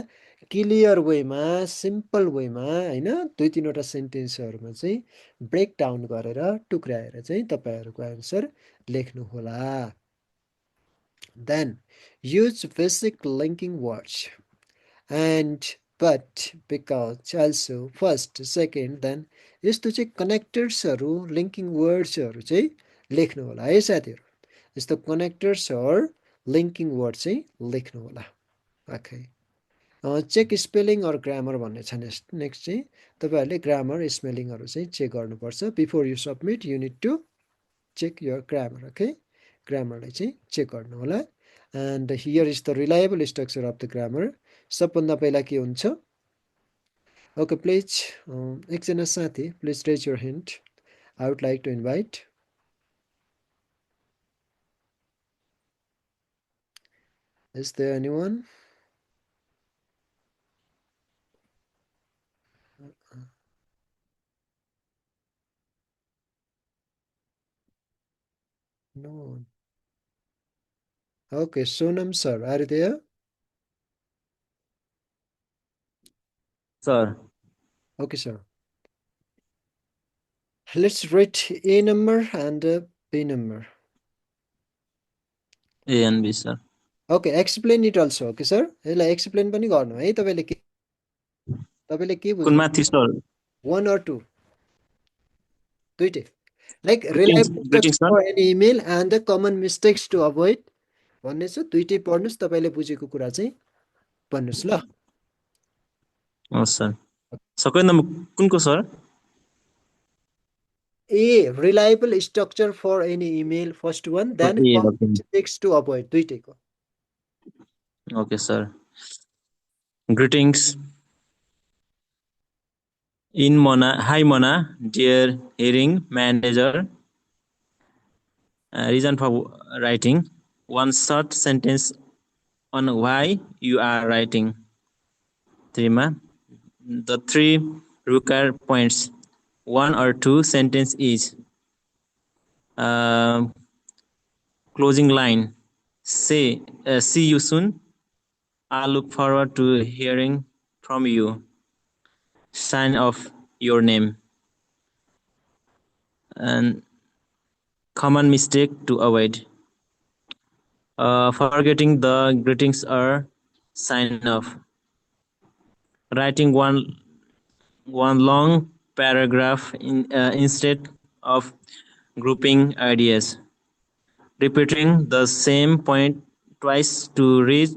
क्लियर वेमा simple वेमा हैन 2-3 वटा सेन्टेन्सहरुमा चाहिँ ब्रेक डाउन गरेर टुक्राएर चाहिँ तपाईहरुको आन्सर लेख्नु होला। Then use basic linking words and but because also first second then यस्तो चाहिँ कनेक्टर्सहरु लिंकिङ वर्ड्सहरु चाहिँ लेख्नु होला है साथीहरु। यस्तो कनेक्टर्स और लिंकिङ वर्ड चाहिँ लेख्नु होला। ओके, चेक स्पेलिङ और ग्रामर भन्ने छ। नेक्स्ट चाहिँ तपाईहरुले ग्रामर स्पेलिङहरु चाहिँ चेक गर्नुपर्छ। Before you submit you need to check your grammar. Okay, ग्रामरलाई चाहिँ चेक गर्नु होला। And here is the reliable structure of the grammar. सबभन्दा पहिला के हुन्छ? ओके प्लिज एकजना साथी please raise your hand, I would like to invite. Is there anyone? No one. Okay, Sonam sir, are you there? Sir. Okay, sir. Let's write A number and B number. A and B, sir. Okay, explain it also. Okay, sir. यसलाई explain पनि गर्नु है तपाईले के बुझ्नु? कुन माथि sir? 1 or 2? दुईटै. Like reliable structure for an email and the common mistakes to avoid भन्ने छ। दुईटै पढ्नुस्, तपाईले बुझेको कुरा चाहिँ भन्नुस् ल। हो सर। सेकेन्ड नम्बर कुनको sir? A, reliable structure for any email, first one. Then Okay, common okay. mistakes to avoid. दुईटैको. Okay, sir. Greetings. Hi Mona, dear hearing manager. Reason for writing. One short sentence on why you are writing. Trima. The 3 required points. 1 or 2 sentence each. Closing line. Say, see you soon. I look forward to hearing from you. Sign off your name. And common mistake to avoid. Forgetting the greetings or sign off. Writing one long paragraph instead of grouping ideas. Repeating the same point twice to reach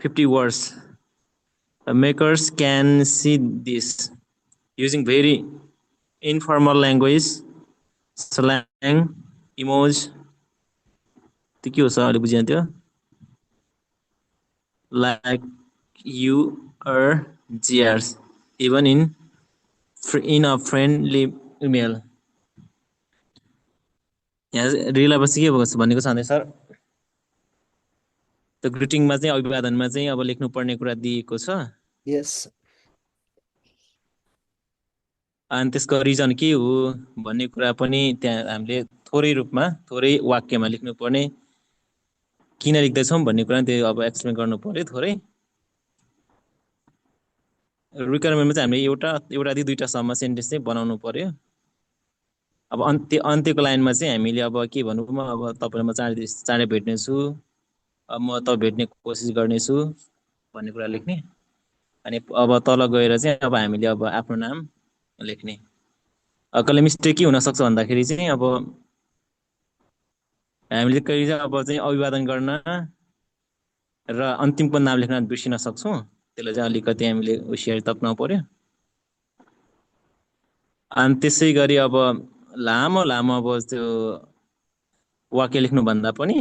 50 words. Makers can see this using very informal language, slang, emoji. त्यो के हो sir, अहिले बुझेन त्यो? Like you or GRs, even in a friendly email. यहाँ रिललाई पछि के भनेको छ भने सर, त्यो ग्रिटिङमा चाहिँ अभिवादनमा चाहिँ अब लेख्नुपर्ने कुरा दिएको छ. Yes. अनि त्यसको रिजन के हो भन्ने कुरा पनि त्यहाँ हामीले थोरै रूपमा, थोरै वाक्यमा लेख्नुपर्ने, किन लेख्दैछौँ भन्ने कुरा त्यो अब एक्सप्लेन गर्नु पर्यो थोरै. रिक्वायरमेन्टमा चाहिँ हामीले एउटादेखि 2टासम्म सेन्टेन्स चाहिँ बनाउनु पर्यो. अब अन्त्यको लाइनमा चाहिँ हामीले अब के भन्नु, अब तपाईलाई म चाँडै भेट्नेछु, अब म त भेट्ने कोसिस गर्नेछु भन्ने कुरा लेख्ने. अनि अब तल गएर चाहिँ अब हामीले अब आफ्नो नाम लेख्ने. कहिले मिस्टेक के हुन सक्छ भन्दाखेरि चाहिँ अब हामीले कहिले चाहिँ अब चाहिँ अभिवादन गर्न र अन्तिमको नाम लेख्न बिर्सिन सक्छौँ. त्यसले चाहिँ अलिकति हामीले होसियारी तप्नु पर्यो. अनि त्यसै गरी अब लामो अब त्यो वाक्य लेख्नु भन्दा पनि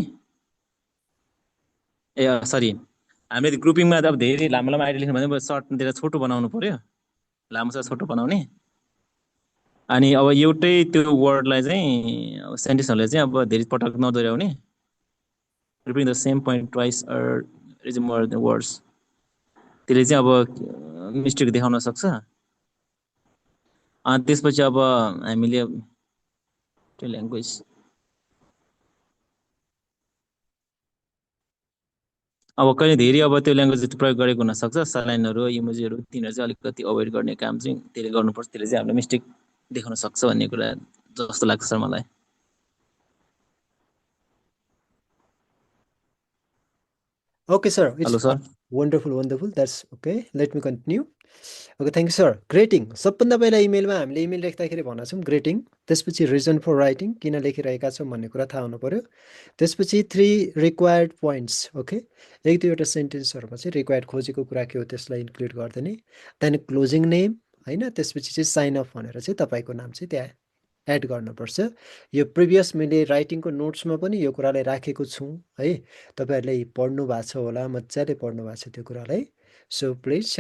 सरी, हामीले ग्रुपिङमा अब धेरै लामो आइडिया लेख्नु भने सर्ट दिएर छोटो बनाउनु पर्यो, लामो छ छोटो बनाउने. अनि अब एउटै त्यो वर्डलाई चाहिँ अब सेन्टेन्सहरूले चाहिँ अब धेरै पटक नदोहोऱ्याउने. Repeating the same point twice or is more the words. त्यसले चाहिँ अब मिस्टेक देखाउन सक्छ. अनि त्यसपछि अब हामीले त्यो ल्याङ्ग्वेज अब कहिले धेरै अब त्यो ल्याङ्ग्वेज प्रयोग गरेको हुनसक्छ. सालाइनहरू, इमोजीहरू, तिनीहरू चाहिँ अलिकति अभोइड गर्ने काम चाहिँ त्यसले गर्नुपर्छ. त्यसले चाहिँ हामीलाई मिस्टेक देखाउन सक्छ भन्ने कुरा जस्तो लाग्छ सर मलाई. Okay, sir. It's Hello, sir. Wonderful. That's okay. Let me continue. Okay, thank you, sir. Greeting. सबभन्दा पहिला इमेलमा हामीले इमेल लेख्दाखेरि भन्न छौँ ग्रेटिङ. त्यसपछि रिजन फर राइटिङ, किन लेखिरहेका छौँ भन्ने कुरा थाहा हुनु पर्यो. त्यसपछि 3 रिक्वायर्ड पोइन्ट्स. ओके, 1-2वटा सेन्टेन्सहरूमा चाहिँ रिक्वायर्ड खोजेको कुरा के हो त्यसलाई इन्क्लुड गर्दैन. देन क्लोजिङ नेम हैन, त्यसपछि चाहिँ साइन अफ भनेर चाहिँ तपाईँको नाम चाहिँ त्यहाँ एड गर्नुपर्छ. यो प्रिभियस मैले राइटिङको नोट्समा पनि यो कुरालाई राखेको छु है. तपाईँहरूले पढ्नु भएको छ होला, मजाले पढ्नु भएको छ त्यो कुरालाई. सो प्लिज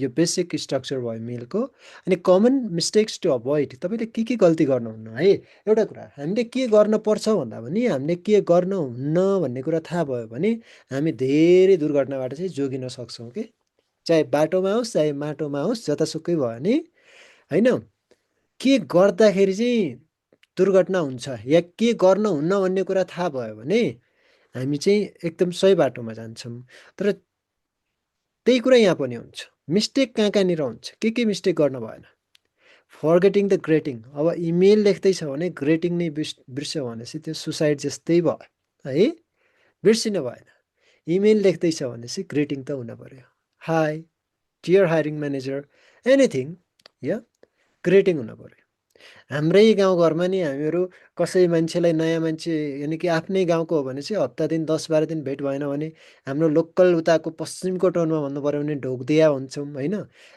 यो बेसिक स्ट्रक्चर भयो मेलको. अनि कमन मिस्टेक्स टु अभोइड, तपाईँले के गल्ती गर्नुहुन्न है. एउटा कुरा हामीले के गर्नुपर्छ भन्दा पनि हामीले के गर्नुहुन्न भन्ने कुरा थाहा भयो भने हामी धेरै दुर्घटनाबाट चाहिँ जोगिन सक्छौँ कि. चाहे बाटोमा होस् चाहे माटोमा होस्, जतासुकै भयो भने होइन, के गर्दाखेरि चाहिँ दुर्घटना हुन्छ या के गर्नुहुन्न भन्ने कुरा थाहा भयो भने हामी चाहिँ एकदम सही बाटोमा जान्छौँ. तर त्यही कुरा यहाँ पनि हुन्छ. मिस्टेक कहाँनिर हुन्छ, के मिस्टेक गर्न भएन. Forgetting the greeting. अब इमेल लेख्दैछ भने ग्रेटिङ नै बिर्स्यो भनेपछि त्यो सुसाइड जस्तै भयो है, बिर्सिनु भएन. इमेल लेख्दैछ भनेपछि ग्रेटिङ त हुन पर्यो. Hi dear hiring manager, anything या ग्रेटिङ हुन पर्यो. हाम्रै गाउँघरमा नि हामीहरू कसै मान्छेलाई नयाँ मान्छे यानि कि आफ्नै गाउँको हो भने चाहिँ हप्ता दिन 10-12 दिन भेट भएन भने हाम्रो लोकल उताको पश्चिमको टोनमा भन्नु पऱ्यो भने ढोगदिया हुन्छौँ होइन।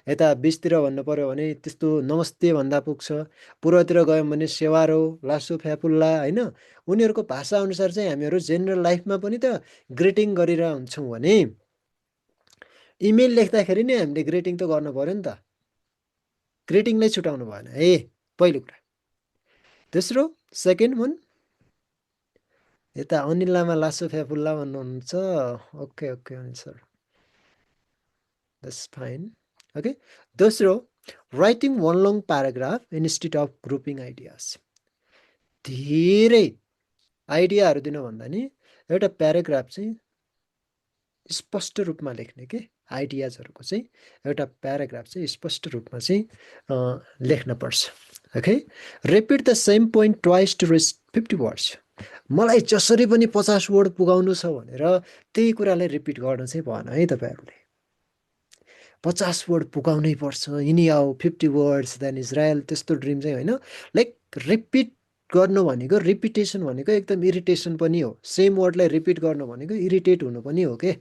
यता बिचतिर भन्नु पऱ्यो भने त्यस्तो नमस्ते भन्दा पुग्छ। पूर्वतिर गयौँ भने सेवारो लासु फ्यापुल्ला होइन। उनीहरूको भाषाअनुसार चाहिँ हामीहरू जेनरल लाइफमा पनि त ग्रिटिङ गरेर हुन्छौँ भने इमेल लेख्दाखेरि नै हामीले ग्रिटिङ त गर्नु पऱ्यो नि त। ग्रिटिङलाई छुटाउनु भएन है पहिलो कुरा। दोस्रो सेकेन्ड वान यता अनिल लामा लासो फ्याफुल्ला भन्नुहुन्छ। Okay okay Anil sir that's fine okay. दोस्रो writing one long paragraph instead of grouping ideas. धेरै आइडियाहरू दिनुभन्दा नि एउटा प्याराग्राफ चाहिँ स्पष्ट रूपमा लेख्ने के आइडियाजहरूको चाहिँ एउटा प्याराग्राफ चाहिँ स्पष्ट रूपमा चाहिँ लेख्न पर्छ। Okay. Repeat the same point twice to reach 50 words. मलाई जसरी पनि 50 वर्ड पुगाउनु छ भनेर त्यही कुरालाई रिपिट गर्न चाहिँ भएन है तपाईँहरूले। 50 वर्ड पुगाउनै पर्छ यिनी आऊ 50 वर्ड्स देन इजरायल त्यस्तो ड्रिम चाहिँ होइन। लाइक रिपिट गर्नु भनेको रिपिटेसन भनेको एकदम इरिटेसन पनि हो। सेम वर्डलाई रिपिट गर्नु भनेको इरिटेट हुनु पनि हो के।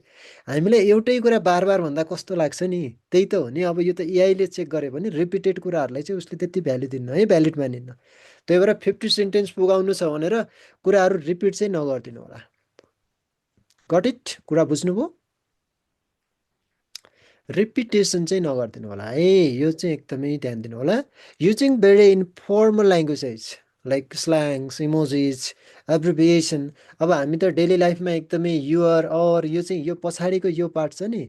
हामीलाई एउटै कुरा बार बार भन्दा कस्तो लाग्छ नि त्यही त हो नि। अब यो त एआईले चेक गरे भने रिपिटेड कुराहरूलाई चाहिँ उसले त्यति भ्यालु दिन्न है, भ्यालिड मानिन्न। त्यही भएर 50 सेन्टेन्स पुगाउनु छ भनेर कुराहरू रिपिट चाहिँ नगरिदिनु होला। Got it? कुरा बुझ्नुभयो? रिपिटेसन चाहिँ नगरिदिनु होला है। यो चाहिँ एकदमै ध्यान दिनु होला। Using very informal languages like slangs emojis abbreviation. अब हामी त डेली लाइफमा एकदमै युआर अर यो चाहिँ यो पछाडिको यो पार्ट छ नि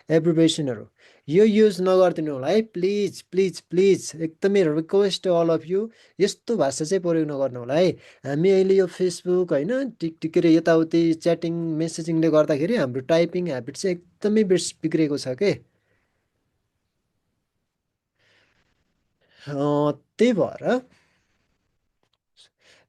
एब्रिभिएसनहरू यो युज नगरिदिनु होला है प्लिज प्लिज प्लिज। एकदमै रिक्वेस्ट अल अफ यु यस्तो भाषा चाहिँ प्रयोग नगर्नु होला है। हामी अहिले यो फेसबुक होइन टिक के अरे यताउति च्याटिङ मेसेजिङले गर्दाखेरि हाम्रो टाइपिङ ह्याबिट चाहिँ एकदमै बिग्रेको छ के।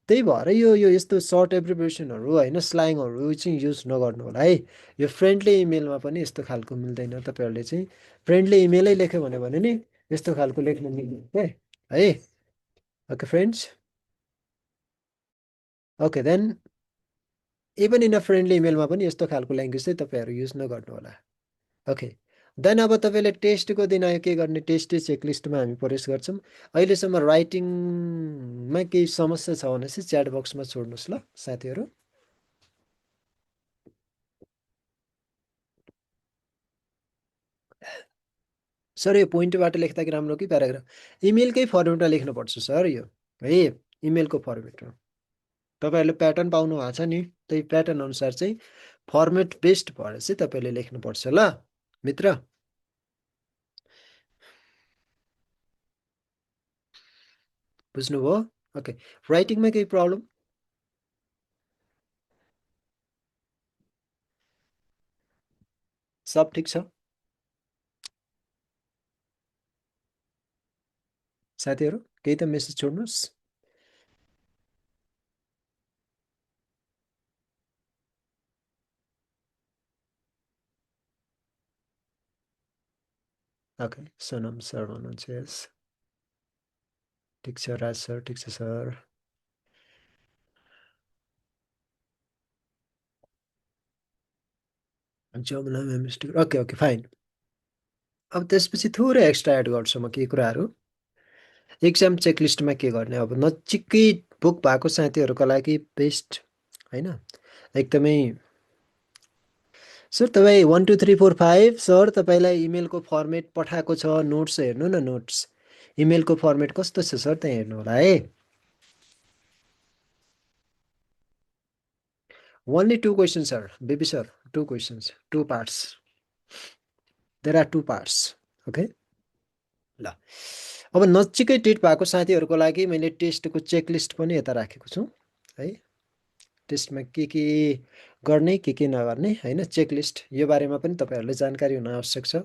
त्यही भएर यो यो यस्तो सर्ट एब्रिभिएसनहरू होइन स्ल्याङहरू चाहिँ युज नगर्नु होला है। यो फ्रेन्डली इमेलमा पनि यस्तो खालको मिल्दैन। तपाईँहरूले चाहिँ फ्रेन्डली इमेलै लेख्यो भने नि यस्तो खालको लेख्न मिल्दैन के है। Okay friends. Okay then even in a friendly इमेलमा पनि यस्तो खालको ल्याङ्ग्वेज चाहिँ तपाईँहरू युज नगर्नु होला। ओके देन अब तपाईँले टेस्टको दिन आयो के गर्ने टेस्ट चेकलिस्टमा हामी प्रवेश गर्छौँ। अहिलेसम्म राइटिङमा केही समस्या छ भने चाहिँ च्याट बक्समा छोड्नुहोस् ल साथीहरू। सर यो पोइन्टबाट लेख्दा कि राम्रो कि प्याराग्राफ? इमेलकै फर्मेटमा लेख्नुपर्छ सर यो है। इमेलको फर्मेटमा तपाईँहरूले प्याटर्न पाउनु भएको छ नि त्यही प्याटर्न अनुसार चाहिँ फर्मेट बेस्ड भएर चाहिँ तपाईँले लेख्नुपर्छ ल मित्र। बुझ्नुभयो? ओके राइटिङमा केही प्रब्लम? सब ठिक छ साथीहरू? केही त मेसेज छोड्नुहोस्। ओके सोनम सर भन्नुहुन्छ यस ठिक छ। राज सर ठिक छ sir. Jamuna mistake okay okay fine. अब त्यसपछि थोरै एक्स्ट्रा एड गर्छु म केही कुराहरू। एक्जाम चेकलिस्टमा के गर्ने अब नजिकै बुक भएको साथीहरूको लागि बेस्ट होइन एकदमै। सर तपाईँ 1 2 3 4 5 सर तपाईँलाई इमेलको फर्मेट पठाएको छ नोट्स हेर्नु न। नोट्स इमेलको फर्मेट कस्तो छ सर त्यहाँ हेर्नु होला है। Only 2 questions sir baby sir 2 questions 2 parts there are 2 parts okay ल। अब नजिकै डेट भएको साथीहरूको लागि मैले टेस्टको चेकलिस्ट पनि यता राखेको छु है। टेस्टमा के गर्ने के नगर्ने होइन चेकलिस्ट यो बारेमा पनि तपाईँहरूले जानकारी हुन आवश्यक छ।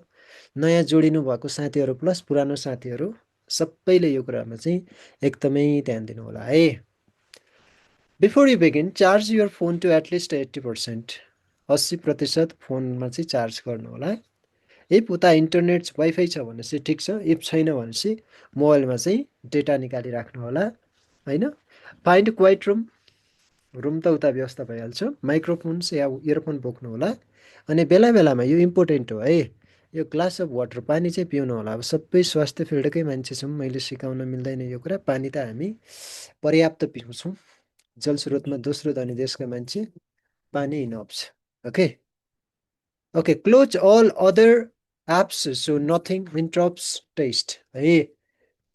नयाँ जोडिनु भएको साथीहरू प्लस पुरानो साथीहरू सबैले यो कुरामा चाहिँ एकदमै ध्यान दिनु होला है। Before you begin charge your phone to at least 80%। 80% फोनमा चाहिँ चार्ज गर्नु होला। इफ उता इन्टरनेट वाइफाई छ भनेपछि ठिक छ, इफ छैन भनेपछि मोबाइलमा चाहिँ डेटा निकालिराख्नु होला होइन। फाइन्ड क्वाइट रुम, रुम त उता व्यवस्था भइहाल्छ। माइक्रोफोन्स या इयरफोन बोक्नु होला। अनि बेला बेलामा यो इम्पोर्टेन्ट हो है, यो ग्लास अफ वाटर, पानी चाहिँ पिउनु होला। अब सबै स्वास्थ्य फिल्डकै मान्छे छौँ, मैले सिकाउन मिल्दैन यो कुरा। पानी त हामी पर्याप्त पिउँछौँ। जलस्रोतमा दोस्रो धनी देशका मान्छे, पानी इनअफ छ। Okay okay, close all other apps so nothing interrupts test है।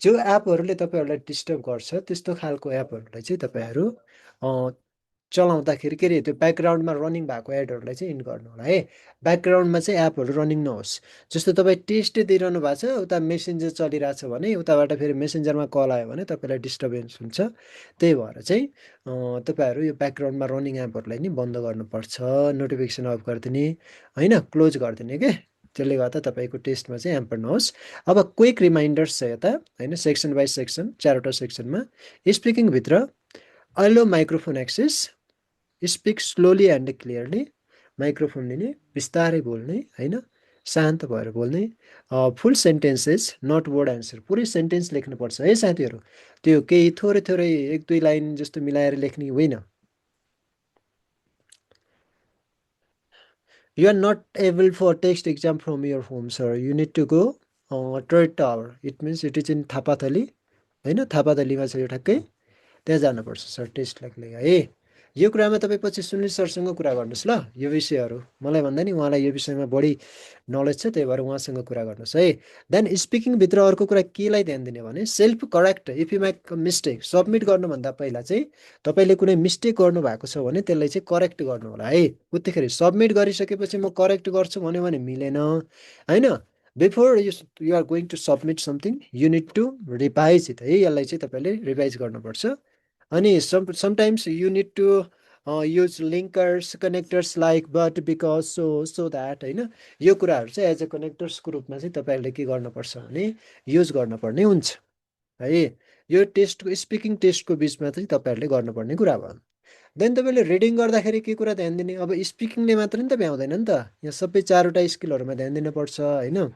जो एपहरूले तपाईँहरूलाई डिस्टर्ब गर्छ त्यस्तो खालको एपहरूलाई चाहिँ तपाईँहरू चलाउँदाखेरि के अरे त्यो ब्याकग्राउन्डमा रनिङ भएको एडहरूलाई चाहिँ इन गर्नु होला है। ब्याकग्राउन्डमा चाहिँ एपहरू रनिङ नहोस्। जस्तो तपाईँ टेस्ट दिइरहनु भएको छ, उता मेसेन्जर चलिरहेछ भने उताबाट फेरि मेसेन्जरमा कल आयो भने तपाईँलाई डिस्टर्बेन्स हुन्छ। त्यही भएर चाहिँ तपाईँहरू यो ब्याकग्राउन्डमा रनिङ एपहरूलाई नि बन्द गर्नुपर्छ, नोटिफिकेसन अफ गरिदिने होइन, क्लोज गरिदिने के। त्यसले गर्दा तपाईँको टेस्टमा चाहिँ ह्याम्पर नहोस्। अब क्विक रिमाइन्डर्स छ यता होइन, सेक्सन बाई सेक्सन, 4वटा सेक्सनमा। स्पिकिङभित्र allow microphone access, speak slowly and clearly, microphone लिने, बिस्तारै बोल्ने होइन, शान्त भएर बोल्ने। Full sentences not word answer, पुरै सेन्टेन्स लेख्नुपर्छ है साथीहरू। त्यो केही थोरै थोरै 1-2 लाइन जस्तो मिलाएर लेख्ने होइन। You are not able for text exam from your home, sir. You need to go Trade Tower. It means it is in Thapathali होइन, थापाथलीमा छ यो ठ्याक्कै, त्यहाँ जानुपर्छ सर टेस्ट लाग्ने है। यो कुरामा तपाईँ पछि सुनिल सरसँग कुरा गर्नुहोस् ल। यो विषयहरू मलाई भन्दा नि उहाँलाई यो विषयमा बढी नलेज छ, त्यही भएर उहाँसँग कुरा गर्नुहोस् है। देन स्पिकिङभित्र अर्को कुरा केलाई ध्यान दिने भने self correct. If you make mistake, submit गर्नुभन्दा पहिला चाहिँ तपाईँले कुनै मिस्टेक गर्नुभएको छ भने त्यसलाई चाहिँ करेक्ट गर्नु होला है। उतिखेर सबमिट गरिसकेपछि म करेक्ट गर्छु भन्यो भने मिलेन होइन। Before you are going to submit something you need to revise it है। यसलाई चाहिँ तपाईँले रिभाइज गर्नुपर्छ। अनि sometimes you need to use linkers, connectors like but, because, so that होइन। यो कुराहरू चाहिँ एज अ कनेक्टर्सको रूपमा चाहिँ तपाईँहरूले के गर्नुपर्छ भने युज गर्नुपर्ने हुन्छ है। यो टेस्टको, स्पिकिङ टेस्टको बिचमा चाहिँ तपाईँहरूले गर्नुपर्ने कुरा भयो। देन तपाईँले रिडिङ गर्दाखेरि के कुरा ध्यान दिने, अब स्पिकिङले मात्र नि त भ्याउँदैन नि त, यहाँ सबै 4वटा स्किलहरूमा ध्यान दिनुपर्छ होइन।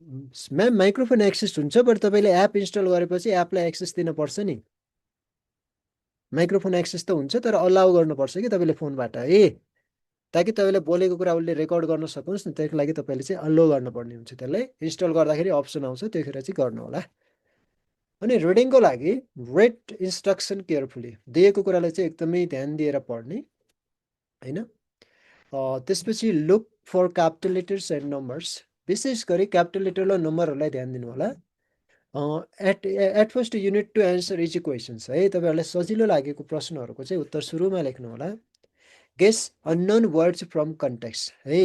म्याम माइक्रोफोन एक्सेस हुन्छ, बट तपाईँले एप इन्स्टल गरेपछि एपलाई एक्सेस दिनुपर्छ नि। माइक्रोफोन एक्सेस त हुन्छ तर अलाउ गर्नुपर्छ कि तपाईँले फोनबाट है, ताकि तपाईँले बोलेको कुरा उसले रेकर्ड गर्न सकोस् न। त्यसको लागि तपाईँले चाहिँ अलो गर्नुपर्ने हुन्छ। त्यसलाई इन्स्टल गर्दाखेरि अप्सन आउँछ, त्योखेर चाहिँ गर्नु होला। अनि रिडिङको लागि रेड इन्स्ट्रक्सन केयरफुली, दिएको कुरालाई चाहिँ एकदमै ध्यान दिएर पढ्ने होइन। त्यसपछि look for capital letters and numbers, विशेष गरी क्यापिटल लेटर र नम्बरहरूलाई ध्यान दिनु होला। At first you need to answer easy questions है। तपाईँहरूलाई सजिलो लागेको प्रश्नहरूको चाहिँ उत्तर सुरुमा लेख्नु होला। Guess unknown words from context है,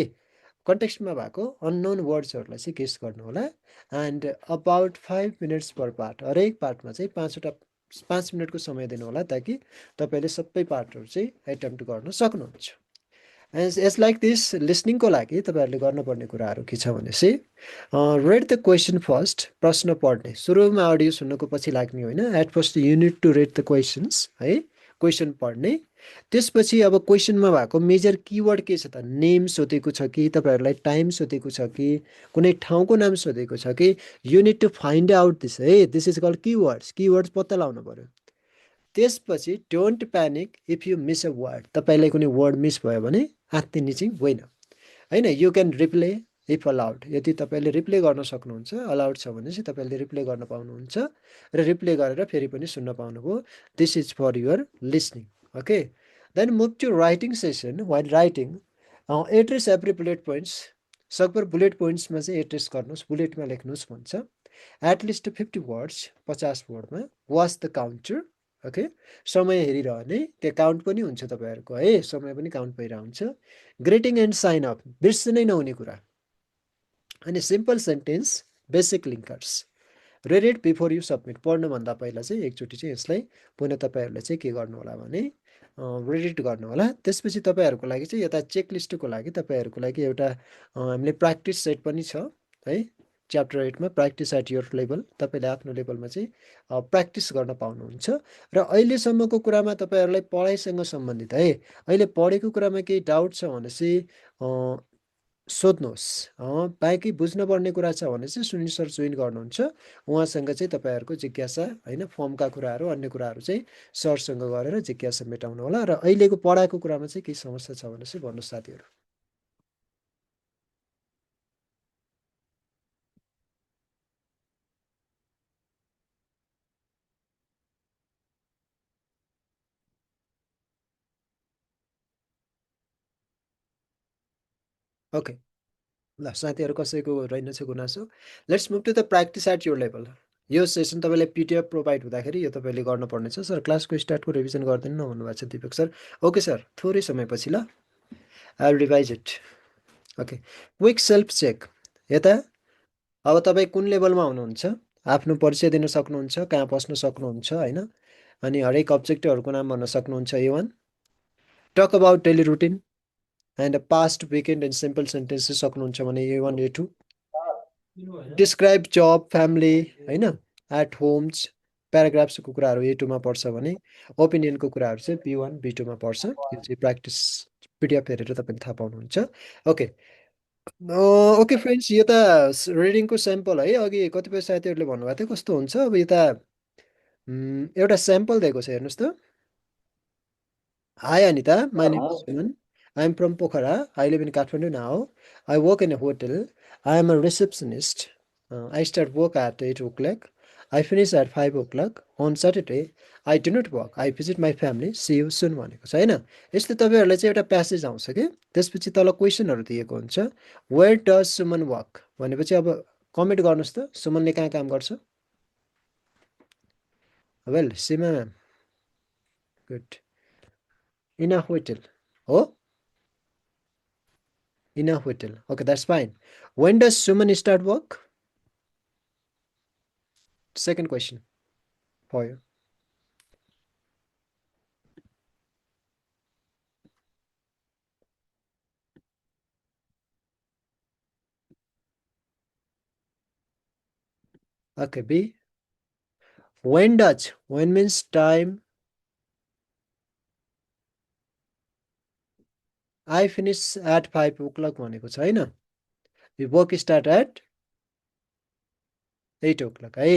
कन्टेक्स्टमा भएको अननोन वर्ड्सहरूलाई चाहिँ गेस गर्नु होला। And about 5 minutes per part, हरेक पार्टमा चाहिँ 5 मिनटको समय दिनु होला, ताकि तपाईँले सबै पार्टहरू चाहिँ एटेम्प्ट गर्न सक्नुहुन्छ। एज लाइक दिस लिसनिङको लागि तपाईँहरूले गर्नुपर्ने कुराहरू के छ भनेपछि रेड द क्वेसन फर्स्ट, प्रश्न पढ्ने। सुरुमा अडियो सुन्नुको पछि लाग्ने होइन। At first you need to read the questions है, क्वेसन पढ्ने। त्यसपछि अब क्वेसनमा भएको मेजर किवर्ड के छ त, नेम सोधेको छ कि, तपाईँहरूलाई टाइम सोधेको छ कि, कुनै ठाउँको नाम सोधेको छ कि, you need to find out this है। This is called keywords, keywords पत्ता लगाउनु पऱ्यो। त्यसपछि don't panic if you miss a word, तपाईँलाई कुनै वर्ड मिस भयो भने आत्तिने चाहिँ होइन होइन। You can replay if allowed, यदि तपाईँले रिप्ले गर्न सक्नुहुन्छ, अलाउड छ भने चाहिँ तपाईँले रिप्ले गर्न पाउनुहुन्छ र रिप्ले गरेर फेरि पनि सुन्न पाउनुभयो। This is for your listening. Okay, then move to writing session. While writing address every bullet points, सकभर बुलेट पोइन्ट्समा चाहिँ एड्रेस गर्नुहोस्, बुलेटमा लेख्नुहोस् भन्छ। एटलिस्ट 50 वर्ड्स, 50 वर्डमा। वाच द काउन्टर, ओके, समय हेरिरहने, त्यो काउन्ट पनि हुन्छ तपाईँहरूको है, समय पनि काउन्ट भइरहेको हुन्छ। ग्रेटिङ एन्ड साइन अप, बिर्सनै नहुने कुरा। अनि simple sentence, basic linkers. Read it before you submit, पढ्नुभन्दा पहिला चाहिँ एकचोटि चाहिँ यसलाई पुनः तपाईँहरूले चाहिँ के गर्नु होला भने रेडिट गर्नु होला। त्यसपछि तपाईँहरूको लागि चाहिँ यता चेकलिस्टको लागि तपाईँहरूको लागि एउटा हामीले प्र्याक्टिस सेट पनि छ है। च्याप्टर 8मा प्र्याक्टिस एट योर लेभल, तपाईँले आफ्नो लेभलमा चाहिँ प्र्याक्टिस गर्न पाउनुहुन्छ। र अहिलेसम्मको कुरामा तपाईँहरूलाई पढाइसँग सम्बन्धित है, अहिले पढेको कुरामा केही डाउट छ भनेपछि सोध्नुहोस् बाँकी बुझ्नुपर्ने कुरा छ भने चाहिँ सुनिल सर जोइन गर्नुहुन्छ उहाँसँग चाहिँ तपाईँहरूको जिज्ञासा होइन फर्मका कुराहरू अन्य कुराहरू चाहिँ सरसँग गरेर जिज्ञासा मेटाउनु होला र अहिलेको पढाएको कुरामा चाहिँ केही समस्या छ भने चाहिँ भन्नुहोस् साथीहरू ओके ल साथीहरू कसैको रहेनछ गुनासो let's move to the practice at your level यो सेसन तपाईँलाई पिडिएफ प्रोभाइड हुँदाखेरि यो तपाईँले गर्नुपर्नेछ सर क्लासको स्टार्टको रिभिजन गर्दैन न भन्नुभएको छ दिपक सर ओके सर थोरै समयपछि ल I revise it okay quick self check यता अब तपाईँ कुन लेभलमा हुनुहुन्छ आफ्नो परिचय दिन सक्नुहुन्छ कहाँ बस्न सक्नुहुन्छ होइन अनि हरेक अब्जेक्टहरूको नाम भन्न सक्नुहुन्छ A1 talk about daily routine and past weekend and simple sentences सक्नुहुन्छ भने A1 A2 डिस्क्राइब जब फ्यामिली होइन एट होम्स प्याराग्राफ्सको कुराहरू A2 मा पर्छ भने ओपिनियनको कुराहरू चाहिँ B1 B2 मा पर्छ यो चाहिँ प्र्याक्टिस पिडिएफ हेरेर तपाईँले थाहा पाउनुहुन्छ ओके ओके फ्रेन्ड्स यो त रिडिङको स्याम्पल है अघि कतिपय साथीहरूले भन्नुभएको थियो कस्तो हुन्छ अब यता एउटा स्याम्पल दिएको छ हेर्नुहोस् त high Anita my name is Suman I am from Pokhara. I live in Kathmandu now. I work in a hotel. I am a receptionist. I start work at 8 o'clock. I finish at 5 o'clock. On Saturday, I do not work. I visit my family. See you soon भनेको छ हैन यसले तपाईहरुलाई चाहिँ एउटा passage आउँछ के त्यसपछि तल क्वेशनहरु दिएको हुन्छ Where does Suman work भनेपछि अब कमेन्ट गर्नुस् त सुमनले कहाँ काम गर्छ Well, Sima ma'am. Good. In a hotel. Oh? In a hotel. Okay, that's fine. When does Suman start work? Second question for you. Okay, B. When does? When means time. I finish at 5 o'clock भनेको छ हैन We work start at 8 o'clock है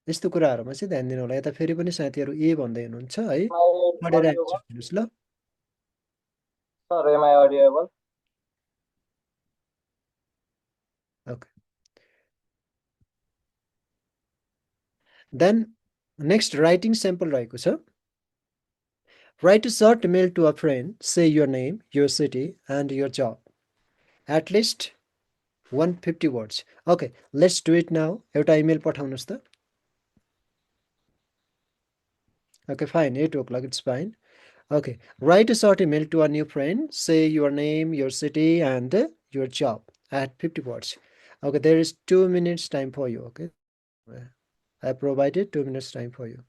यस्तो कुराहरुमा चाहिँ ध्यान दिनु होला यता फेरि पनि साथीहरु ए भन्दै हुनुहुन्छ है पढेर आन्सर दिनुस् ल Sir, am I audible? Okay. Then next writing sample रहेको छ Write a short email to a friend, say your name, your city, and your job. At least 150 words. Okay, let's do it now. एउटा email पठाउनुस् त Okay, fine. 8 o'clock, it's fine. Okay, write a short email to a new friend, say your name, your city, and your job. At 50 words. Okay, there is 2 minutes time for you. Okay, I provided 2 minutes time for you.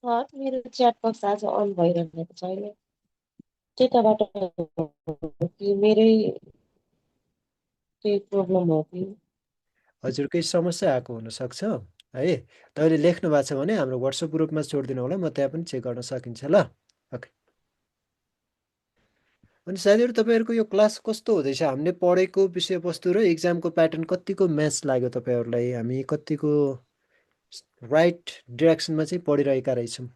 Sir मेरो chat box आज on भइरहेको छैन त्यताबाट कि मेरै केही problem हो कि हजुरकै समस्या आएको हुन सक्छ है तपाईले लेख्नु भएको छ भने हाम्रो WhatsApp ग्रुपमा छोड्दिनु होला म त्यहाँ पनि चेक गर्न सकिन्छ ल ओके अनि साथीहरु तपाईहरुको यो क्लास कस्तो हुँदैछ हामीले पढेको विषयवस्तु र एक्जामको प्याटर्न कतिको म्याच लाग्यो तपाईहरुलाई हामी कतिको राइट डाइरेक्सनमा चाहिँ पढिरहेका रहेछौं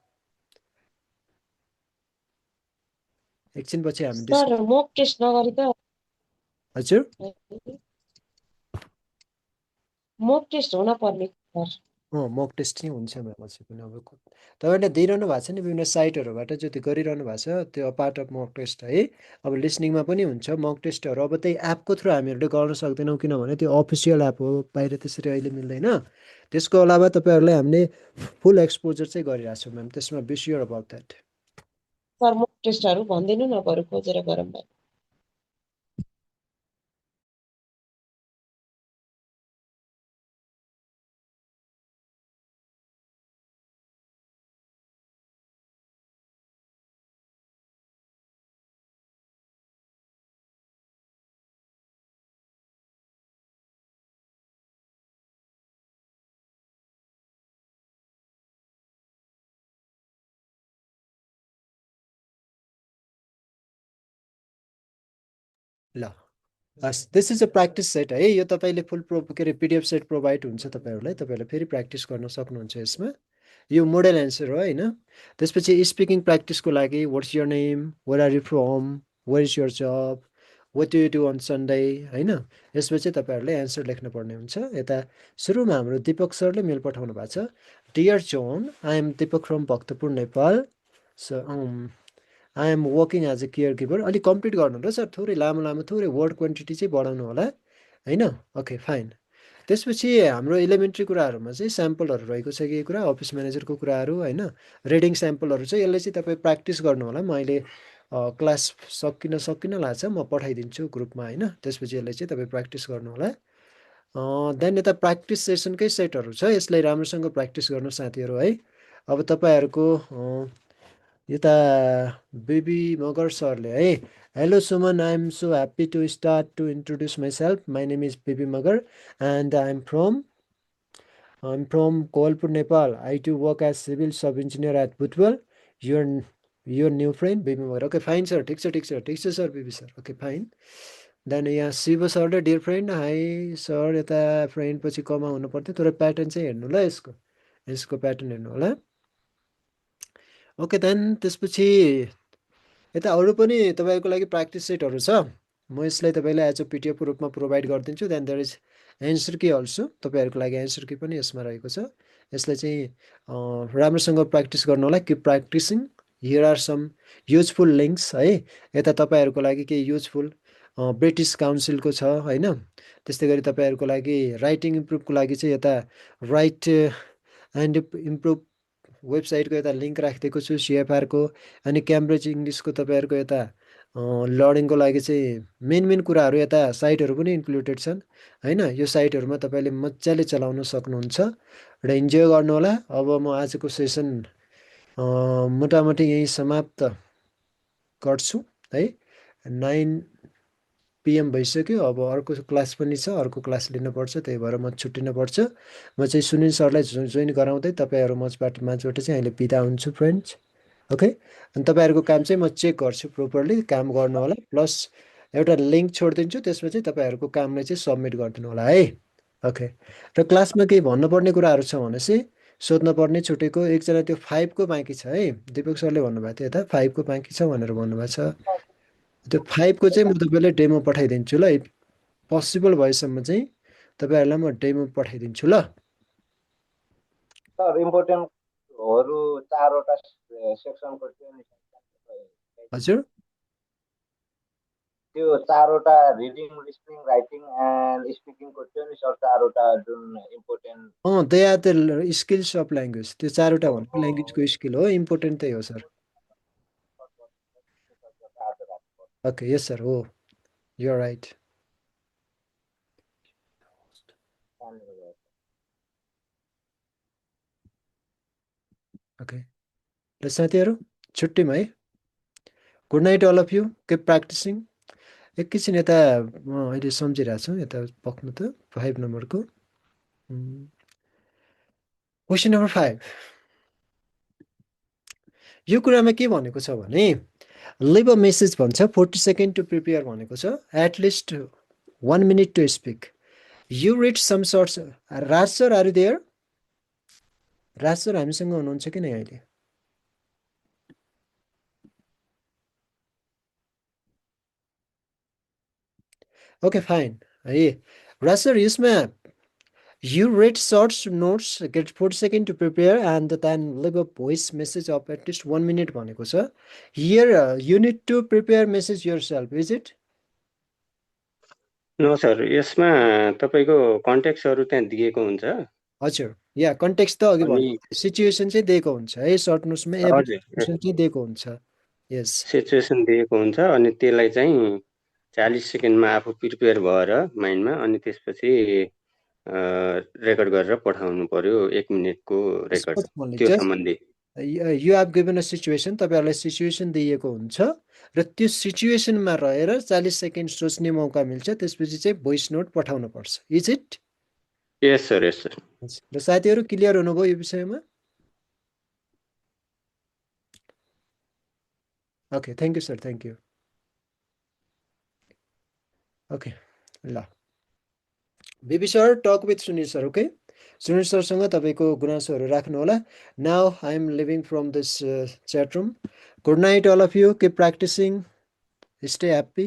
एकछिनपछि हामी सर मोक टेस्ट नगरी त हजुर मोक टेस्ट हुन पर्ने सर मोक टेस्ट नै हुन्छ पछि पनि अब तपाईहरुले दिइरहनु भएको छ नि विभिन्न साइटहरुबाट जति गरिरहनु भएको छ त्यो पार्ट अफ मोक टेस्ट है अब लिसनिङमा पनि हुन्छ मोक टेस्टहरु अब त्यही एपको थ्रु हामीहरुले गर्न सक्दैनौं किनभने त्यो अफिसियल एप हो बाहिर त्यसरी अहिले मिल्दैन त्यसको अलावा तपाईहरुलाई हामीले फुल एक्सपोजर चाहिँ गरिरहेछौं म्याम त्यसमा be sure about that sir mock टेस्टहरू भनिदिनु न बरु खोजेर गरौँ न। ल this is a practice set है। यो तपाईँले फुल के अरे पिडिएफ सेट प्रोभाइड हुन्छ तपाईँहरूलाई। तपाईँहरूले फेरि प्र्याक्टिस गर्न सक्नुहुन्छ यसमा। यो मोडल एन्सर हो होइन। त्यसपछि स्पिकिङ प्र्याक्टिसको लागि what's your name, where are you from, where is your job, what do you do on Sunday होइन। यसपछि तपाईँहरूले एन्सर लेख्नुपर्ने हुन्छ। यता सुरुमा हाम्रो दिपक सरले मेल पठाउनु भएको छ। Dear John, I am Deepak from Bhaktapur Nepal. So I am working as a care giver. अलिक कम्प्लिट गर्नु होला सर, थोरै लामो थोरै वर्ड क्वान्टिटी चाहिँ बढाउनु होला होइन। Okay fine. त्यसपछि हाम्रो इलिमेन्ट्री कुराहरूमा चाहिँ स्याम्पलहरू रहेको छ कि कुरा अफिस म्यानेजरको कुराहरू होइन। रिडिङ स्याम्पलहरू चाहिँ यसले चाहिँ तपाईँ प्र्याक्टिस गर्नु होला। म अहिले क्लास सकिन लाग्छ, म पठाइदिन्छु ग्रुपमा होइन। त्यसपछि यसलाई चाहिँ तपाईँ प्र्याक्टिस गर्नु होला। देन यता प्र्याक्टिस सेसनकै सेटहरू छ, यसलाई राम्रोसँग प्र्याक्टिस गर्नु साथीहरू है। अब तपाईँहरूको यता बेबी मगर सरले है, hello Suman, I am so happy to start to introduce myself. My name is Baby Magar and I am from Kohalpur Nepal. I to work as civil sub engineer at Butwal. your new friend Baby Magar. Okay fine sir, ठिक छ sir baby sir. Okay fine. Then यहाँ शिव सरले dear friend, hi sir. यता friend पछि comma हुनु पर्थ्यो, तर pattern चाहिँ हेर्नु ल, यसको प्याटर्न हेर्नु होला। ओके देन त्यसपछि यता अरू पनि तपाईँहरूको लागि प्र्याक्टिस सेटहरू छ। म यसलाई तपाईँलाई एज अ पिडिएफको रूपमा प्रोभाइड गरिदिन्छु। Then there is answer key also, तपाईँहरूको लागि एन्सर की पनि यसमा रहेको छ। यसलाई चाहिँ राम्रोसँग प्र्याक्टिस गर्नु होला। कि practicing here are some useful links है। यता तपाईँहरूको लागि केही युजफुल ब्रिटिस काउन्सिलको छ होइन। त्यस्तै गरी तपाईँहरूको लागि राइटिङ इम्प्रुभको लागि चाहिँ यता राइट एन्ड इम्प्रुभ वेबसाइटको यता लिङ्क राखिदिएको छु सिएफआरको। अनि क्याम्ब्रिज इङ्ग्लिसको तपाईँहरूको यता लर्निङको लागि चाहिँ मेन कुराहरू यता साइटहरू पनि इन्क्लुडेड छन् होइन। यो साइटहरूमा तपाईँले मजाले चलाउन सक्नुहुन्छ र इन्जोय गर्नुहोला। अब म आजको सेसन मोटामोटी यहीँ समाप्त गर्छु है। 9 PM भइसक्यो। अब अर्को क्लास पनि छ, अर्को क्लास लिनुपर्छ, त्यही भएर म छुट्टिनुपर्छ। म चाहिँ सुनिल सरलाई जोइन गराउँदै तपाईँहरू माझबाट चाहिँ अहिले बिदा हुन्छु फ्रेन्ड्स। ओके, अनि तपाईँहरूको काम चाहिँ म चेक गर्छु प्रोपरली काम गर्नु होला। प्लस एउटा लिङ्क छोडिदिन्छु, त्यसमा चाहिँ तपाईँहरूको कामलाई चाहिँ सबमिट गरिदिनु होला है। ओके, र क्लासमा केही भन्नुपर्ने कुराहरू छ भने चाहिँ सोध्नुपर्ने छुटेको। एकजना त्यो 5 को बाँकी छ है, दिपक सरले भन्नुभएको थियो यता 5 को बाँकी छ भनेर भन्नुभएको छ। त्यो 5 को चाहिँ म तपाईँलाई डेमो पठाइदिन्छु ल। पोसिबल भएसम्म चाहिँ तपाईँहरूलाई म डेमो पठाइदिन्छु ल। सर इम्पोर्टेन्टहरू 4वटा सेक्सनको थियो नि। हजुर, त्यो 4वटा रिडिङ, लिसनिङ, राइटिङ एन्ड स्पिकिङको थियो नि सर, 4वटा जुन important. They are the skills of language. त्यो 4वटा भनेको ल्याङ्ग्वेजको स्किल हो, इम्पोर्टेन्ट त्यही हो सर। ओके, यस सर, हो, यु आर राइट। ओके ल साथीहरू, छुट्टिम है। Good night all of you, keep practicing. एकैछिन यता म अहिले सम्झिरहेको छु, यता पक्नु त 5 नम्बरको क्वेसन नम्बर 5। यो कुरामा के भनेको छ भने लिभ अ मेसेज भन्छ, 40 सेकेन्ड टु प्रिपेयर भनेको छ, at least 1 minute to speak. You read some shorts. Raj sir are you there? Raj sir हामीसँग हुनुहुन्छ कि नै अहिले? ओके फाइन है। राज सर यसमा you read short notes, get 40 seconds to prepare and then leave a voice message of at least 1 minute भनेको छ। Here you need to prepare message yourself, is it? No sir, यसमा तपाईको कन्टेक्स्टहरु त्यहाँ दिएको हुन्छ। हजुर, या कन्टेक्स्ट त अघि भने सिचुएसन चाहिँ दिएको हुन्छ है सर्ट नोट्समा, एभ्री सिचुएसन चाहिँ दिएको हुन्छ। यस सिचुएसन दिएको हुन्छ अनि त्यसलाई चाहिँ 40 सेकेन्डमा आफू प्रिपेयर भएर माइन्डमा अनि त्यसपछि रेकर्ड गरेर पठाउनु पर्यो 1 मिनेटको रेकर्ड त्यो जस्ट सम्बन्धी you have given a situation तपाईँहरूलाई सिचुएसन दिएको हुन्छ र त्यो सिचुएसनमा रहेर 40 सेकेन्ड सोच्ने मौका मिल्छ त्यसपछि चाहिँ भोइस नोट पठाउनु पर्छ इज इट यस सर र साथीहरू क्लियर हुनुभयो यो विषयमा okay thank you sir thank you okay ल Baby sir talk with Sunil sir okay Sunil सरसँग तपाईँको गुनासोहरू राख्नु होला now I am leaving from this chat room good night all of you keep practising stay happy